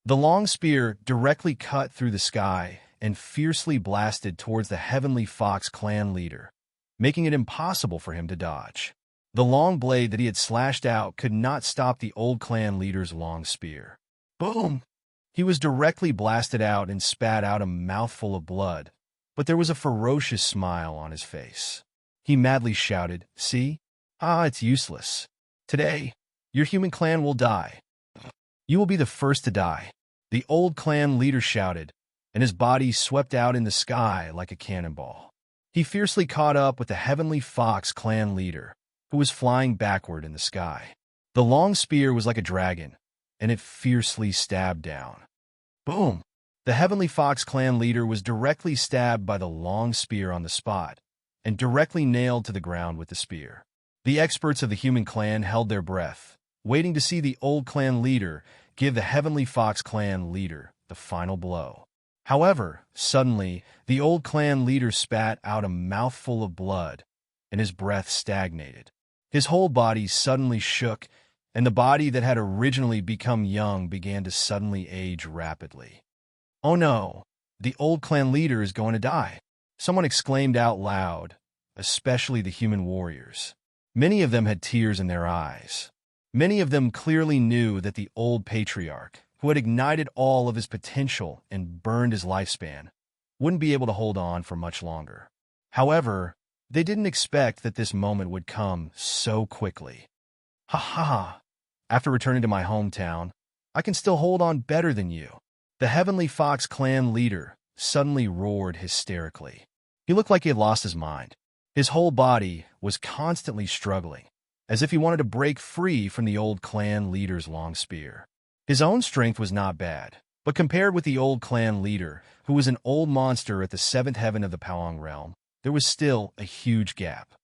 S1: The long spear directly cut through the sky and fiercely blasted towards the Heavenly Fox Clan leader, making it impossible for him to dodge. The long blade that he had slashed out could not stop the old clan leader's long spear. Boom! He was directly blasted out and spat out a mouthful of blood, but there was a ferocious smile on his face. He madly shouted, "See? It's useless. Today, your human clan will die. You will be the first to die." The old clan leader shouted, and his body swept out in the sky like a cannonball. He fiercely caught up with the Heavenly Fox Clan leader, who was flying backward in the sky. The long spear was like a dragon, and it fiercely stabbed down. Boom! The Heavenly Fox Clan leader was directly stabbed by the long spear on the spot, and directly nailed to the ground with the spear. The experts of the human clan held their breath, waiting to see the old clan leader give the Heavenly Fox Clan leader the final blow. However, suddenly, the old clan leader spat out a mouthful of blood, and his breath stagnated. His whole body suddenly shook, and the body that had originally become young began to suddenly age rapidly. Oh no, the old clan leader is going to die. Someone exclaimed out loud, especially the human warriors. Many of them had tears in their eyes. Many of them clearly knew that the old patriarch, who had ignited all of his potential and burned his lifespan, wouldn't be able to hold on for much longer. However, they didn't expect that this moment would come so quickly. Ha ha! After returning to my hometown, I can still hold on better than you. The Heavenly Fox Clan leader suddenly roared hysterically. He looked like he had lost his mind. His whole body was constantly struggling. as if he wanted to break free from the old clan leader's long spear. His own strength was not bad, but compared with the old clan leader, who was an old monster at the seventh heaven of the Pawang realm, there was still a huge gap.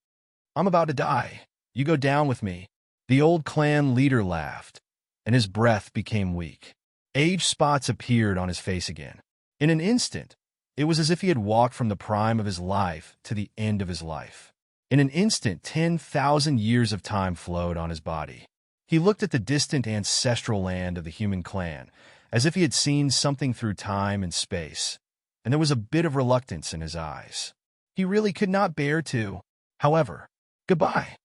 S1: "I'm about to die. You go down with me." The old clan leader laughed, and his breath became weak. Age spots appeared on his face again. In an instant, it was as if he had walked from the prime of his life to the end of his life. In an instant, 10,000 years of time flowed on his body. He looked at the distant ancestral land of the human clan, as if he had seen something through time and space, and there was a bit of reluctance in his eyes. He really could not bear to. However, goodbye.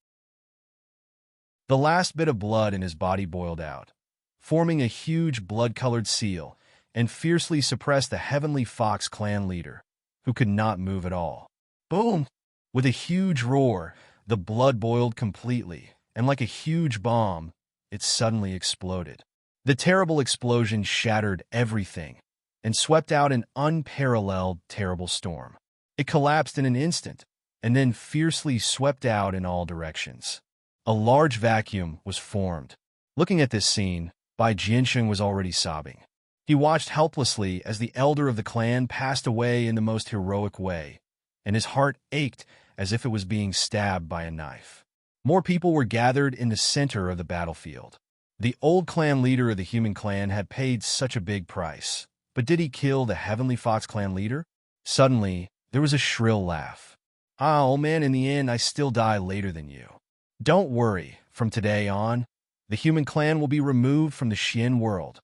S1: The last bit of blood in his body boiled out, forming a huge blood-colored seal, and fiercely suppressed the Heavenly Fox clan leader, who could not move at all. Boom! With a huge roar, the blood boiled completely, and like a huge bomb, it suddenly exploded. The terrible explosion shattered everything and swept out an unparalleled, terrible storm. It collapsed in an instant, and then fiercely swept out in all directions. A large vacuum was formed. Looking at this scene, Bai Jiansheng was already sobbing. He watched helplessly as the elder of the clan passed away in the most heroic way, and his heart ached as if it was being stabbed by a knife. More people were gathered in the center of the battlefield. The old clan leader of the human clan had paid such a big price, but did he kill the Heavenly Fox clan leader? Suddenly, there was a shrill laugh. "Ah, old man, in the end, I still die later than you. Don't worry, from today on, the human clan will be removed from the Xian world."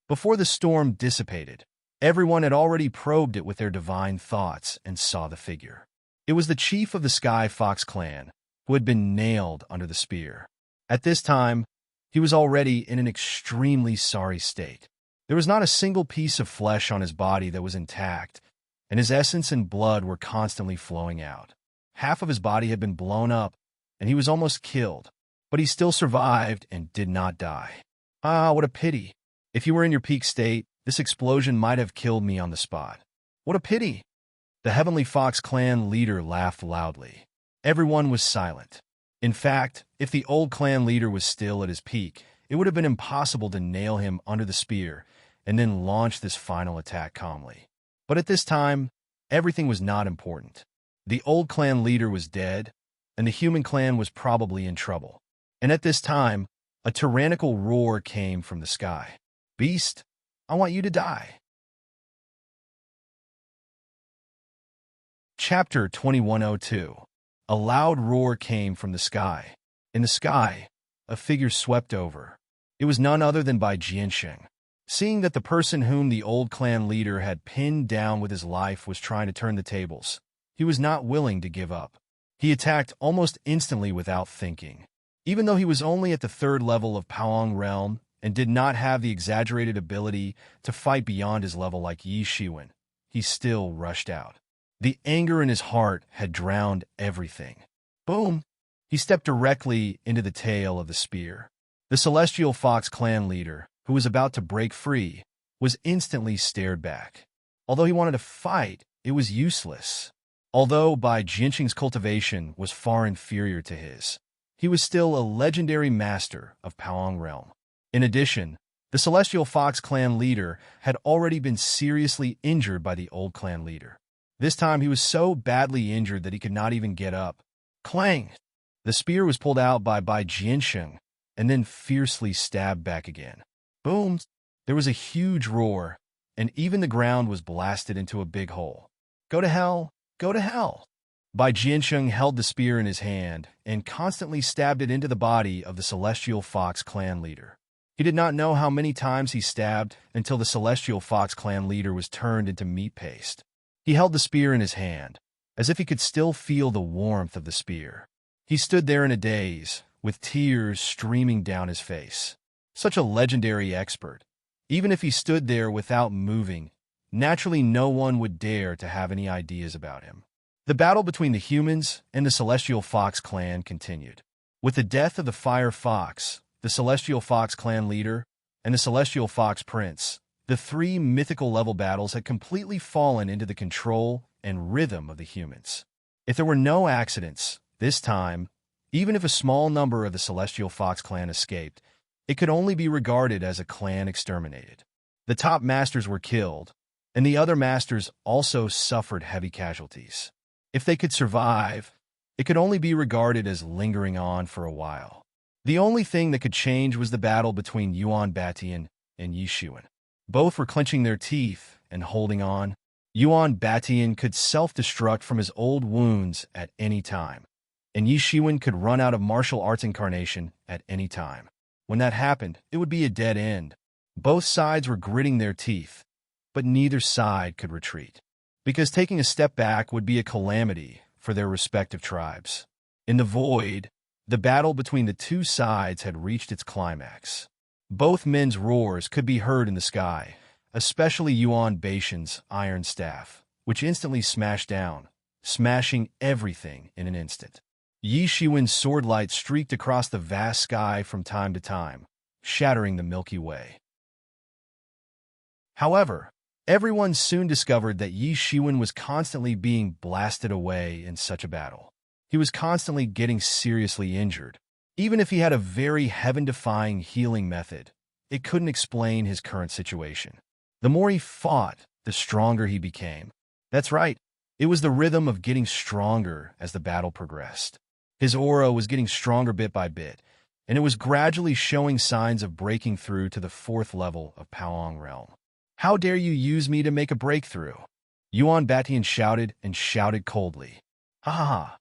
S1: Before the storm dissipated, everyone had already probed it with their divine thoughts and saw the figure. It was the chief of the Sky Fox clan, who had been nailed under the spear. At this time, he was already in an extremely sorry state. There was not a single piece of flesh on his body that was intact, and his essence and blood were constantly flowing out. Half of his body had been blown up, and he was almost killed, but he still survived and did not die. Ah, what a pity. If you were in your peak state, this explosion might have killed me on the spot. What a pity. The Heavenly Fox clan leader laughed loudly. Everyone was silent. In fact, if the old clan leader was still at his peak, it would have been impossible to nail him under the spear and then launch this final attack calmly. But at this time, everything was not important. The old clan leader was dead, and the human clan was probably in trouble. And at this time, a tyrannical roar came from the sky. "Beast, I want you to die." Chapter 2102. A loud roar came from the sky. In the sky, a figure swept over. It was none other than Bai Jiansheng. Seeing that the person whom the old clan leader had pinned down with his life was trying to turn the tables, he was not willing to give up. He attacked almost instantly without thinking. Even though he was only at the third level of Pawang realm and did not have the exaggerated ability to fight beyond his level like Yi Shiwen, he still rushed out. The anger in his heart had drowned everything. Boom! He stepped directly into the tail of the spear. The Celestial Fox clan leader, who was about to break free, was instantly stared back. Although he wanted to fight, it was useless. Although Bai Jiansheng's cultivation was far inferior to his, he was still a legendary master of Pawang realm. In addition, the Celestial Fox clan leader had already been seriously injured by the old clan leader. This time he was so badly injured that he could not even get up. Clang! The spear was pulled out by Bai Jiansheng and then fiercely stabbed back again. Boom! There was a huge roar, and even the ground was blasted into a big hole. Go to hell! Go to hell! Bai Jiansheng held the spear in his hand and constantly stabbed it into the body of the Celestial Fox clan leader. He did not know how many times he stabbed until the Celestial Fox clan leader was turned into meat paste. He held the spear in his hand, as if he could still feel the warmth of the spear. He stood there in a daze, with tears streaming down his face. Such a legendary expert. Even if he stood there without moving, naturally no one would dare to have any ideas about him. The battle between the humans and the Celestial Fox clan continued. With the death of the Fire Fox, the Celestial Fox clan leader, and the Celestial Fox prince, the three mythical level battles had completely fallen into the control and rhythm of the humans. If there were no accidents, this time, Even if a small number of the Celestial Fox clan escaped, it could only be regarded as a clan exterminated. The top masters were killed, and the other masters also suffered heavy casualties. If they could survive, it could only be regarded as lingering on for a while. The only thing that could change was the battle between Yuan Batian and Yi Shiwen. Both were clenching their teeth and holding on. Yuan Batian could self-destruct from his old wounds at any time, and Yi Shiwen could run out of martial arts incarnation at any time. When that happened, it would be a dead end. Both sides were gritting their teeth, but neither side could retreat, because taking a step back would be a calamity for their respective tribes. In the void, the battle between the two sides had reached its climax. Both men's roars could be heard in the sky, especially Yuan Baishan's iron staff, which instantly smashed down, smashing everything in an instant. Yi Shiwen's sword light streaked across the vast sky from time to time, shattering the Milky Way. However, everyone soon discovered that Yi Shiwen was constantly being blasted away in such a battle. He was constantly getting seriously injured. Even if he had a very heaven-defying healing method, it couldn't explain his current situation. The more he fought, the stronger he became. That's right, it was the rhythm of getting stronger as the battle progressed. His aura was getting stronger bit by bit, and it was gradually showing signs of breaking through to the 4th level of Paong realm. "How dare you use me to make a breakthrough?" Yuan Batian shouted and shouted coldly. "Ha ha ha.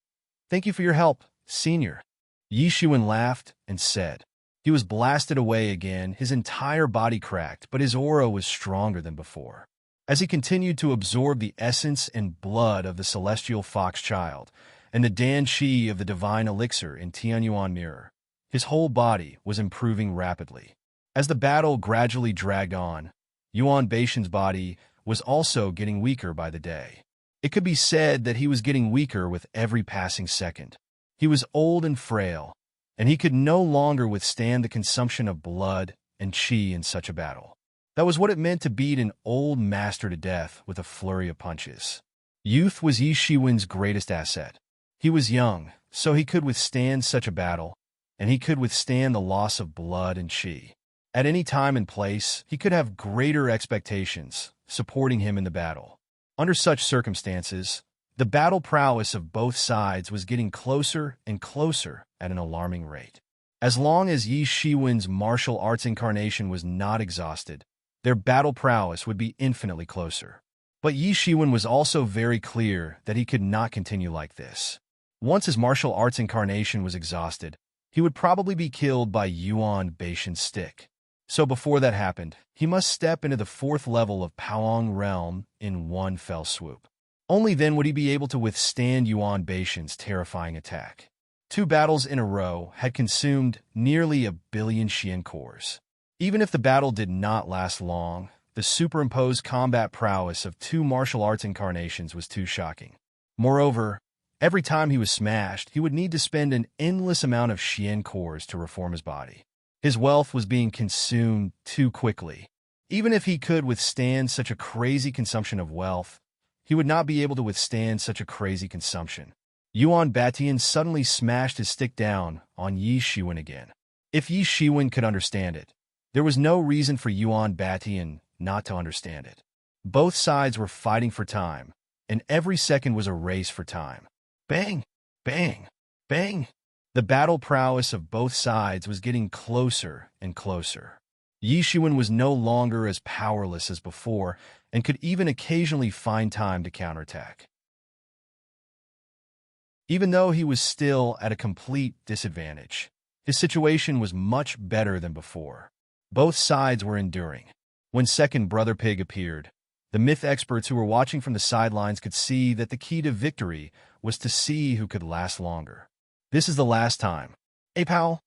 S1: Thank you for your help, senior." Yi Shiwen laughed and said. He was blasted away again, his entire body cracked, but his aura was stronger than before. As he continued to absorb the essence and blood of the Celestial Fox Child and the Dan Qi of the Divine Elixir in Tianyuan Mirror, his whole body was improving rapidly. As the battle gradually dragged on, Yuan Baishan's body was also getting weaker by the day. It could be said that he was getting weaker with every passing second. He was old and frail, and he could no longer withstand the consumption of blood and qi in such a battle. That was what it meant to beat an old master to death with a flurry of punches. Youth was Yi Shiwen's greatest asset. He was young, so he could withstand such a battle, and he could withstand the loss of blood and qi. At any time and place, he could have greater expectations supporting him in the battle. Under such circumstances, the battle prowess of both sides was getting closer and closer at an alarming rate. As long as Yi Shiwen's martial arts incarnation was not exhausted, their battle prowess would be infinitely closer. But Yi Shiwen was also very clear that he could not continue like this. Once his martial arts incarnation was exhausted, he would probably be killed by Yuan Baishan's stick. So before that happened, he must step into the 4th level of Paong realm in one fell swoop. Only then would he be able to withstand Yuan Baishan's terrifying attack. 2 battles in a row had consumed nearly 1 billion Xian cores. Even if the battle did not last long, the superimposed combat prowess of 2 martial arts incarnations was too shocking. Moreover, every time he was smashed, he would need to spend an endless amount of Xian cores to reform his body. His wealth was being consumed too quickly. Even if he could withstand such a crazy consumption of wealth, he would not be able to withstand such a crazy consumption. Yuan Batian suddenly smashed his stick down on Yi Shiwen again. If Yi Shiwen could understand it, there was no reason for Yuan Batian not to understand it. Both sides were fighting for time, and every second was a race for time. Bang! Bang! Bang! The battle prowess of both sides was getting closer and closer. Yi Shiwen was no longer as powerless as before and could even occasionally find time to counterattack. Even though he was still at a complete disadvantage, his situation was much better than before. Both sides were enduring. When second Brother Pig appeared, the myth experts who were watching from the sidelines could see that the key to victory was to see who could last longer. This is the last time. Hey, pal.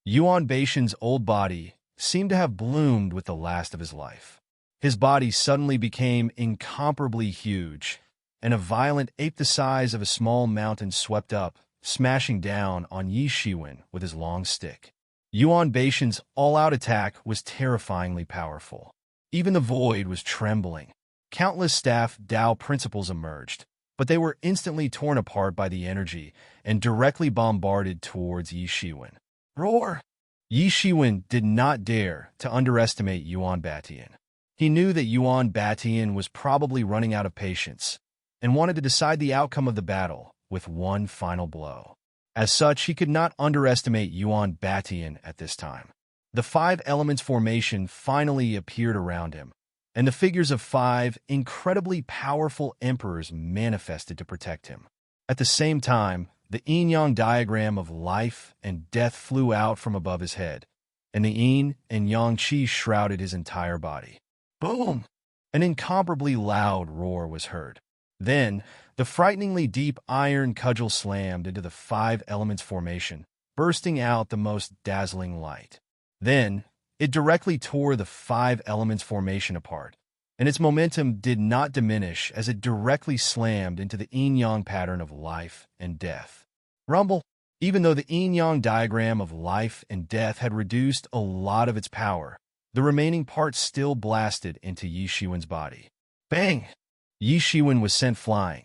S1: Yuan Baishan's old body seemed to have bloomed with the last of his life. His body suddenly became incomparably huge, and a violent ape the size of a small mountain swept up, smashing down on Yi Shiwen with his long stick. Yuan Baishan's all-out attack was terrifyingly powerful. Even the void was trembling. Countless staff Dao principles emerged, but they were instantly torn apart by the energy and directly bombarded towards Yi Shiwen. Roar! Yi Shiwen did not dare to underestimate Yuan Batian. He knew that Yuan Batian was probably running out of patience and wanted to decide the outcome of the battle with one final blow. As such, he could not underestimate Yuan Batian at this time. The five elements formation finally appeared around him, and the figures of five incredibly powerful emperors manifested to protect him. At the same time, the yin-yang diagram of life and death flew out from above his head, and the yin and yang qi shrouded his entire body. Boom! An incomparably loud roar was heard. Then, the frighteningly deep iron cudgel slammed into the five elements formation, bursting out the most dazzling light. Then, it directly tore the five elements formation apart, and its momentum did not diminish as it directly slammed into the yin-yang pattern of life and death. Rumble! Even though the yin-yang diagram of life and death had reduced a lot of its power, the remaining parts still blasted into Yi Shiwen's body. Bang! Yi Shiwen was sent flying,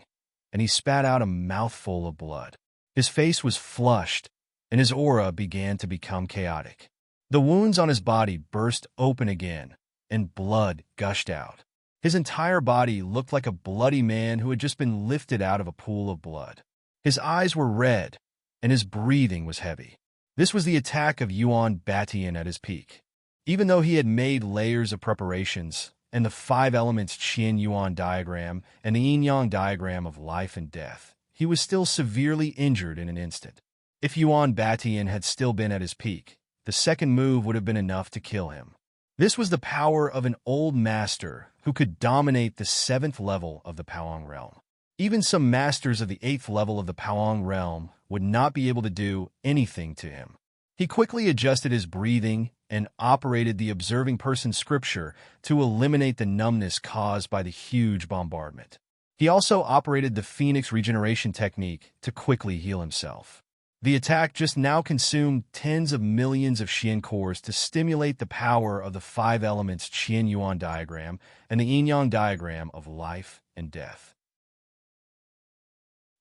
S1: and he spat out a mouthful of blood. His face was flushed, and his aura began to become chaotic. The wounds on his body burst open again, and blood gushed out. His entire body looked like a bloody man who had just been lifted out of a pool of blood. His eyes were red, and his breathing was heavy. This was the attack of Yuan Batian at his peak. Even though he had made layers of preparations, and the five elements Qin-Yuan diagram and the yin-yang diagram of life and death, he was still severely injured in an instant. If Yuan Batian had still been at his peak, the second move would have been enough to kill him. This was the power of an old master who could dominate the 7th level of the Paoang realm. Even some masters of the 8th level of the Paoang realm would not be able to do anything to him. He quickly adjusted his breathing and operated the observing person scripture to eliminate the numbness caused by the huge bombardment. He also operated the Phoenix regeneration technique to quickly heal himself. The attack just now consumed tens of millions of Qian cores to stimulate the power of the five elements Qin-Yuan diagram and the yin-yang diagram of life and death.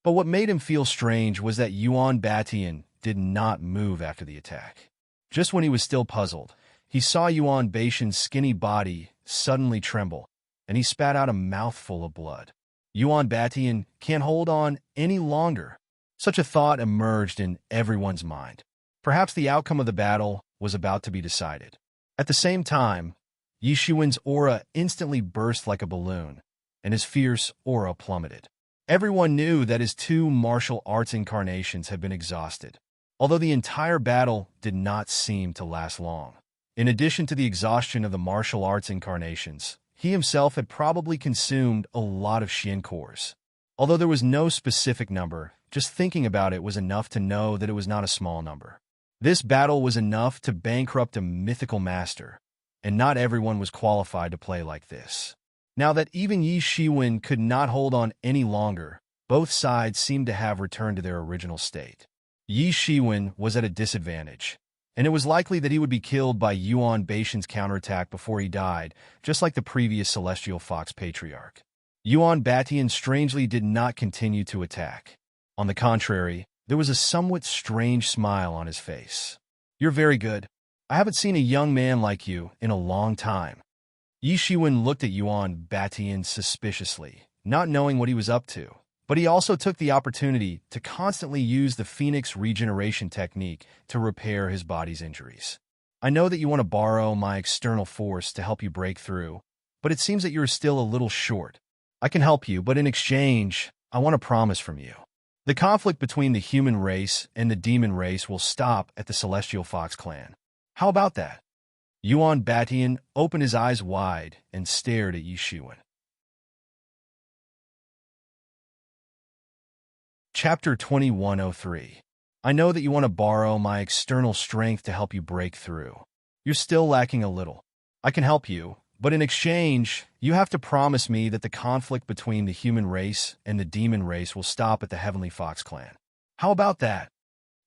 S1: But what made him feel strange was that Yuan Batian did not move after the attack. Just when he was still puzzled, he saw Yuan Batian's skinny body suddenly tremble, and he spat out a mouthful of blood. Yuan Batian can't hold on any longer. Such a thought emerged in everyone's mind. Perhaps the outcome of the battle was about to be decided. At the same time, Yi Shiwen's aura instantly burst like a balloon, and his fierce aura plummeted. Everyone knew that his two martial arts incarnations had been exhausted, although the entire battle did not seem to last long. In addition to the exhaustion of the martial arts incarnations, he himself had probably consumed a lot of Qian cores. Although there was no specific number, just thinking about it was enough to know that it was not a small number. This battle was enough to bankrupt a mythical master, and not everyone was qualified to play like this. Now that even Yi Shiwen could not hold on any longer, both sides seemed to have returned to their original state. Yi Shiwen was at a disadvantage, and it was likely that he would be killed by Yuan Batian's counterattack before he died, just like the previous Celestial Fox Patriarch. Yuan Batian strangely did not continue to attack. On the contrary, there was a somewhat strange smile on his face. "You're very good. I haven't seen a young man like you in a long time." Yi Shiwen looked at Yuan Batian suspiciously, not knowing what he was up to. But he also took the opportunity to constantly use the Phoenix regeneration technique to repair his body's injuries. "I know that you want to borrow my external force to help you break through, but it seems that you're still a little short. I can help you, but in exchange, I want a promise from you. The conflict between the human race and the demon race will stop at the Celestial Fox clan. How about that?" Yuan Batian opened his eyes wide and stared at Yi Shiwen. Chapter 2103. I know that you want to borrow my external strength to help you break through. You're still lacking a little. I can help you, but in exchange, you have to promise me that the conflict between the human race and the demon race will stop at the Heavenly Fox clan. How about that?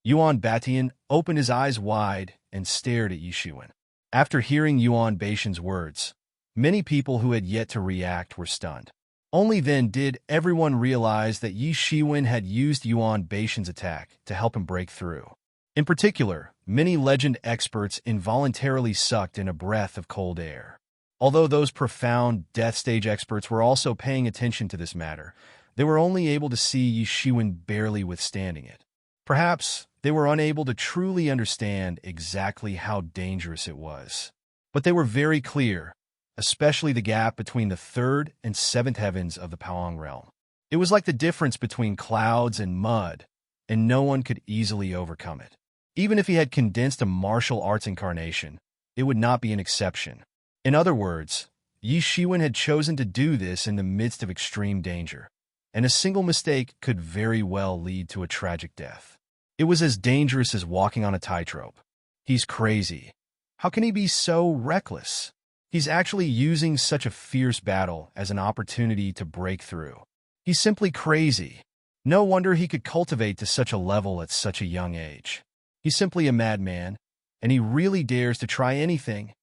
S1: Yuan Batian opened his eyes wide and stared at Yi Shiwen. After hearing Yuan Batian's words, many people who had yet to react were stunned. Only then did everyone realize that Yi Shiwen had used Yuan Beishan's attack to help him break through. In particular, many legend experts involuntarily sucked in a breath of cold air. Although those profound death stage experts were also paying attention to this matter, they were only able to see Yi Shiwen barely withstanding it. Perhaps they were unable to truly understand exactly how dangerous it was. But they were very clear, especially the gap between the third and seventh heavens of the Paoang realm. It was like the difference between clouds and mud, and no one could easily overcome it. Even if he had condensed a martial arts incarnation, it would not be an exception. In other words, Yi Shiwen had chosen to do this in the midst of extreme danger, and a single mistake could very well lead to a tragic death. It was as dangerous as walking on a tightrope. He's crazy. How can he be so reckless? He's actually using such a fierce battle as an opportunity to break through. He's simply crazy. No wonder he could cultivate to such a level at such a young age. He's simply a madman, and he really dares to try anything.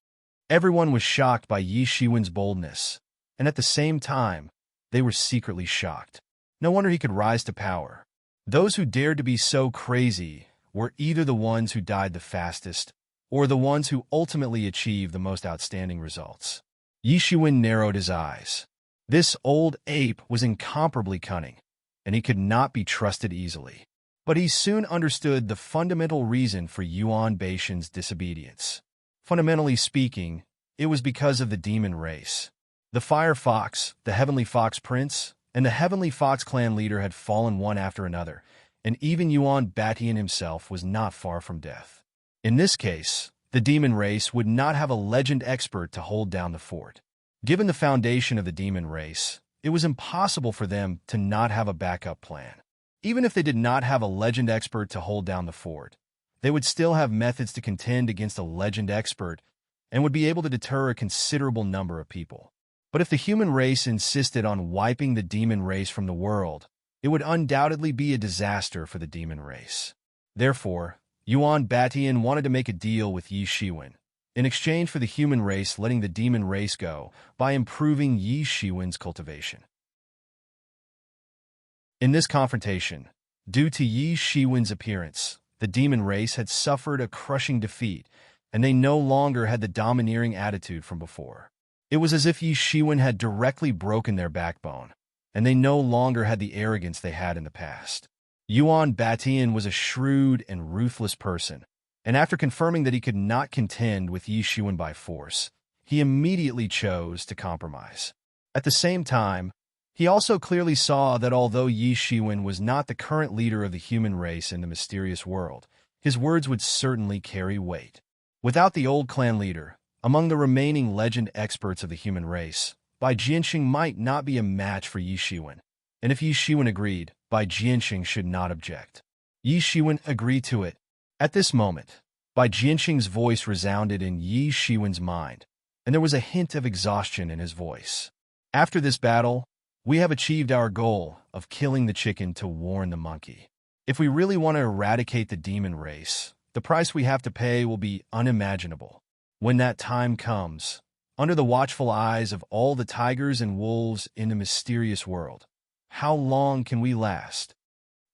S1: Everyone was shocked by Yi Shiwen's boldness, and at the same time, they were secretly shocked. No wonder he could rise to power. Those who dared to be so crazy were either the ones who died the fastest or the ones who ultimately achieved the most outstanding results. Yi Shiwen narrowed his eyes. This old ape was incomparably cunning, and he could not be trusted easily. But he soon understood the fundamental reason for Yuan Beishan's disobedience. Fundamentally speaking, it was because of the demon race. The Fire Fox, the Heavenly Fox Prince, and the Heavenly Fox clan leader had fallen one after another, and even Yuan Batian himself was not far from death. In this case, the demon race would not have a legend expert to hold down the fort. Given the foundation of the demon race, it was impossible for them to not have a backup plan. Even if they did not have a legend expert to hold down the fort, they would still have methods to contend against a legend expert and would be able to deter a considerable number of people. But if the human race insisted on wiping the demon race from the world, it would undoubtedly be a disaster for the demon race. Therefore, Yuan Batian wanted to make a deal with Yi Shiwen, in exchange for the human race letting the demon race go by improving Yi Shiwen's cultivation. In this confrontation, due to Yi Shiwen's appearance, the demon race had suffered a crushing defeat, and they no longer had the domineering attitude from before. It was as if Yi Shiwen had directly broken their backbone, and they no longer had the arrogance they had in the past. Yuan Batian was a shrewd and ruthless person, and after confirming that he could not contend with Yi Shiwen by force, he immediately chose to compromise. At the same time, he also clearly saw that although Yi Shiwen was not the current leader of the human race in the mysterious world, his words would certainly carry weight. Without the old clan leader, among the remaining legend experts of the human race, Bai Jianxing might not be a match for Yi Shiwen, and if Yi Shiwen agreed, Bai Jianxing should not object. Yi Shiwen agreed to it. At this moment, Bai Jianxing's voice resounded in Yi Shiwen's mind, and there was a hint of exhaustion in his voice. After this battle, we have achieved our goal of killing the chicken to warn the monkey. If we really want to eradicate the demon race, the price we have to pay will be unimaginable. When that time comes, under the watchful eyes of all the tigers and wolves in the mysterious world, how long can we last?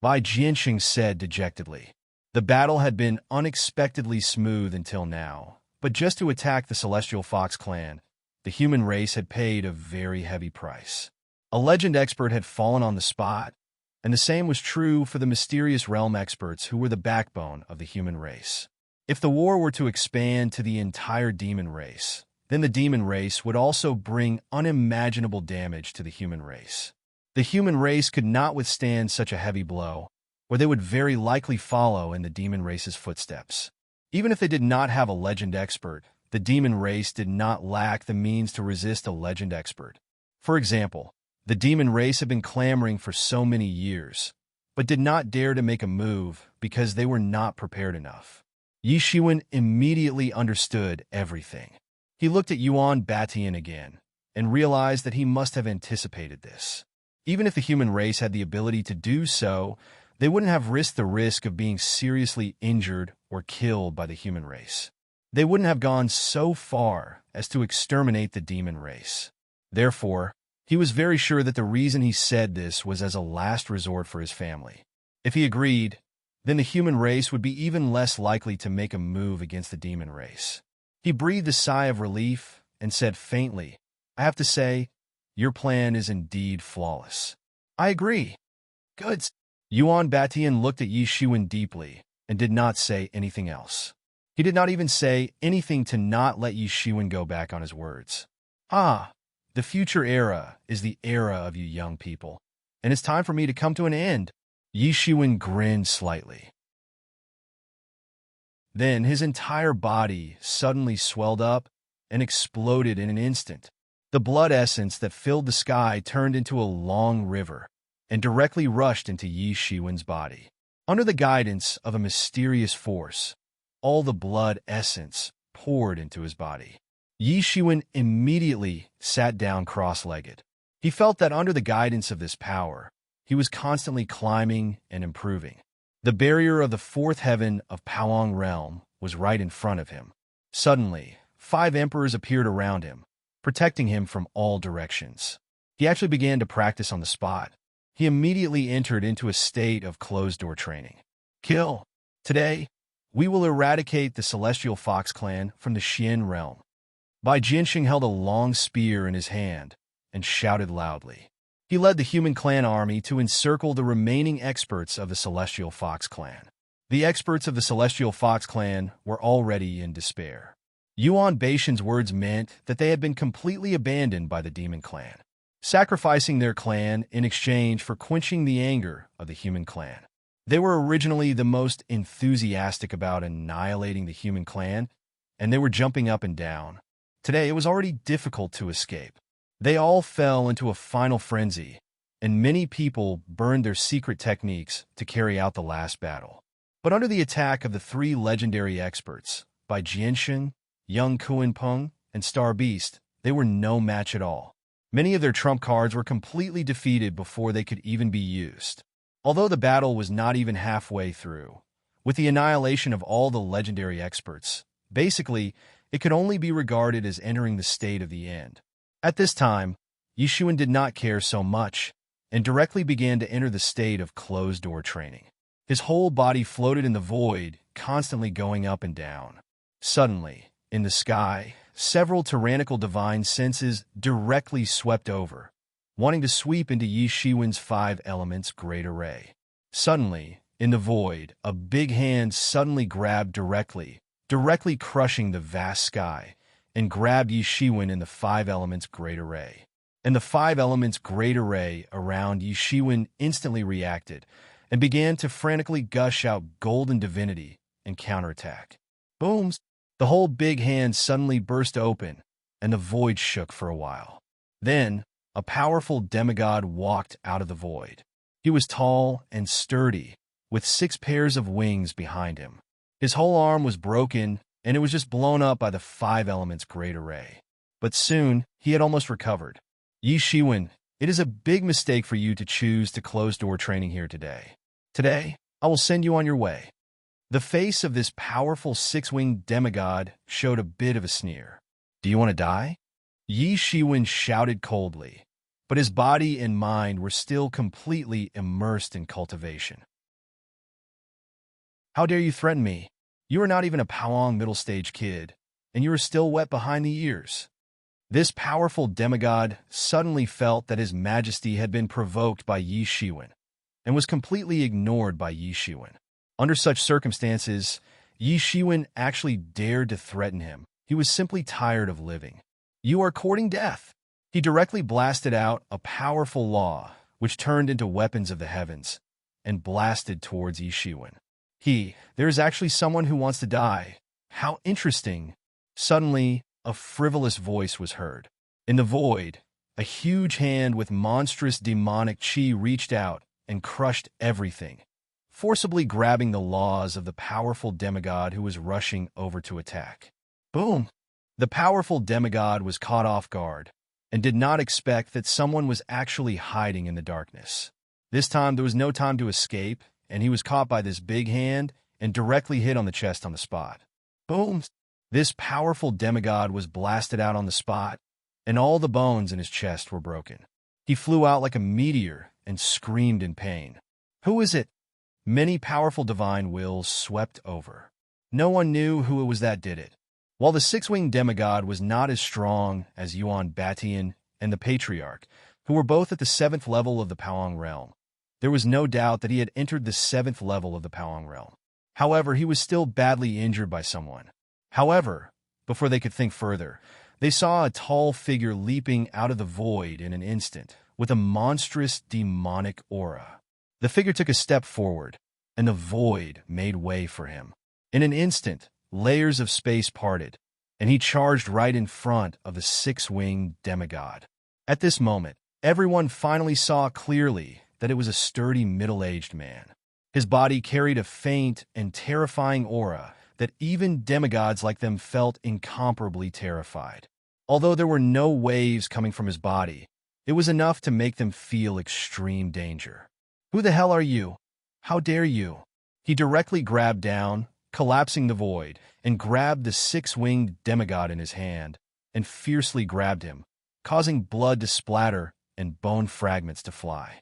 S1: Bai Jianxing said dejectedly. The battle had been unexpectedly smooth until now, but just to attack the Celestial Fox clan, the human race had paid a very heavy price. A legend expert had fallen on the spot, and the same was true for the mysterious realm experts who were the backbone of the human race. If the war were to expand to the entire demon race, then the demon race would also bring unimaginable damage to the human race. The human race could not withstand such a heavy blow, or they would very likely follow in the demon race's footsteps. Even if they did not have a legend expert, the demon race did not lack the means to resist a legend expert. For example, the demon race had been clamoring for so many years, but did not dare to make a move because they were not prepared enough. Yi Shiwen immediately understood everything. He looked at Yuan Batian again, and realized that he must have anticipated this. Even if the human race had the ability to do so, they wouldn't have risked the risk of being seriously injured or killed by the human race. They wouldn't have gone so far as to exterminate the demon race. Therefore, He was very sure that the reason he said this was as a last resort for his family. If he agreed, then the human race would be even less likely to make a move against the demon race. He breathed a sigh of relief and said faintly, "I have to say, your plan is indeed flawless." "I agree." "Good." Yuan Batian looked at Yi Shiwen deeply and did not say anything else. He did not even say anything to not let Yi Shiwen go back on his words. "Ah, the future era is the era of you young people, and it's time for me to come to an end." Yi Shiwen grinned slightly. Then his entire body suddenly swelled up and exploded in an instant. The blood essence that filled the sky turned into a long river and directly rushed into Yi Shiwen's body. Under the guidance of a mysterious force, all the blood essence poured into his body. Yi Shiwen immediately sat down cross-legged. He felt that under the guidance of this power, he was constantly climbing and improving. The barrier of the fourth heaven of Powong realm was right in front of him. Suddenly, 5 emperors appeared around him, protecting him from all directions. He actually began to practice on the spot. He immediately entered into a state of closed-door training. Kill. Today, we will eradicate the Celestial Fox clan from the Xian realm. Bai Jianxing held a long spear in his hand and shouted loudly. He led the human clan army to encircle the remaining experts of the Celestial Fox clan. The experts of the Celestial Fox clan were already in despair. Yuan Baishan's words meant that they had been completely abandoned by the demon clan, sacrificing their clan in exchange for quenching the anger of the human clan. They were originally the most enthusiastic about annihilating the human clan, and they were jumping up and down. Today, it was already difficult to escape. They all fell into a final frenzy, and many people burned their secret techniques to carry out the last battle. But under the attack of the 3 legendary experts, Bai Jianxing, Young Kuan-peng, and Star Beast, they were no match at all. Many of their trump cards were completely defeated before they could even be used. Although the battle was not even halfway through, with the annihilation of all the legendary experts, basically, it could only be regarded as entering the state of the end. At this time, Yi Shiwen did not care so much and directly began to enter the state of closed-door training. His whole body floated in the void, constantly going up and down. Suddenly, in the sky, several tyrannical divine senses directly swept over, wanting to sweep into Yi Shiwen's 5 elements great array. Suddenly, in the void, a big hand suddenly grabbed directly crushing the vast sky, and grabbed Yi Shiwen in the 5 elements great array. And the 5 elements great array around Yi Shiwen instantly reacted and began to frantically gush out golden divinity and counterattack. Booms! The whole big hand suddenly burst open, and the void shook for a while. Then, a powerful demigod walked out of the void. He was tall and sturdy, with 6 pairs of wings behind him. His whole arm was broken, and it was just blown up by the 5 elements great array. But soon, he had almost recovered. Yi Shiwen, it is a big mistake for you to choose to close-door training here today. Today, I will send you on your way. The face of this powerful 6-winged demigod showed a bit of a sneer. Do you want to die? Yi Shiwen shouted coldly, but his body and mind were still completely immersed in cultivation. How dare you threaten me? You are not even a Powong middle-stage kid, and you are still wet behind the ears. This powerful demigod suddenly felt that his majesty had been provoked by Yi Shiwen, and was completely ignored by Yi Shiwen. Under such circumstances, Yi Shiwen actually dared to threaten him. He was simply tired of living. You are courting death. He directly blasted out a powerful law, which turned into weapons of the heavens, and blasted towards Yi Shiwen. There is actually someone who wants to die. How interesting. Suddenly, a frivolous voice was heard. In the void, a huge hand with monstrous demonic chi reached out and crushed everything, forcibly grabbing the laws of the powerful demigod who was rushing over to attack. Boom! The powerful demigod was caught off guard and did not expect that someone was actually hiding in the darkness. This time, there was no time to escape, and he was caught by this big hand and directly hit on the chest on the spot. Boom! This powerful demigod was blasted out on the spot, and all the bones in his chest were broken. He flew out like a meteor and screamed in pain. Who is it? Many powerful divine wills swept over. No one knew who it was that did it. While the six-winged demigod was not as strong as Yuan Batian and the Patriarch, who were both at the 7th level of the Pawang realm, there was no doubt that he had entered the 7th level of the Pawang realm. However, he was still badly injured by someone. However, before they could think further, they saw a tall figure leaping out of the void in an instant, with a monstrous demonic aura. The figure took a step forward, and the void made way for him. In an instant, layers of space parted, and he charged right in front of the six-winged demigod. At this moment, everyone finally saw clearly that it was a sturdy middle-aged man. His body carried a faint and terrifying aura that even demigods like them felt incomparably terrified. Although there were no waves coming from his body, it was enough to make them feel extreme danger. "Who the hell are you? How dare you?" He directly grabbed down, collapsing the void, and grabbed the six-winged demigod in his hand, and fiercely grabbed him, causing blood to splatter and bone fragments to fly.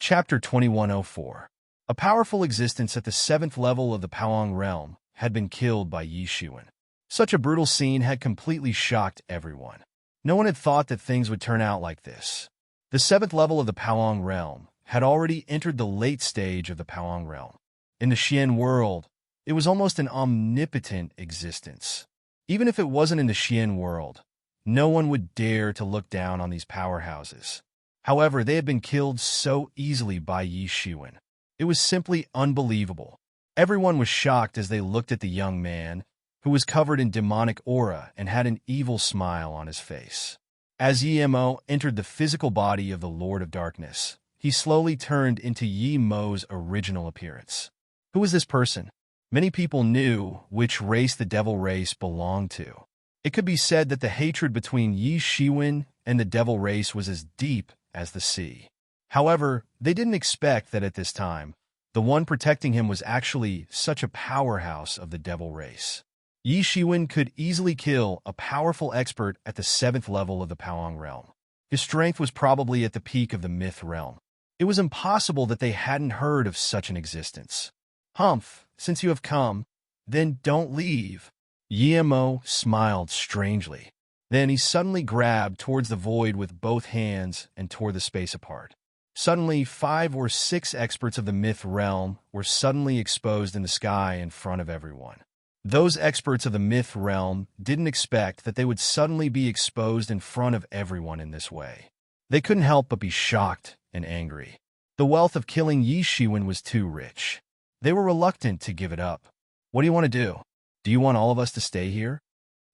S1: Chapter 2104. A powerful existence at the 7th level of the Pawang realm had been killed by Yi Shiwen. Such a brutal scene had completely shocked everyone. No one had thought that things would turn out like this. The 7th level of the Pawang realm had already entered the late stage of the Pawang realm. In the Xian world, it was almost an omnipotent existence. Even if it wasn't in the Xian world, no one would dare to look down on these powerhouses. However, they had been killed so easily by Yi Shiwen. It was simply unbelievable. Everyone was shocked as they looked at the young man, who was covered in demonic aura and had an evil smile on his face. As Yi Mo entered the physical body of the Lord of Darkness, he slowly turned into Yi Mo's original appearance. Who was this person? Many people knew which race the devil race belonged to. It could be said that the hatred between Yi Shiwen and the devil race was as deep as the sea. However, they didn't expect that at this time, the one protecting him was actually such a powerhouse of the devil race. Yi Shiwen could easily kill a powerful expert at the 7th level of the Pawang realm. His strength was probably at the peak of the myth realm. It was impossible that they hadn't heard of such an existence. "Humph, since you have come, then don't leave." Yi Mo smiled strangely. Then he suddenly grabbed towards the void with both hands and tore the space apart. Suddenly, 5 or 6 experts of the myth realm were suddenly exposed in the sky in front of everyone. Those experts of the myth realm didn't expect that they would suddenly be exposed in front of everyone in this way. They couldn't help but be shocked and angry. The wealth of killing Yi Shiwen was too rich. They were reluctant to give it up. "What do you want to do? Do you want all of us to stay here?"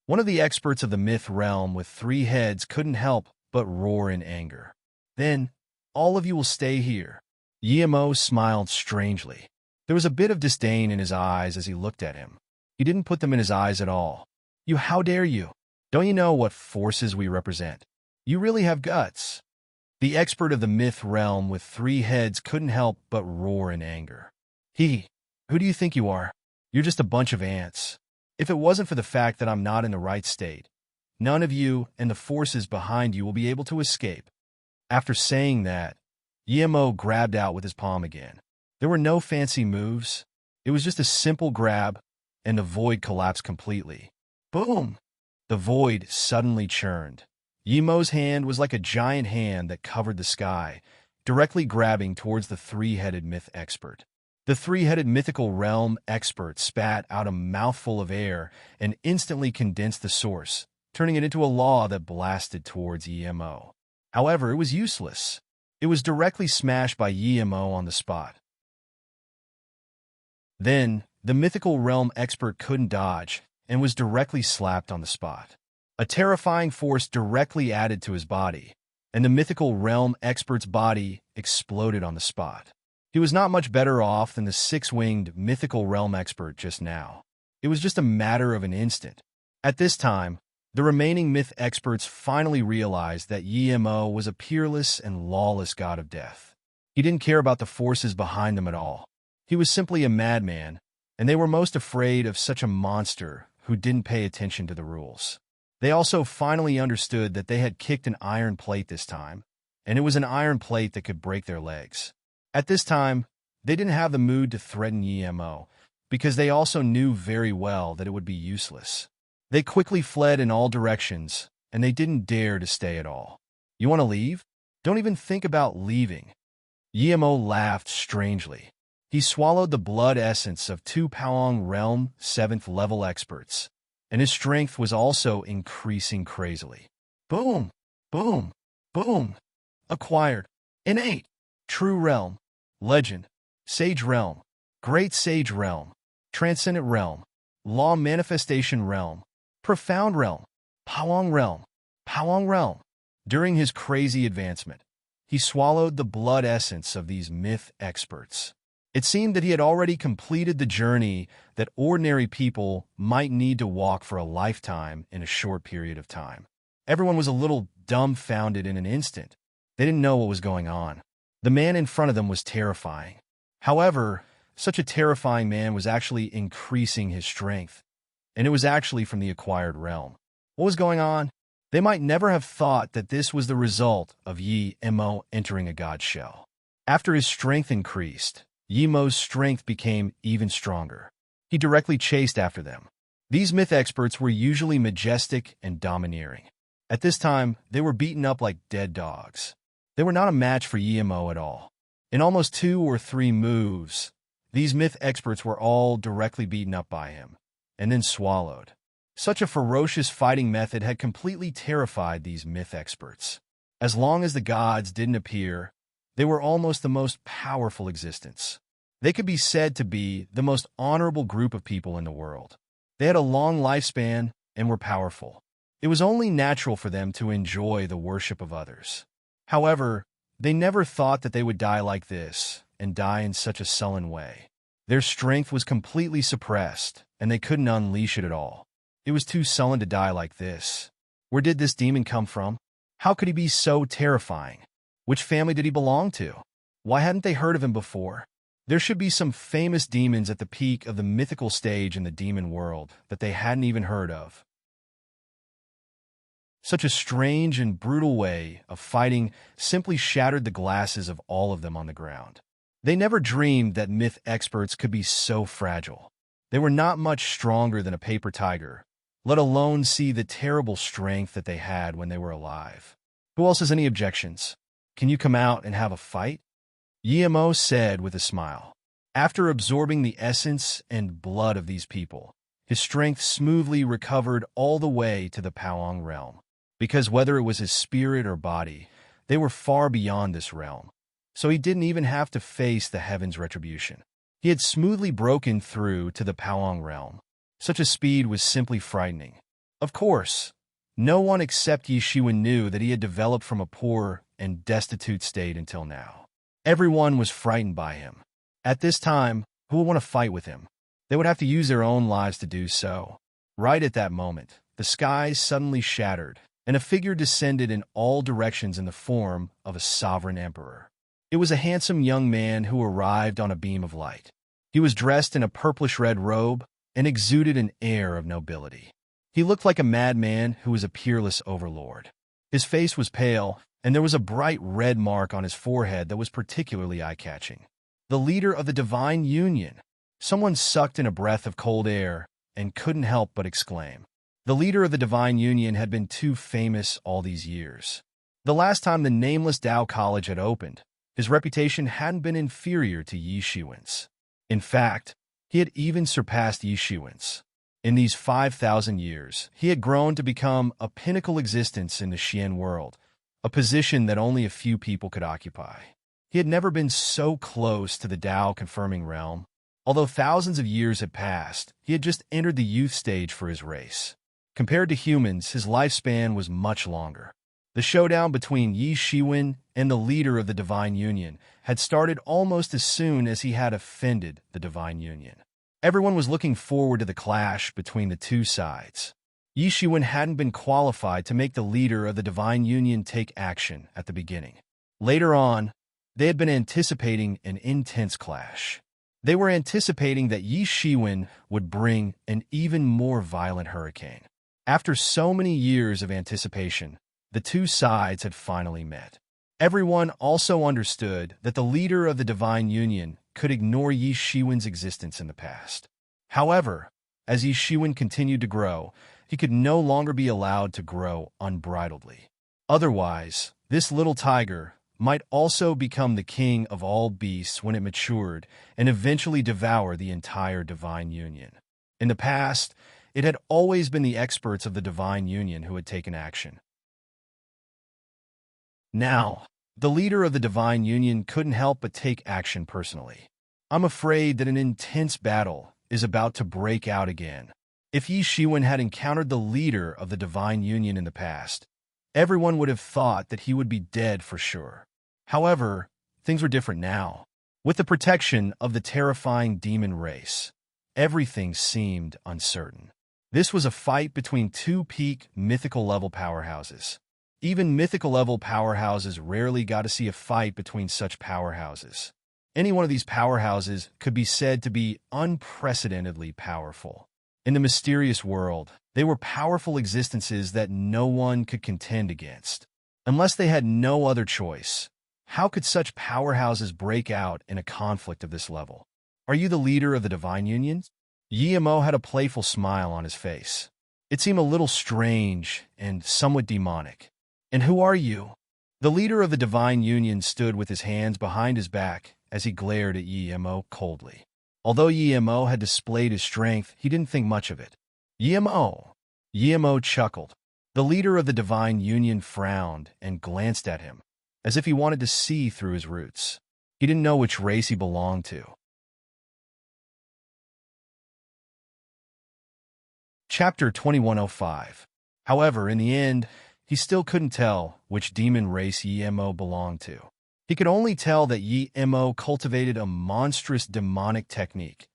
S1: One of the experts of the myth realm with 3 heads couldn't help but roar in anger. "Then, all of you will stay here." Yi Mo smiled strangely. There was a bit of disdain in his eyes as he looked at him. He didn't put them in his eyes at all. "You, how dare you? Don't you know what forces we represent? You really have guts." The expert of the myth realm with 3 heads couldn't help but roar in anger. Who do you think you are? You're just a bunch of ants. If it wasn't for the fact that I'm not in the right state, none of you and the forces behind you will be able to escape." After saying that, Yi Mo grabbed out with his palm again. There were no fancy moves. It was just a simple grab, and the void collapsed completely. Boom! The void suddenly churned. Yi Mo's hand was like a giant hand that covered the sky, directly grabbing towards the 3-headed myth expert. The 3-headed mythical realm expert spat out a mouthful of air and instantly condensed the source, turning it into a law that blasted towards Yi Mo. However, it was useless. It was directly smashed by Yi Mo on the spot. Then, the mythical realm expert couldn't dodge and was directly slapped on the spot. A terrifying force directly added to his body, and the mythical realm expert's body exploded on the spot. He was not much better off than the 6-winged mythical realm expert just now. It was just a matter of an instant. At this time, the remaining myth experts finally realized that Yi Mo was a peerless and lawless god of death. He didn't care about the forces behind them at all. He was simply a madman, and they were most afraid of such a monster who didn't pay attention to the rules. They also finally understood that they had kicked an iron plate this time, and it was an iron plate that could break their legs. At this time, they didn't have the mood to threaten Emo, because they also knew very well that it would be useless. They quickly fled in all directions, and they didn't dare to stay at all. You want to leave? Don't even think about leaving. Emo laughed strangely. He swallowed the blood essence of 2 Paong Realm 7th level experts, and his strength was also increasing crazily. Boom! Boom! Boom! Acquired. Innate. True Realm. Legend. Sage Realm. Great Sage Realm. Transcendent Realm. Law Manifestation Realm. Profound Realm. Paong Realm. Paong Realm. During his crazy advancement, he swallowed the blood essence of these myth experts. It seemed that he had already completed the journey that ordinary people might need to walk for a lifetime in a short period of time. Everyone was a little dumbfounded in an instant. They didn't know what was going on. The man in front of them was terrifying. However, such a terrifying man was actually increasing his strength, and it was actually from the acquired realm. What was going on? They might never have thought that this was the result of Emo entering a god shell. After his strength increased, Yemo's strength became even stronger. He directly chased after them. These myth experts were usually majestic and domineering. At this time, they were beaten up like dead dogs. They were not a match for Emo at all. In almost 2 or 3 moves, these myth experts were all directly beaten up by him, and then swallowed. Such a ferocious fighting method had completely terrified these myth experts. As long as the gods didn't appear, they were almost the most powerful existence. They could be said to be the most honorable group of people in the world. They had a long lifespan and were powerful. It was only natural for them to enjoy the worship of others. However, they never thought that they would die like this and die in such a sullen way. Their strength was completely suppressed, and they couldn't unleash it at all. It was too sullen to die like this. Where did this demon come from? How could he be so terrifying? Which family did he belong to? Why hadn't they heard of him before? There should be some famous demons at the peak of the mythical stage in the demon world that they hadn't even heard of. Such a strange and brutal way of fighting simply shattered the glasses of all of them on the ground. They never dreamed that myth experts could be so fragile. They were not much stronger than a paper tiger, let alone see the terrible strength that they had when they were alive. Who else has any objections? Can you come out and have a fight? Emo said with a smile. After absorbing the essence and blood of these people, his strength smoothly recovered all the way to the Paong realm. Because whether it was his spirit or body, they were far beyond this realm. So he didn't even have to face the heaven's retribution. He had smoothly broken through to the Paong realm. Such a speed was simply frightening. Of course, no one except Yishiwen knew that he had developed from a poor and destitute state until now. Everyone was frightened by him. At this time, who would want to fight with him? They would have to use their own lives to do so. Right at that moment, the skies suddenly shattered, and a figure descended in all directions in the form of a sovereign emperor. It was a handsome young man who arrived on a beam of light. He was dressed in a purplish-red robe and exuded an air of nobility. He looked like a madman who was a peerless overlord. His face was pale, and there was a bright red mark on his forehead that was particularly eye-catching. The leader of the Divine Union. Someone sucked in a breath of cold air and couldn't help but exclaim. The leader of the Divine Union had been too famous all these years. The last time the nameless Tao College had opened, his reputation hadn't been inferior to Yishiwen's. In fact, he had even surpassed Yishiwen's. In these 5,000 years, he had grown to become a pinnacle existence in the Xian world, a position that only a few people could occupy. He had never been so close to the Tao-confirming realm. Although thousands of years had passed, he had just entered the youth stage for his race. Compared to humans, his lifespan was much longer. The showdown between Yi Shiwen and the leader of the Divine Union had started almost as soon as he had offended the Divine Union. Everyone was looking forward to the clash between the two sides. Yi Shiwen hadn't been qualified to make the leader of the Divine Union take action at the beginning. Later on, they had been anticipating an intense clash. They were anticipating that Yi Shiwen would bring an even more violent hurricane. After so many years of anticipation, the two sides had finally met. Everyone also understood that the leader of the Divine Union could ignore Yi Shiwen's existence in the past. However, as Yi Shiwen continued to grow, he could no longer be allowed to grow unbridledly. Otherwise, this little tiger might also become the king of all beasts when it matured and eventually devour the entire Divine Union. In the past, it had always been the experts of the Divine Union who had taken action. Now, the leader of the Divine Union couldn't help but take action personally. I'm afraid that an intense battle is about to break out again. If Yi Shiwen had encountered the leader of the Divine Union in the past, everyone would have thought that he would be dead for sure. However, things were different now. With the protection of the terrifying demon race, everything seemed uncertain. This was a fight between two peak mythical-level powerhouses. Even mythical-level powerhouses rarely got to see a fight between such powerhouses. Any one of these powerhouses could be said to be unprecedentedly powerful. In the mysterious world, they were powerful existences that no one could contend against. Unless they had no other choice, how could such powerhouses break out in a conflict of this level? Are you the leader of the Divine Union? Yi Mo had a playful smile on his face. It seemed a little strange and somewhat demonic. And who are you? The leader of the Divine Union stood with his hands behind his back as he glared at Yi Mo coldly. Although Yi Mo had displayed his strength, he didn't think much of it. Yi Mo chuckled. The leader of the Divine Union frowned and glanced at him, as if he wanted to see through his roots. He didn't know which race he belonged to. Chapter 2105. However, in the end, he still couldn't tell which demon race Yi Mo belonged to. He could only tell that Yi Mo cultivated a monstrous demonic technique,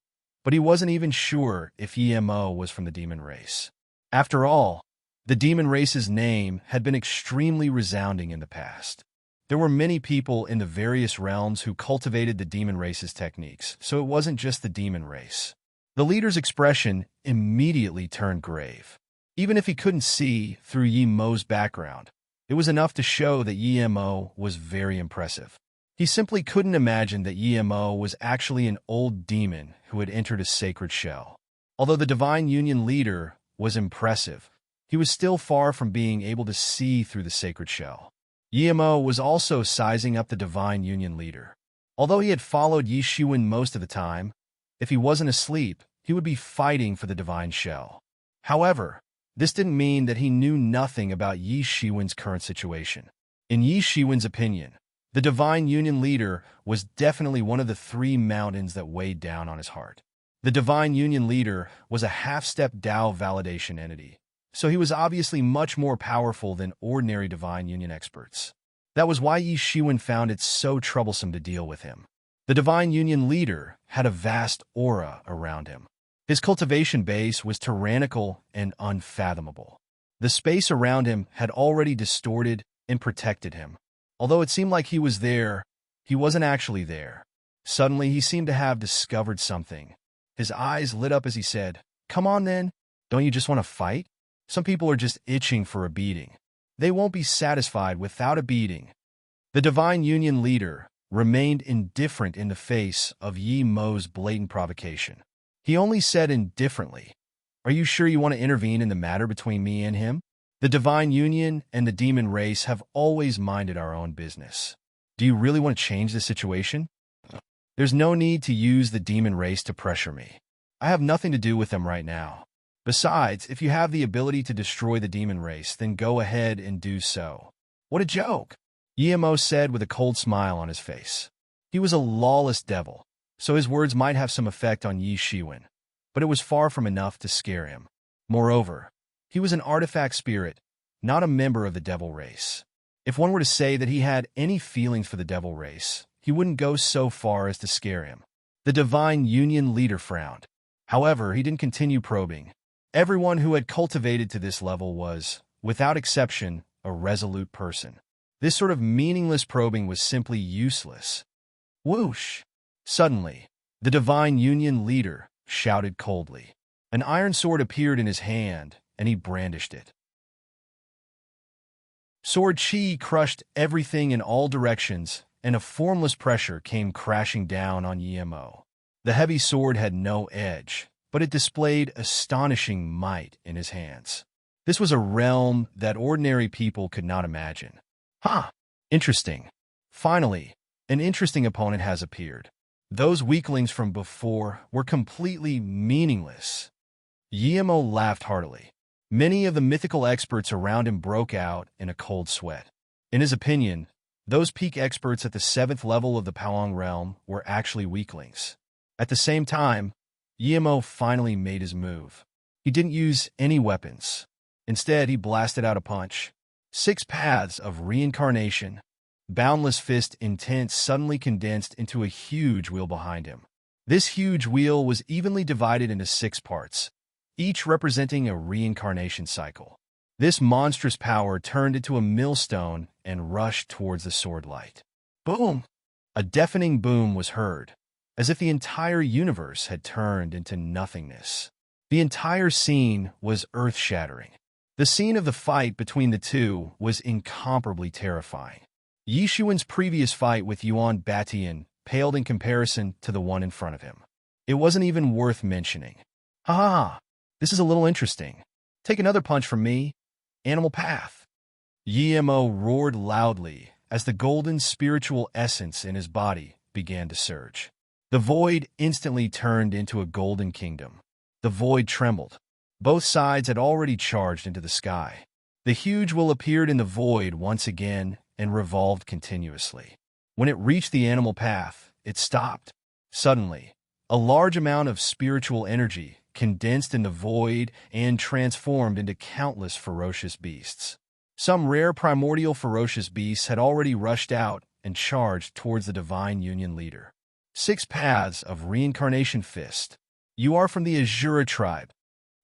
S1: but he wasn't even sure if Yi Mo was from the demon race. After all, the demon race's name had been extremely resounding in the past. There were many people in the various realms who cultivated the demon race's techniques, so it wasn't just the demon race. The leader's expression immediately turned grave. Even if he couldn't see through Yi Mo's background, it was enough to show that Yi Mo was very impressive. He simply couldn't imagine that Yi Mo was actually an old demon who had entered a sacred shell. Although the Divine Union leader was impressive, he was still far from being able to see through the sacred shell. Yi Mo was also sizing up the Divine Union leader. Although he had followed Yi Shiwen most of the time, if he wasn't asleep, he would be fighting for the Divine Shell. However, this didn't mean that he knew nothing about Yi Shiwen's current situation. In Yi Shiwen's opinion, the Divine Union leader was definitely one of the three mountains that weighed down on his heart. The Divine Union leader was a half-step Tao validation entity, so he was obviously much more powerful than ordinary Divine Union experts. That was why Yi Shiwen found it so troublesome to deal with him. The Divine Union leader had a vast aura around him. His cultivation base was tyrannical and unfathomable. The space around him had already distorted and protected him. Although it seemed like he was there, he wasn't actually there. Suddenly, he seemed to have discovered something. His eyes lit up as he said, "Come on then, don't you just want to fight? Some people are just itching for a beating. They won't be satisfied without a beating." The Divine Union leader remained indifferent in the face of Yi Mo's blatant provocation. He only said indifferently, "Are you sure you want to intervene in the matter between me and him? The Divine Union and the demon race have always minded our own business. Do you really want to change the situation? There's no need to use the demon race to pressure me. I have nothing to do with them right now. Besides, if you have the ability to destroy the demon race, then go ahead and do so." "What a joke," Yi Mo said with a cold smile on his face. He was a lawless devil, so his words might have some effect on Yi Shiwen, but it was far from enough to scare him. Moreover, he was an artifact spirit, not a member of the devil race. If one were to say that he had any feelings for the devil race, he wouldn't go so far as to scare him. The Divine Union leader frowned. However, he didn't continue probing. Everyone who had cultivated to this level was, without exception, a resolute person. This sort of meaningless probing was simply useless. Whoosh! Suddenly, the Divine Union leader shouted coldly. An iron sword appeared in his hand, and he brandished it. Sword chi crushed everything in all directions, and a formless pressure came crashing down on Yemo. The heavy sword had no edge, but it displayed astonishing might in his hands. This was a realm that ordinary people could not imagine. Interesting. Finally, an interesting opponent has appeared. Those weaklings from before were completely meaningless. Yemo laughed heartily. Many of the mythical experts around him broke out in a cold sweat. In his opinion, those peak experts at the 7th level of the Palong realm were actually weaklings. At the same time, Yemo finally made his move. He didn't use any weapons. Instead, he blasted out a punch. 6 paths of reincarnation. Boundless fist intense suddenly condensed into a huge wheel behind him. This huge wheel was evenly divided into 6 parts, each representing a reincarnation cycle. This monstrous power turned into a millstone and rushed towards the sword light. Boom! A deafening boom was heard, as if the entire universe had turned into nothingness. The entire scene was earth-shattering. The scene of the fight between the two was incomparably terrifying. Yishuan's previous fight with Yuan Batian paled in comparison to the one in front of him. It wasn't even worth mentioning. This is a little interesting. Take another punch from me, Animal Path. Yemo roared loudly as the golden spiritual essence in his body began to surge. The void instantly turned into a golden kingdom. The void trembled. Both sides had already charged into the sky. The huge will appeared in the void once again and revolved continuously. When it reached the animal path, it stopped. Suddenly, a large amount of spiritual energy condensed in the void and transformed into countless ferocious beasts. Some rare primordial ferocious beasts had already rushed out and charged towards the Divine Union leader. 6 paths of reincarnation fist. You are from the Azura tribe.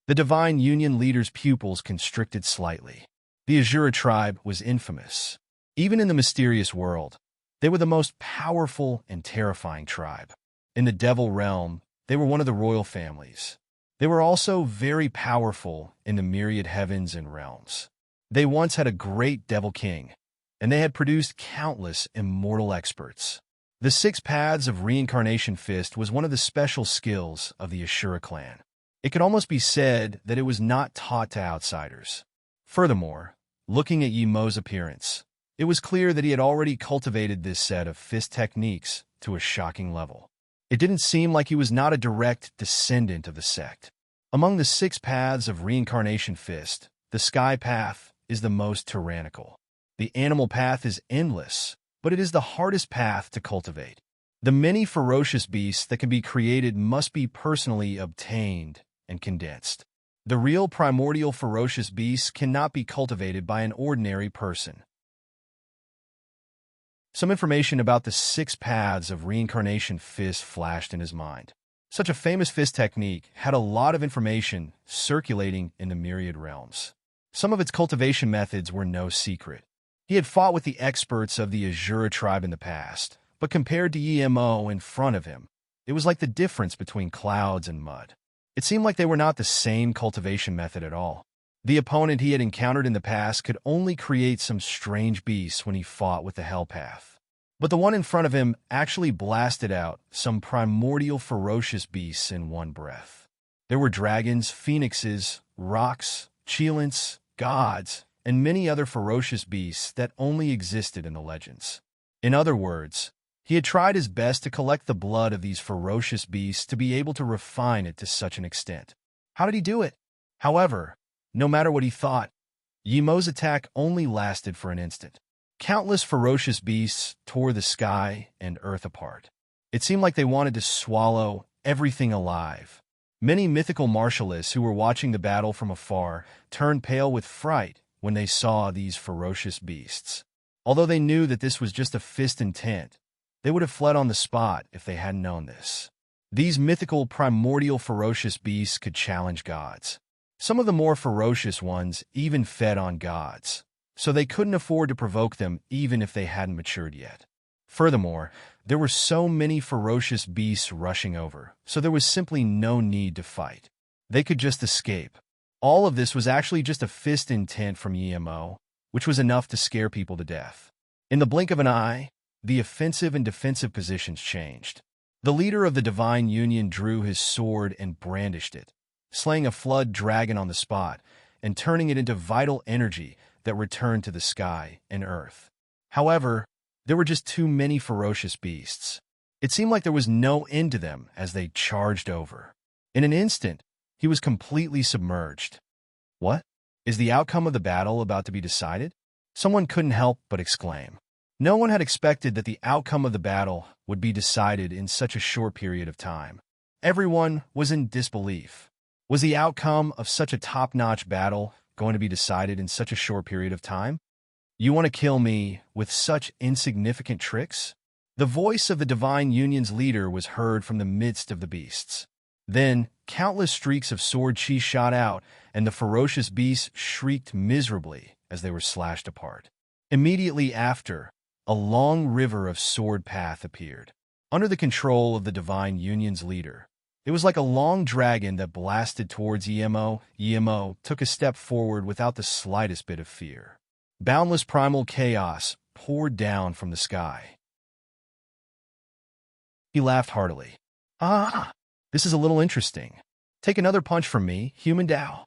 S1: The Divine Union leader's pupils constricted slightly. The Azura tribe was infamous. Even in the mysterious world, they were the most powerful and terrifying tribe. In the Devil realm, they were one of the royal families. They were also very powerful in the myriad heavens and realms. They once had a great devil king, and they had produced countless immortal experts. The 6 paths of reincarnation fist was one of the special skills of the Ashura clan. It could almost be said that it was not taught to outsiders. Furthermore, looking at Yemo's appearance, it was clear that he had already cultivated this set of fist techniques to a shocking level. It didn't seem like he was not a direct descendant of the sect. Among the 6 paths of reincarnation fist, the sky path is the most tyrannical. The animal path is endless, but it is the hardest path to cultivate. The many ferocious beasts that can be created must be personally obtained and condensed. The real primordial ferocious beasts cannot be cultivated by an ordinary person. Some information about the 6 paths of reincarnation fist flashed in his mind. Such a famous fist technique had a lot of information circulating in the myriad realms. Some of its cultivation methods were no secret. He had fought with the experts of the Azura tribe in the past, but compared to Yemo in front of him, it was like the difference between clouds and mud. It seemed like they were not the same cultivation method at all. The opponent he had encountered in the past could only create some strange beasts when he fought with the Hell Path. But the one in front of him actually blasted out some primordial ferocious beasts in one breath. There were dragons, phoenixes, rocks, cheilants, gods, and many other ferocious beasts that only existed in the legends. In other words, he had tried his best to collect the blood of these ferocious beasts to be able to refine it to such an extent. How did he do it? However, no matter what he thought, Yemo's attack only lasted for an instant. Countless ferocious beasts tore the sky and earth apart. It seemed like they wanted to swallow everything alive. Many mythical martialists who were watching the battle from afar turned pale with fright when they saw these ferocious beasts. Although they knew that this was just a fist intent, they would have fled on the spot if they hadn't known this. These mythical primordial ferocious beasts could challenge gods. Some of the more ferocious ones even fed on gods, so they couldn't afford to provoke them even if they hadn't matured yet. Furthermore, there were so many ferocious beasts rushing over, so there was simply no need to fight. They could just escape. All of this was actually just a fist intent from EMO, which was enough to scare people to death. In the blink of an eye, the offensive and defensive positions changed. The leader of the Divine Union drew his sword and brandished it, slaying a flood dragon on the spot and turning it into vital energy that returned to the sky and earth. However, there were just too many ferocious beasts. It seemed like there was no end to them as they charged over. In an instant, he was completely submerged. What? Is the outcome of the battle about to be decided? Someone couldn't help but exclaim. No one had expected that the outcome of the battle would be decided in such a short period of time. Everyone was in disbelief. Was the outcome of such a top-notch battle going to be decided in such a short period of time? You want to kill me with such insignificant tricks? The voice of the Divine Union's leader was heard from the midst of the beasts. Then, countless streaks of sword chi shot out, and the ferocious beasts shrieked miserably as they were slashed apart. Immediately after, a long river of sword path appeared. Under the control of the Divine Union's leader, it was like a long dragon that blasted towards EMO. EMO took a step forward without the slightest bit of fear. Boundless primal chaos poured down from the sky. He laughed heartily. Ah, this is a little interesting. Take another punch from me, human Tao.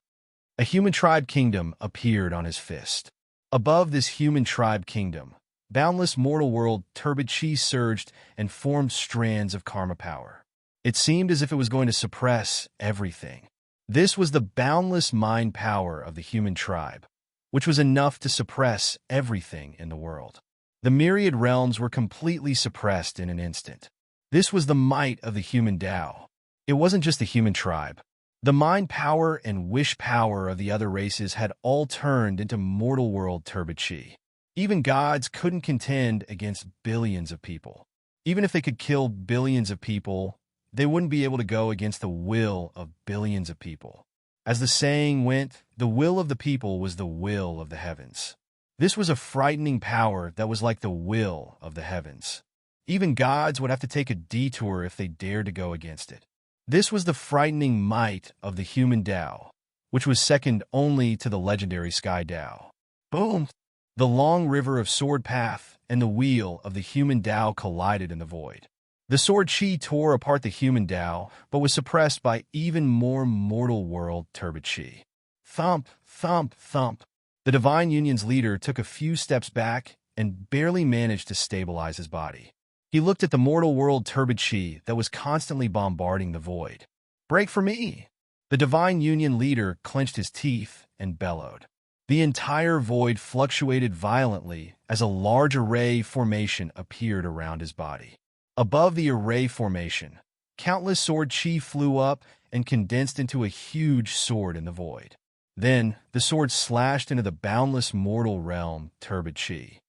S1: A human tribe kingdom appeared on his fist. Above this human tribe kingdom, boundless mortal world turbid chi surged and formed strands of karma power. It seemed as if it was going to suppress everything. This was the boundless mind power of the human tribe, which was enough to suppress everything in the world. The myriad realms were completely suppressed in an instant. This was the might of the human Tao. It wasn't just the human tribe. The mind power and wish power of the other races had all turned into mortal world turbid chi. Even gods couldn't contend against billions of people. Even if they could kill billions of people, they wouldn't be able to go against the will of billions of people. As the saying went, the will of the people was the will of the heavens. This was a frightening power that was like the will of the heavens. Even gods would have to take a detour if they dared to go against it. This was the frightening might of the human Tao, which was second only to the legendary Sky Tao. Boom! The long river of sword path and the wheel of the human Tao collided in the void. The sword chi tore apart the human Tao, but was suppressed by even more mortal world turbid chi. Thump, thump, thump. The Divine Union's leader took a few steps back and barely managed to stabilize his body. He looked at the mortal world turbid chi that was constantly bombarding the void. Break for me! The Divine Union leader clenched his teeth and bellowed. The entire void fluctuated violently as a large array formation appeared around his body. Above the array formation, countless sword chi flew up and condensed into a huge sword in the void. Then, the sword slashed into the boundless mortal realm turbid chi.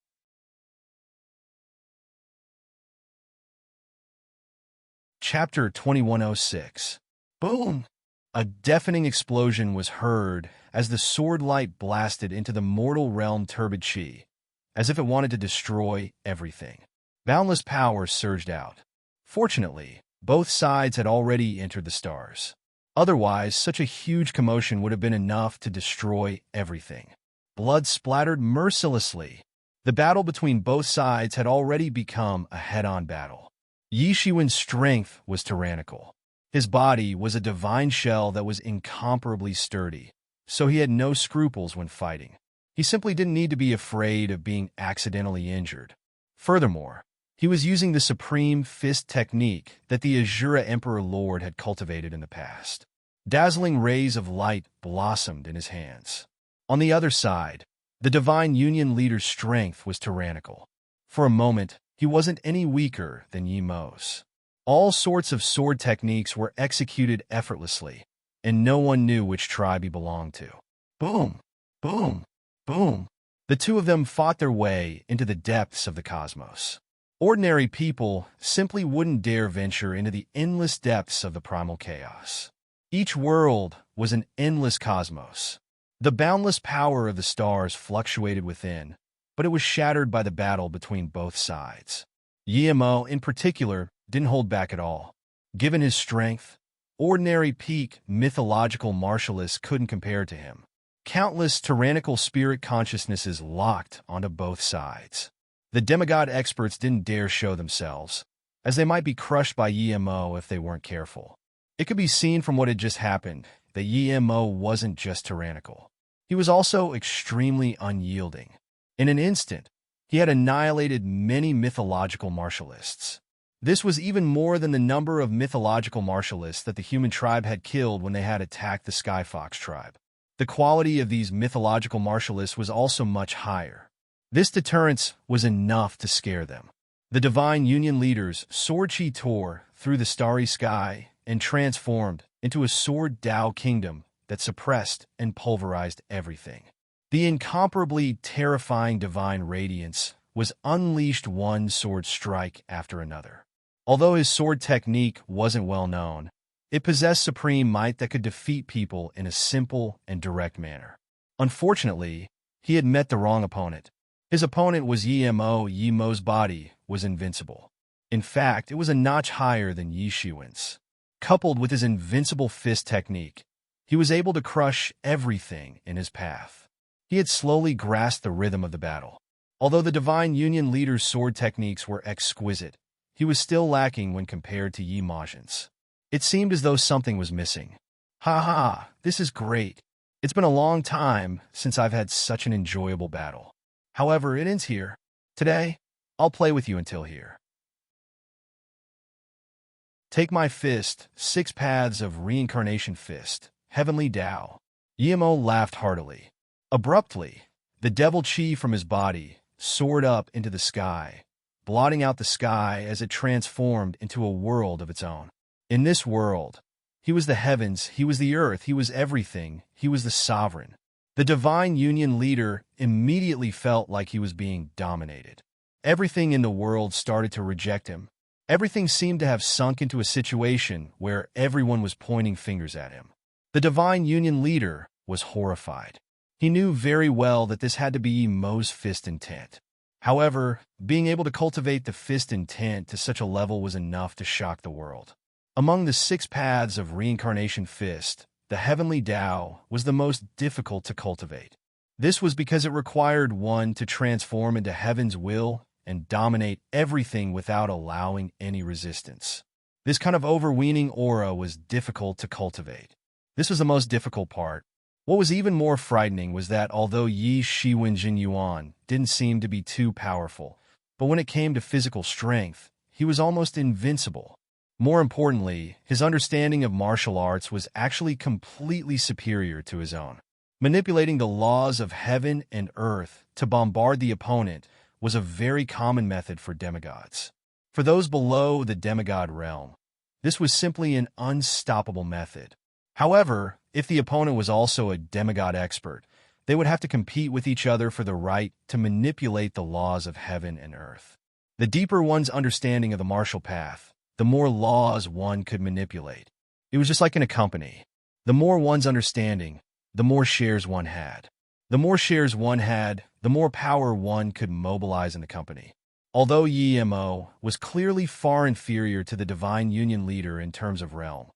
S1: Chapter 2106. Boom! A deafening explosion was heard as the sword light blasted into the mortal realm turbid chi, as if it wanted to destroy everything. Boundless power surged out. Fortunately, both sides had already entered the stars. Otherwise, such a huge commotion would have been enough to destroy everything. Blood splattered mercilessly. The battle between both sides had already become a head-on battle. Yi Shiwen's strength was tyrannical. His body was a divine shell that was incomparably sturdy, so he had no scruples when fighting. He simply didn't need to be afraid of being accidentally injured. Furthermore, he was using the supreme fist technique that the Azura Emperor Lord had cultivated in the past. Dazzling rays of light blossomed in his hands. On the other side, the Divine Union leader's strength was tyrannical. For a moment, he wasn't any weaker than Yi Mo's. All sorts of sword techniques were executed effortlessly, and no one knew which tribe he belonged to. Boom! Boom! Boom! The two of them fought their way into the depths of the cosmos. Ordinary people simply wouldn't dare venture into the endless depths of the primal chaos. Each world was an endless cosmos. The boundless power of the stars fluctuated within, but it was shattered by the battle between both sides. Yi Mo, in particular, didn't hold back at all. Given his strength, Ordinary peak mythological martialists couldn't compare to him. Countless tyrannical spirit consciousnesses locked onto both sides. The demigod experts didn't dare show themselves, as they might be crushed by Emo if they weren't careful. It could be seen from what had just happened that Emo wasn't just tyrannical. He was also extremely unyielding. In an instant, he had annihilated many mythological martialists. This was even more than the number of mythological martialists that the human tribe had killed when they had attacked the Skyfox tribe. The quality of these mythological martialists was also much higher. This deterrence was enough to scare them. The Divine Union leaders' sword chi tore through the starry sky and transformed into a sword Dao kingdom that suppressed and pulverized everything. The incomparably terrifying divine radiance was unleashed one sword strike after another. Although his sword technique wasn't well known, it possessed supreme might that could defeat people in a simple and direct manner. Unfortunately, he had met the wrong opponent. His opponent was Emo. Yemo's body was invincible. In fact, it was a notch higher than Yi Shiwen's. Coupled with his invincible fist technique, he was able to crush everything in his path. He had slowly grasped the rhythm of the battle. Although the Divine Union leader's sword techniques were exquisite, he was still lacking when compared to Yi Majin's. It seemed as though something was missing. Ha ha, this is great. It's been a long time since I've had such an enjoyable battle. However, it ends here. Today, I'll play with you until here. Take my fist, 6 paths of reincarnation fist, heavenly Tao. Emo laughed heartily. Abruptly, the devil chi from his body soared up into the sky, blotting out the sky as it transformed into a world of its own. In this world, he was the heavens, he was the earth, he was everything, he was the sovereign. The Divine Union leader immediately felt like he was being dominated. Everything in the world started to reject him. Everything seemed to have sunk into a situation where everyone was pointing fingers at him. The Divine Union leader was horrified. He knew very well that this had to be Emo's fist intent. However, being able to cultivate the fist intent to such a level was enough to shock the world. Among the 6 paths of reincarnation fist, the heavenly Tao was the most difficult to cultivate. This was because it required one to transform into heaven's will and dominate everything without allowing any resistance. This kind of overweening aura was difficult to cultivate. This was the most difficult part. What was even more frightening was that although Yi Shiwen Jin Yuan didn't seem to be too powerful, but when it came to physical strength, he was almost invincible. More importantly, his understanding of martial arts was actually completely superior to his own. Manipulating the laws of heaven and earth to bombard the opponent was a very common method for demigods. For those below the demigod realm, this was simply an unstoppable method. However, if the opponent was also a demigod expert, they would have to compete with each other for the right to manipulate the laws of heaven and earth. The deeper one's understanding of the martial path, the more laws one could manipulate. It was just like in a company. The more one's understanding, the more shares one had. The more shares one had, the more power one could mobilize in the company. Although Emo was clearly far inferior to the Divine Union leader in terms of realm,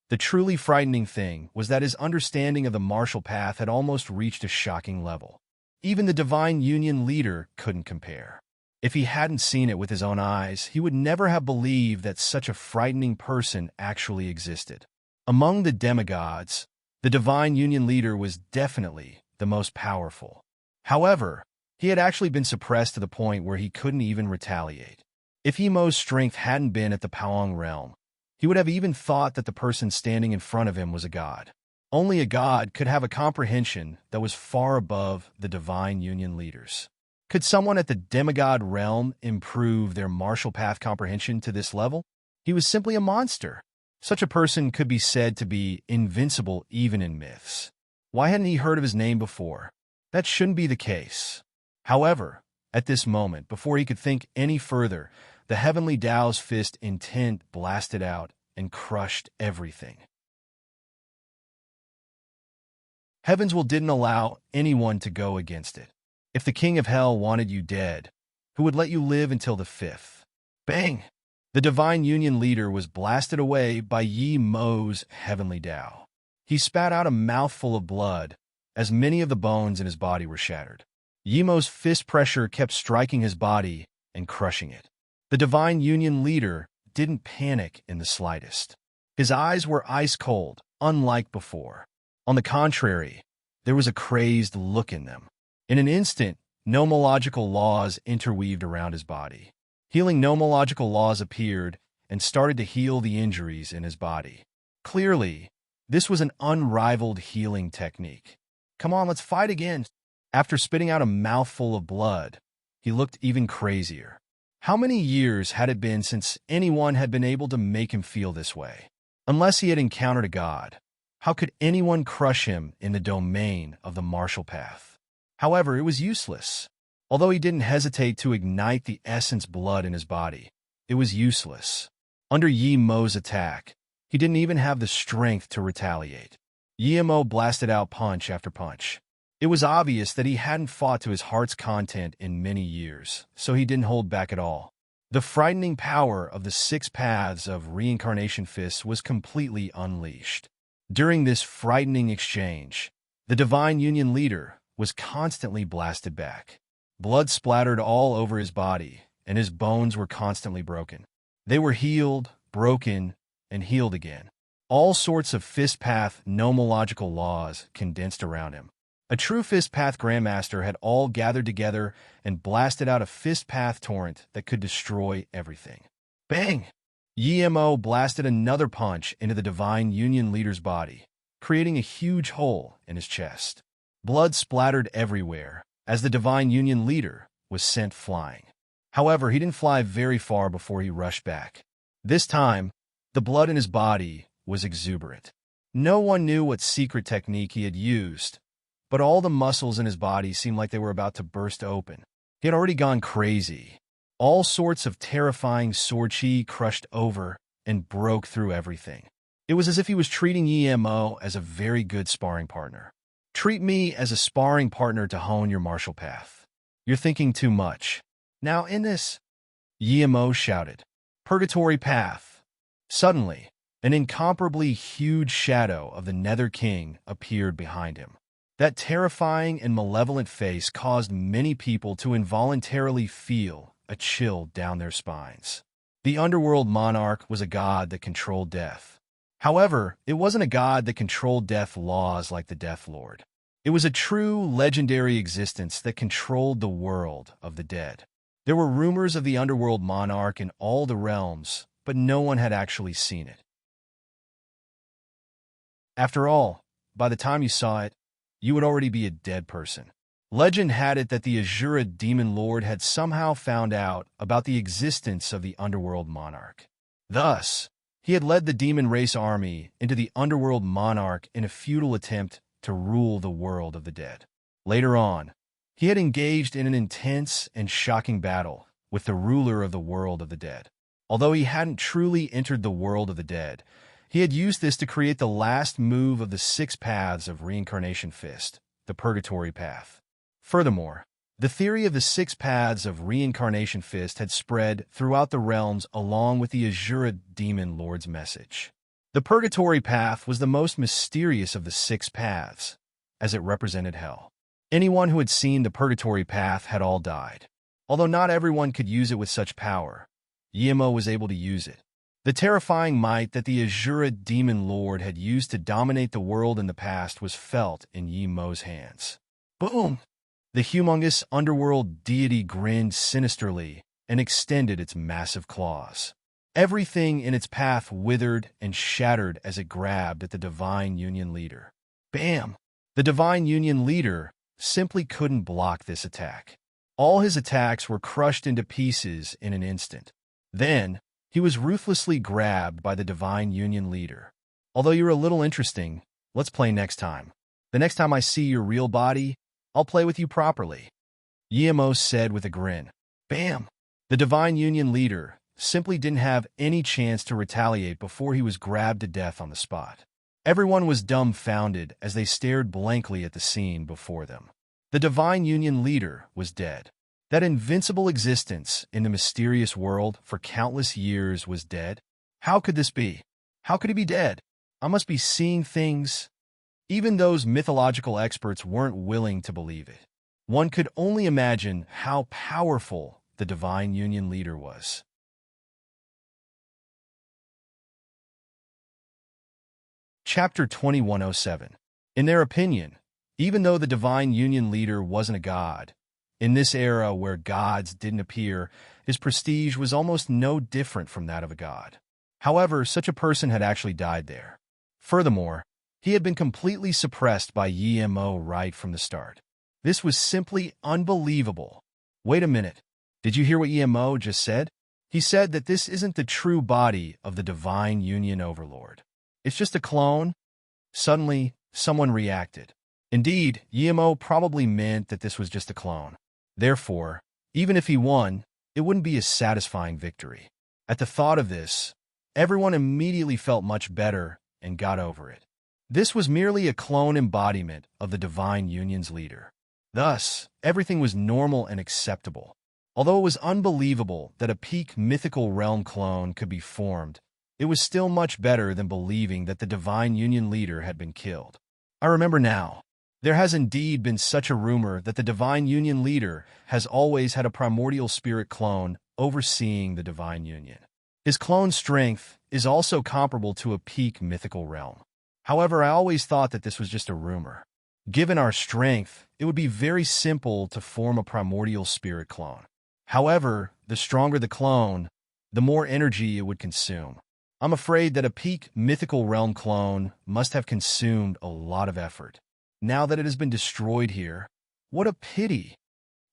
S1: the truly frightening thing was that his understanding of the martial path had almost reached a shocking level. Even the Divine Union leader couldn't compare. If he hadn't seen it with his own eyes, he would never have believed that such a frightening person actually existed. Among the demigods, the Divine Union leader was definitely the most powerful. However, he had actually been suppressed to the point where he couldn't even retaliate. If Emo's strength hadn't been at the Paong realm, he would have even thought that the person standing in front of him was a god. Only a god could have a comprehension that was far above the Divine Union leaders. Could someone at the demigod realm improve their martial path comprehension to this level? He was simply a monster. Such a person could be said to be invincible even in myths. Why hadn't he heard of his name before? That shouldn't be the case. However, at this moment, before he could think any further, the heavenly Tao's fist intent blasted out and crushed everything. Heaven's will didn't allow anyone to go against it. If the king of hell wanted you dead, who would let you live until the 5th? Bang! The Divine Union leader was blasted away by Yi Mo's heavenly Tao. He spat out a mouthful of blood, as many of the bones in his body were shattered. Yi Mo's fist pressure kept striking his body and crushing it. The Divine Union leader didn't panic in the slightest. His eyes were ice cold, unlike before. On the contrary, there was a crazed look in them. In an instant, nomological laws interweaved around his body. Healing nomological laws appeared and started to heal the injuries in his body. Clearly, this was an unrivaled healing technique. Come on, let's fight again. After spitting out a mouthful of blood, he looked even crazier. How many years had it been since anyone had been able to make him feel this way? Unless he had encountered a god, how could anyone crush him in the domain of the martial path? However, it was useless. Although he didn't hesitate to ignite the essence blood in his body, it was useless. Under Yi Mo's attack, he didn't even have the strength to retaliate. Yi Mo blasted out punch after punch. It was obvious that he hadn't fought to his heart's content in many years, so he didn't hold back at all. The frightening power of the 6 paths of reincarnation fists was completely unleashed. During this frightening exchange, the Divine Union leader was constantly blasted back. Blood splattered all over his body, and his bones were constantly broken. They were healed, broken, and healed again. All sorts of fist path nomological laws condensed around him. A true fist path grandmaster had all gathered together and blasted out a fist path torrent that could destroy everything. Bang! Yi Mo blasted another punch into the Divine Union leader's body, creating a huge hole in his chest. Blood splattered everywhere as the Divine Union leader was sent flying. However, he didn't fly very far before he rushed back. This time, the blood in his body was exuberant. No one knew what secret technique he had used, but all the muscles in his body seemed like they were about to burst open. He had already gone crazy. All sorts of terrifying sword chi crushed over and broke through everything. It was as if he was treating Yi Mo as a very good sparring partner. Treat me as a sparring partner to hone your martial path. You're thinking too much. Now in this, Yi Mo shouted, Purgatory Path. Suddenly, an incomparably huge shadow of the Nether King appeared behind him. That terrifying and malevolent face caused many people to involuntarily feel a chill down their spines. The underworld monarch was a god that controlled death. However, it wasn't a god that controlled death laws like the Death Lord. It was a true, legendary existence that controlled the world of the dead. There were rumors of the underworld monarch in all the realms, but no one had actually seen it. After all, by the time you saw it, you would already be a dead person. Legend had it that the Azura demon lord had somehow found out about the existence of the underworld monarch. Thus, he had led the demon race army into the underworld monarch in a futile attempt to rule the world of the dead. Later on, he had engaged in an intense and shocking battle with the ruler of the world of the dead. Although he hadn't truly entered the world of the dead, he had used this to create the last move of the 6 paths of reincarnation fist, the Purgatory Path. Furthermore, the theory of the 6 paths of reincarnation fist had spread throughout the realms along with the Azura demon lord's message. The Purgatory Path was the most mysterious of the 6 paths, as it represented hell. Anyone who had seen the Purgatory Path had all died. Although not everyone could use it with such power, Yi Mo was able to use it. The terrifying might that the Azura demon lord had used to dominate the world in the past was felt in Yi Mo's hands. Boom! The humongous underworld deity grinned sinisterly and extended its massive claws. Everything in its path withered and shattered as it grabbed at the Divine Union leader. Bam! The Divine Union leader simply couldn't block this attack. All his attacks were crushed into pieces in an instant. Then, he was ruthlessly grabbed by the Divine Union leader. Although you're a little interesting, let's play next time. The next time I see your real body, I'll play with you properly. Yi Mo said with a grin. Bam! The Divine Union leader simply didn't have any chance to retaliate before he was grabbed to death on the spot. Everyone was dumbfounded as they stared blankly at the scene before them. The Divine Union leader was dead. That invincible existence in the mysterious world for countless years was dead? How could this be? How could he be dead? I must be seeing things. Even those mythological experts weren't willing to believe it. One could only imagine how powerful the divine union leader was. Chapter 2107. In their opinion, even though the divine union leader wasn't a god, in this era where gods didn't appear, his prestige was almost no different from that of a god. However, such a person had actually died there. Furthermore, he had been completely suppressed by Emo right from the start. This was simply unbelievable. Wait a minute. Did you hear what Emo just said? He said that this isn't the true body of the divine union overlord. It's just a clone. Suddenly, someone reacted. Indeed, Emo probably meant that this was just a clone. Therefore, even if he won, it wouldn't be a satisfying victory. At the thought of this, everyone immediately felt much better and got over it. This was merely a clone embodiment of the divine union's leader. Thus, everything was normal and acceptable. Although it was unbelievable that a peak mythical realm clone could be formed, it was still much better than believing that the divine union leader had been killed. I remember now. There has indeed been such a rumor that the divine union leader has always had a primordial spirit clone overseeing the divine union. His clone's strength is also comparable to a peak mythical realm. However, I always thought that this was just a rumor. Given our strength, it would be very simple to form a primordial spirit clone. However, the stronger the clone, the more energy it would consume. I'm afraid that a peak mythical realm clone must have consumed a lot of effort. Now that it has been destroyed here, what a pity!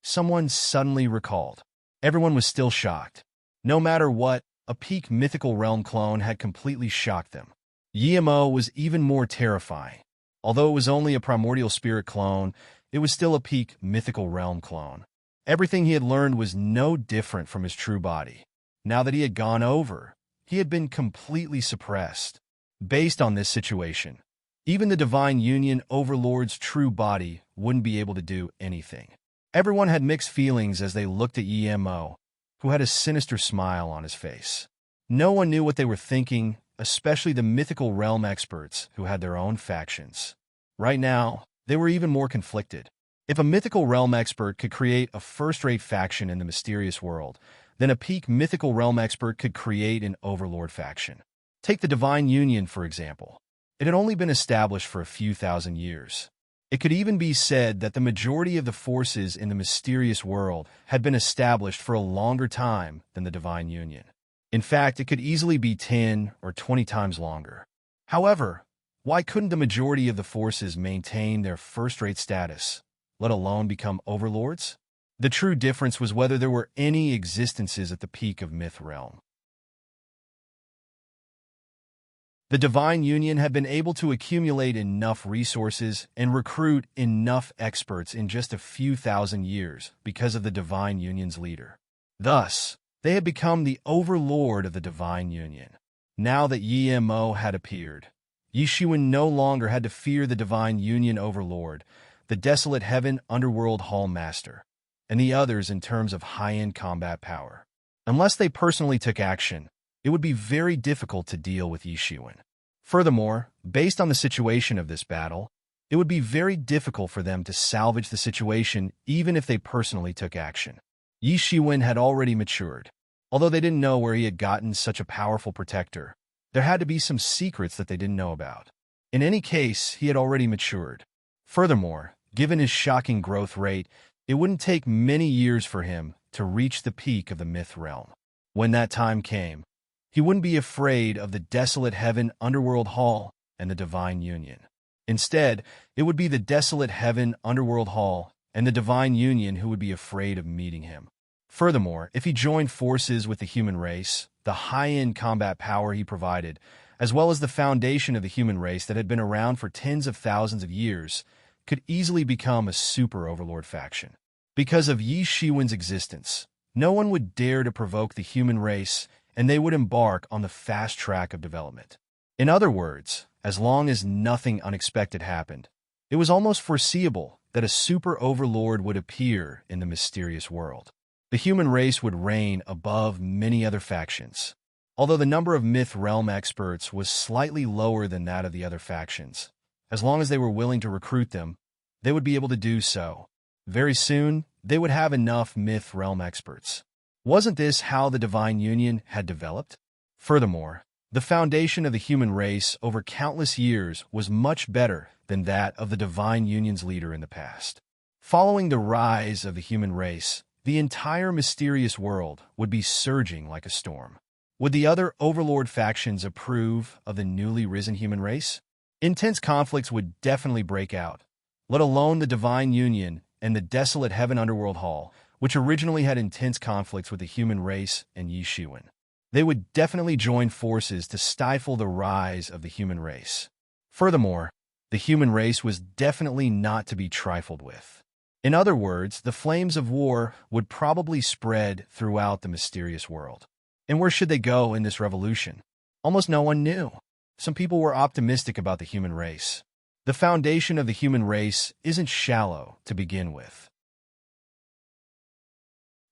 S1: Someone suddenly recalled. Everyone was still shocked. No matter what, a peak mythical realm clone had completely shocked them. Emo was even more terrifying. Although it was only a primordial spirit clone, it was still a peak mythical realm clone. Everything he had learned was no different from his true body. Now that he had gone over, he had been completely suppressed. Based on this situation, even the divine union overlord's true body wouldn't be able to do anything. Everyone had mixed feelings as they looked at Emo, who had a sinister smile on his face. No one knew what they were thinking, especially the mythical realm experts who had their own factions. Right now, they were even more conflicted. If a mythical realm expert could create a first-rate faction in the mysterious world, then a peak mythical realm expert could create an overlord faction. Take the divine union, for example. It had only been established for a few thousand years. It could even be said that the majority of the forces in the mysterious world had been established for a longer time than the divine union. In fact, it could easily be 10 or 20 times longer. However, why couldn't the majority of the forces maintain their first-rate status, let alone become overlords? The true difference was whether there were any existences at the peak of myth realm. The divine union had been able to accumulate enough resources and recruit enough experts in just a few thousand years because of the divine union's leader. Thus, they had become the overlord of the divine union. Now that Emo had appeared, Yishuin no longer had to fear the divine union overlord, the desolate heaven underworld hall master, and the others in terms of high-end combat power. Unless they personally took action, it would be very difficult to deal with Yishuin. Furthermore, based on the situation of this battle, it would be very difficult for them to salvage the situation even if they personally took action. Yishuin had already matured. Although they didn't know where he had gotten such a powerful protector, there had to be some secrets that they didn't know about. In any case, he had already matured. Furthermore, given his shocking growth rate, it wouldn't take many years for him to reach the peak of the myth realm. When that time came, he wouldn't be afraid of the desolate heaven underworld hall and the divine union. Instead, it would be the desolate heaven underworld hall and the divine union who would be afraid of meeting him. Furthermore, if he joined forces with the human race, the high-end combat power he provided, as well as the foundation of the human race that had been around for tens of thousands of years, could easily become a super overlord faction. Because of Yishuin's existence, no one would dare to provoke the human race, and they would embark on the fast track of development. In other words, as long as nothing unexpected happened, it was almost foreseeable that a super overlord would appear in the mysterious world. The human race would reign above many other factions. Although the number of myth realm experts was slightly lower than that of the other factions, as long as they were willing to recruit them, they would be able to do so. Very soon, they would have enough myth realm experts. Wasn't this how the Divine Union had developed? Furthermore, the foundation of the human race over countless years was much better than that of the Divine Union's leader in the past. Following the rise of the human race, the entire mysterious world would be surging like a storm. Would the other overlord factions approve of the newly risen human race? Intense conflicts would definitely break out, let alone the Divine Union and the desolate Heaven Underworld Hall, which originally had intense conflicts with the human race and Yi Shiwen. They would definitely join forces to stifle the rise of the human race. Furthermore, the human race was definitely not to be trifled with. In other words, the flames of war would probably spread throughout the mysterious world. And where should they go in this revolution? Almost no one knew. Some people were optimistic about the human race. The foundation of the human race isn't shallow to begin with.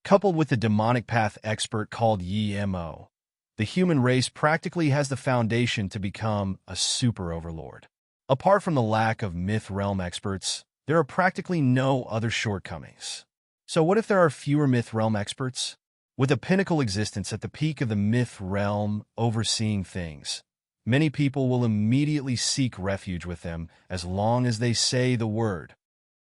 S1: Coupled with the demonic path expert called Yi Mo, the human race practically has the foundation to become a super overlord. Apart from the lack of myth realm experts, there are practically no other shortcomings. So what if there are fewer myth realm experts? With a pinnacle existence at the peak of the myth realm overseeing things, many people will immediately seek refuge with them as long as they say the word.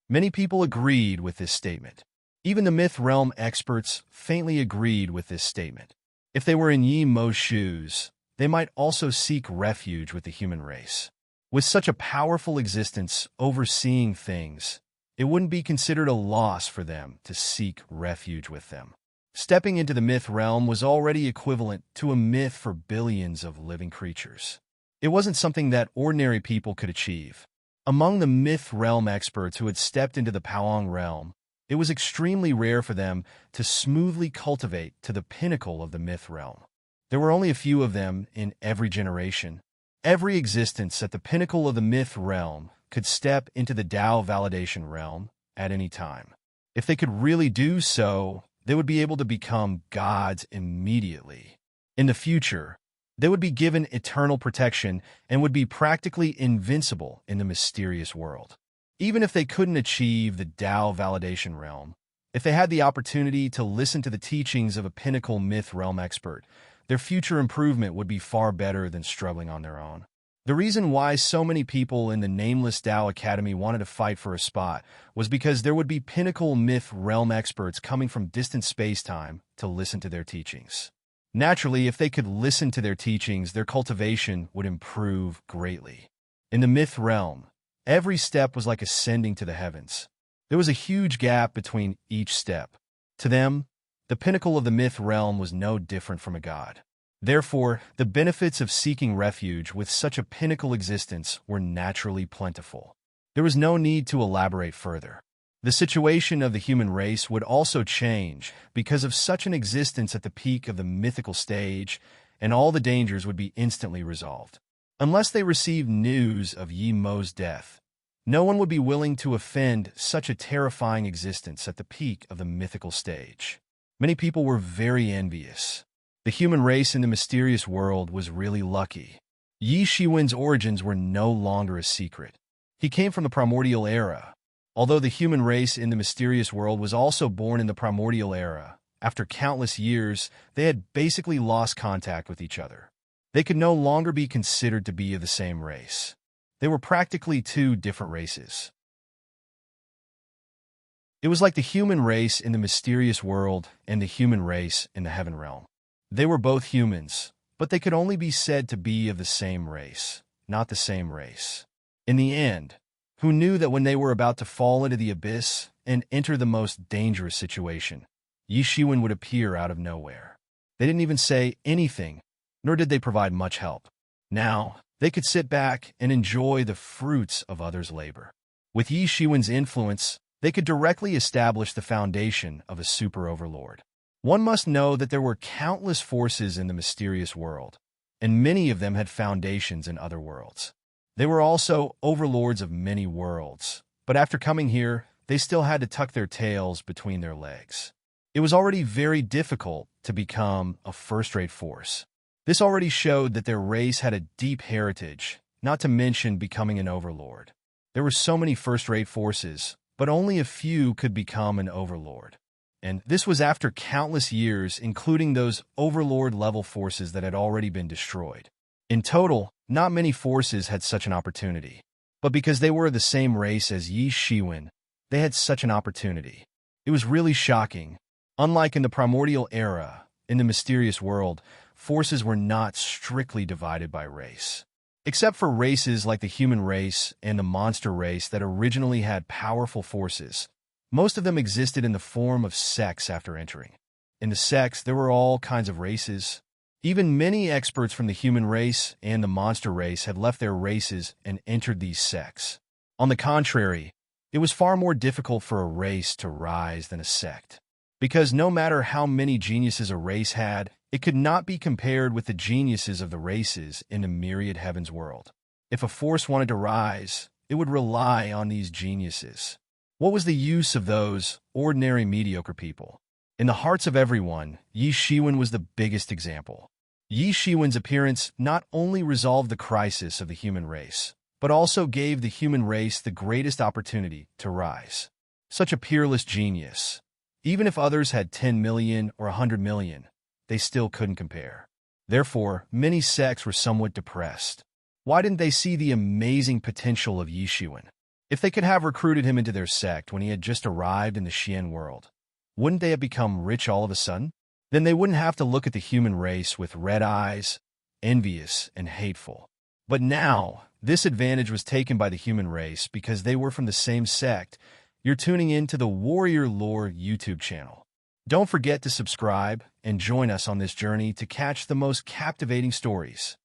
S1: Many people agreed with this statement. Even the myth realm experts faintly agreed with this statement. If they were in Yi Mo's shoes, they might also seek refuge with the human race. With such a powerful existence overseeing things, it wouldn't be considered a loss for them to seek refuge with them. Stepping into the myth realm was already equivalent to a myth for billions of living creatures. It wasn't something that ordinary people could achieve. Among the myth realm experts who had stepped into the Paong realm, it was extremely rare for them to smoothly cultivate to the pinnacle of the myth realm. There were only a few of them in every generation. Every existence at the pinnacle of the myth realm could step into the Tao validation realm at any time. If they could really do so, they would be able to become gods immediately. In the future, they would be given eternal protection and would be practically invincible in the mysterious world. Even if they couldn't achieve the Tao validation realm, if they had the opportunity to listen to the teachings of a pinnacle myth realm expert, their future improvement would be far better than struggling on their own. The reason why so many people in the nameless Tao Academy wanted to fight for a spot was because there would be pinnacle myth realm experts coming from distant space-time to listen to their teachings. Naturally, if they could listen to their teachings, their cultivation would improve greatly. In the myth realm, every step was like ascending to the heavens. There was a huge gap between each step. To them, the pinnacle of the myth realm was no different from a god. Therefore, the benefits of seeking refuge with such a pinnacle existence were naturally plentiful. There was no need to elaborate further. The situation of the human race would also change because of such an existence at the peak of the mythical stage, and all the dangers would be instantly resolved. Unless they received news of Yi Mo's death, no one would be willing to offend such a terrifying existence at the peak of the mythical stage. Many people were very envious. The human race in the mysterious world was really lucky. Yi Shiwen's origins were no longer a secret. He came from the primordial era. Although the human race in the mysterious world was also born in the primordial era, after countless years, they had basically lost contact with each other. They could no longer be considered to be of the same race. They were practically two different races. It was like the human race in the mysterious world and the human race in the heaven realm. They were both humans, but they could only be said to be of the same race, not the same race. In the end, who knew that when they were about to fall into the abyss and enter the most dangerous situation, Yi Shiwen would appear out of nowhere. They didn't even say anything, nor did they provide much help. Now, they could sit back and enjoy the fruits of others' labor. With Yi Shiwen's influence, they could directly establish the foundation of a super overlord. One must know that there were countless forces in the mysterious world, and many of them had foundations in other worlds. They were also overlords of many worlds, But after coming here, they still had to tuck their tails between their legs. It was already very difficult to become a first-rate force. This already showed that their race had a deep heritage, not to mention becoming an overlord. There were so many first-rate forces, but only a few could become an overlord. And this was after countless years, including those overlord-level forces that had already been destroyed. In total, not many forces had such an opportunity. But because they were the same race as Yi Shiwen, they had such an opportunity. It was really shocking. Unlike in the primordial era, in the mysterious world, forces were not strictly divided by race. Except for races like the human race and the monster race that originally had powerful forces, most of them existed in the form of sects after entering. In the sects, there were all kinds of races. Even many experts from the human race and the monster race had left their races and entered these sects. On the contrary, it was far more difficult for a race to rise than a sect. Because no matter how many geniuses a race had, it could not be compared with the geniuses of the races in the myriad heavens world. If a force wanted to rise, it would rely on these geniuses. What was the use of those ordinary mediocre people? In the hearts of everyone, Yi Shiwen was the biggest example. Yi Shiwen's appearance not only resolved the crisis of the human race, but also gave the human race the greatest opportunity to rise. Such a peerless genius. Even if others had 10 million or 100 million, they still couldn't compare. Therefore, many sects were somewhat depressed. Why didn't they see the amazing potential of Yi Shiwen? If they could have recruited him into their sect when he had just arrived in the Xian world, wouldn't they have become rich all of a sudden? Then they wouldn't have to look at the human race with red eyes, envious and hateful. But now, this advantage was taken by the human race because they were from the same sect. You're tuning in to the Warrior Lore YouTube channel. Don't forget to subscribe and join us on this journey to catch the most captivating stories.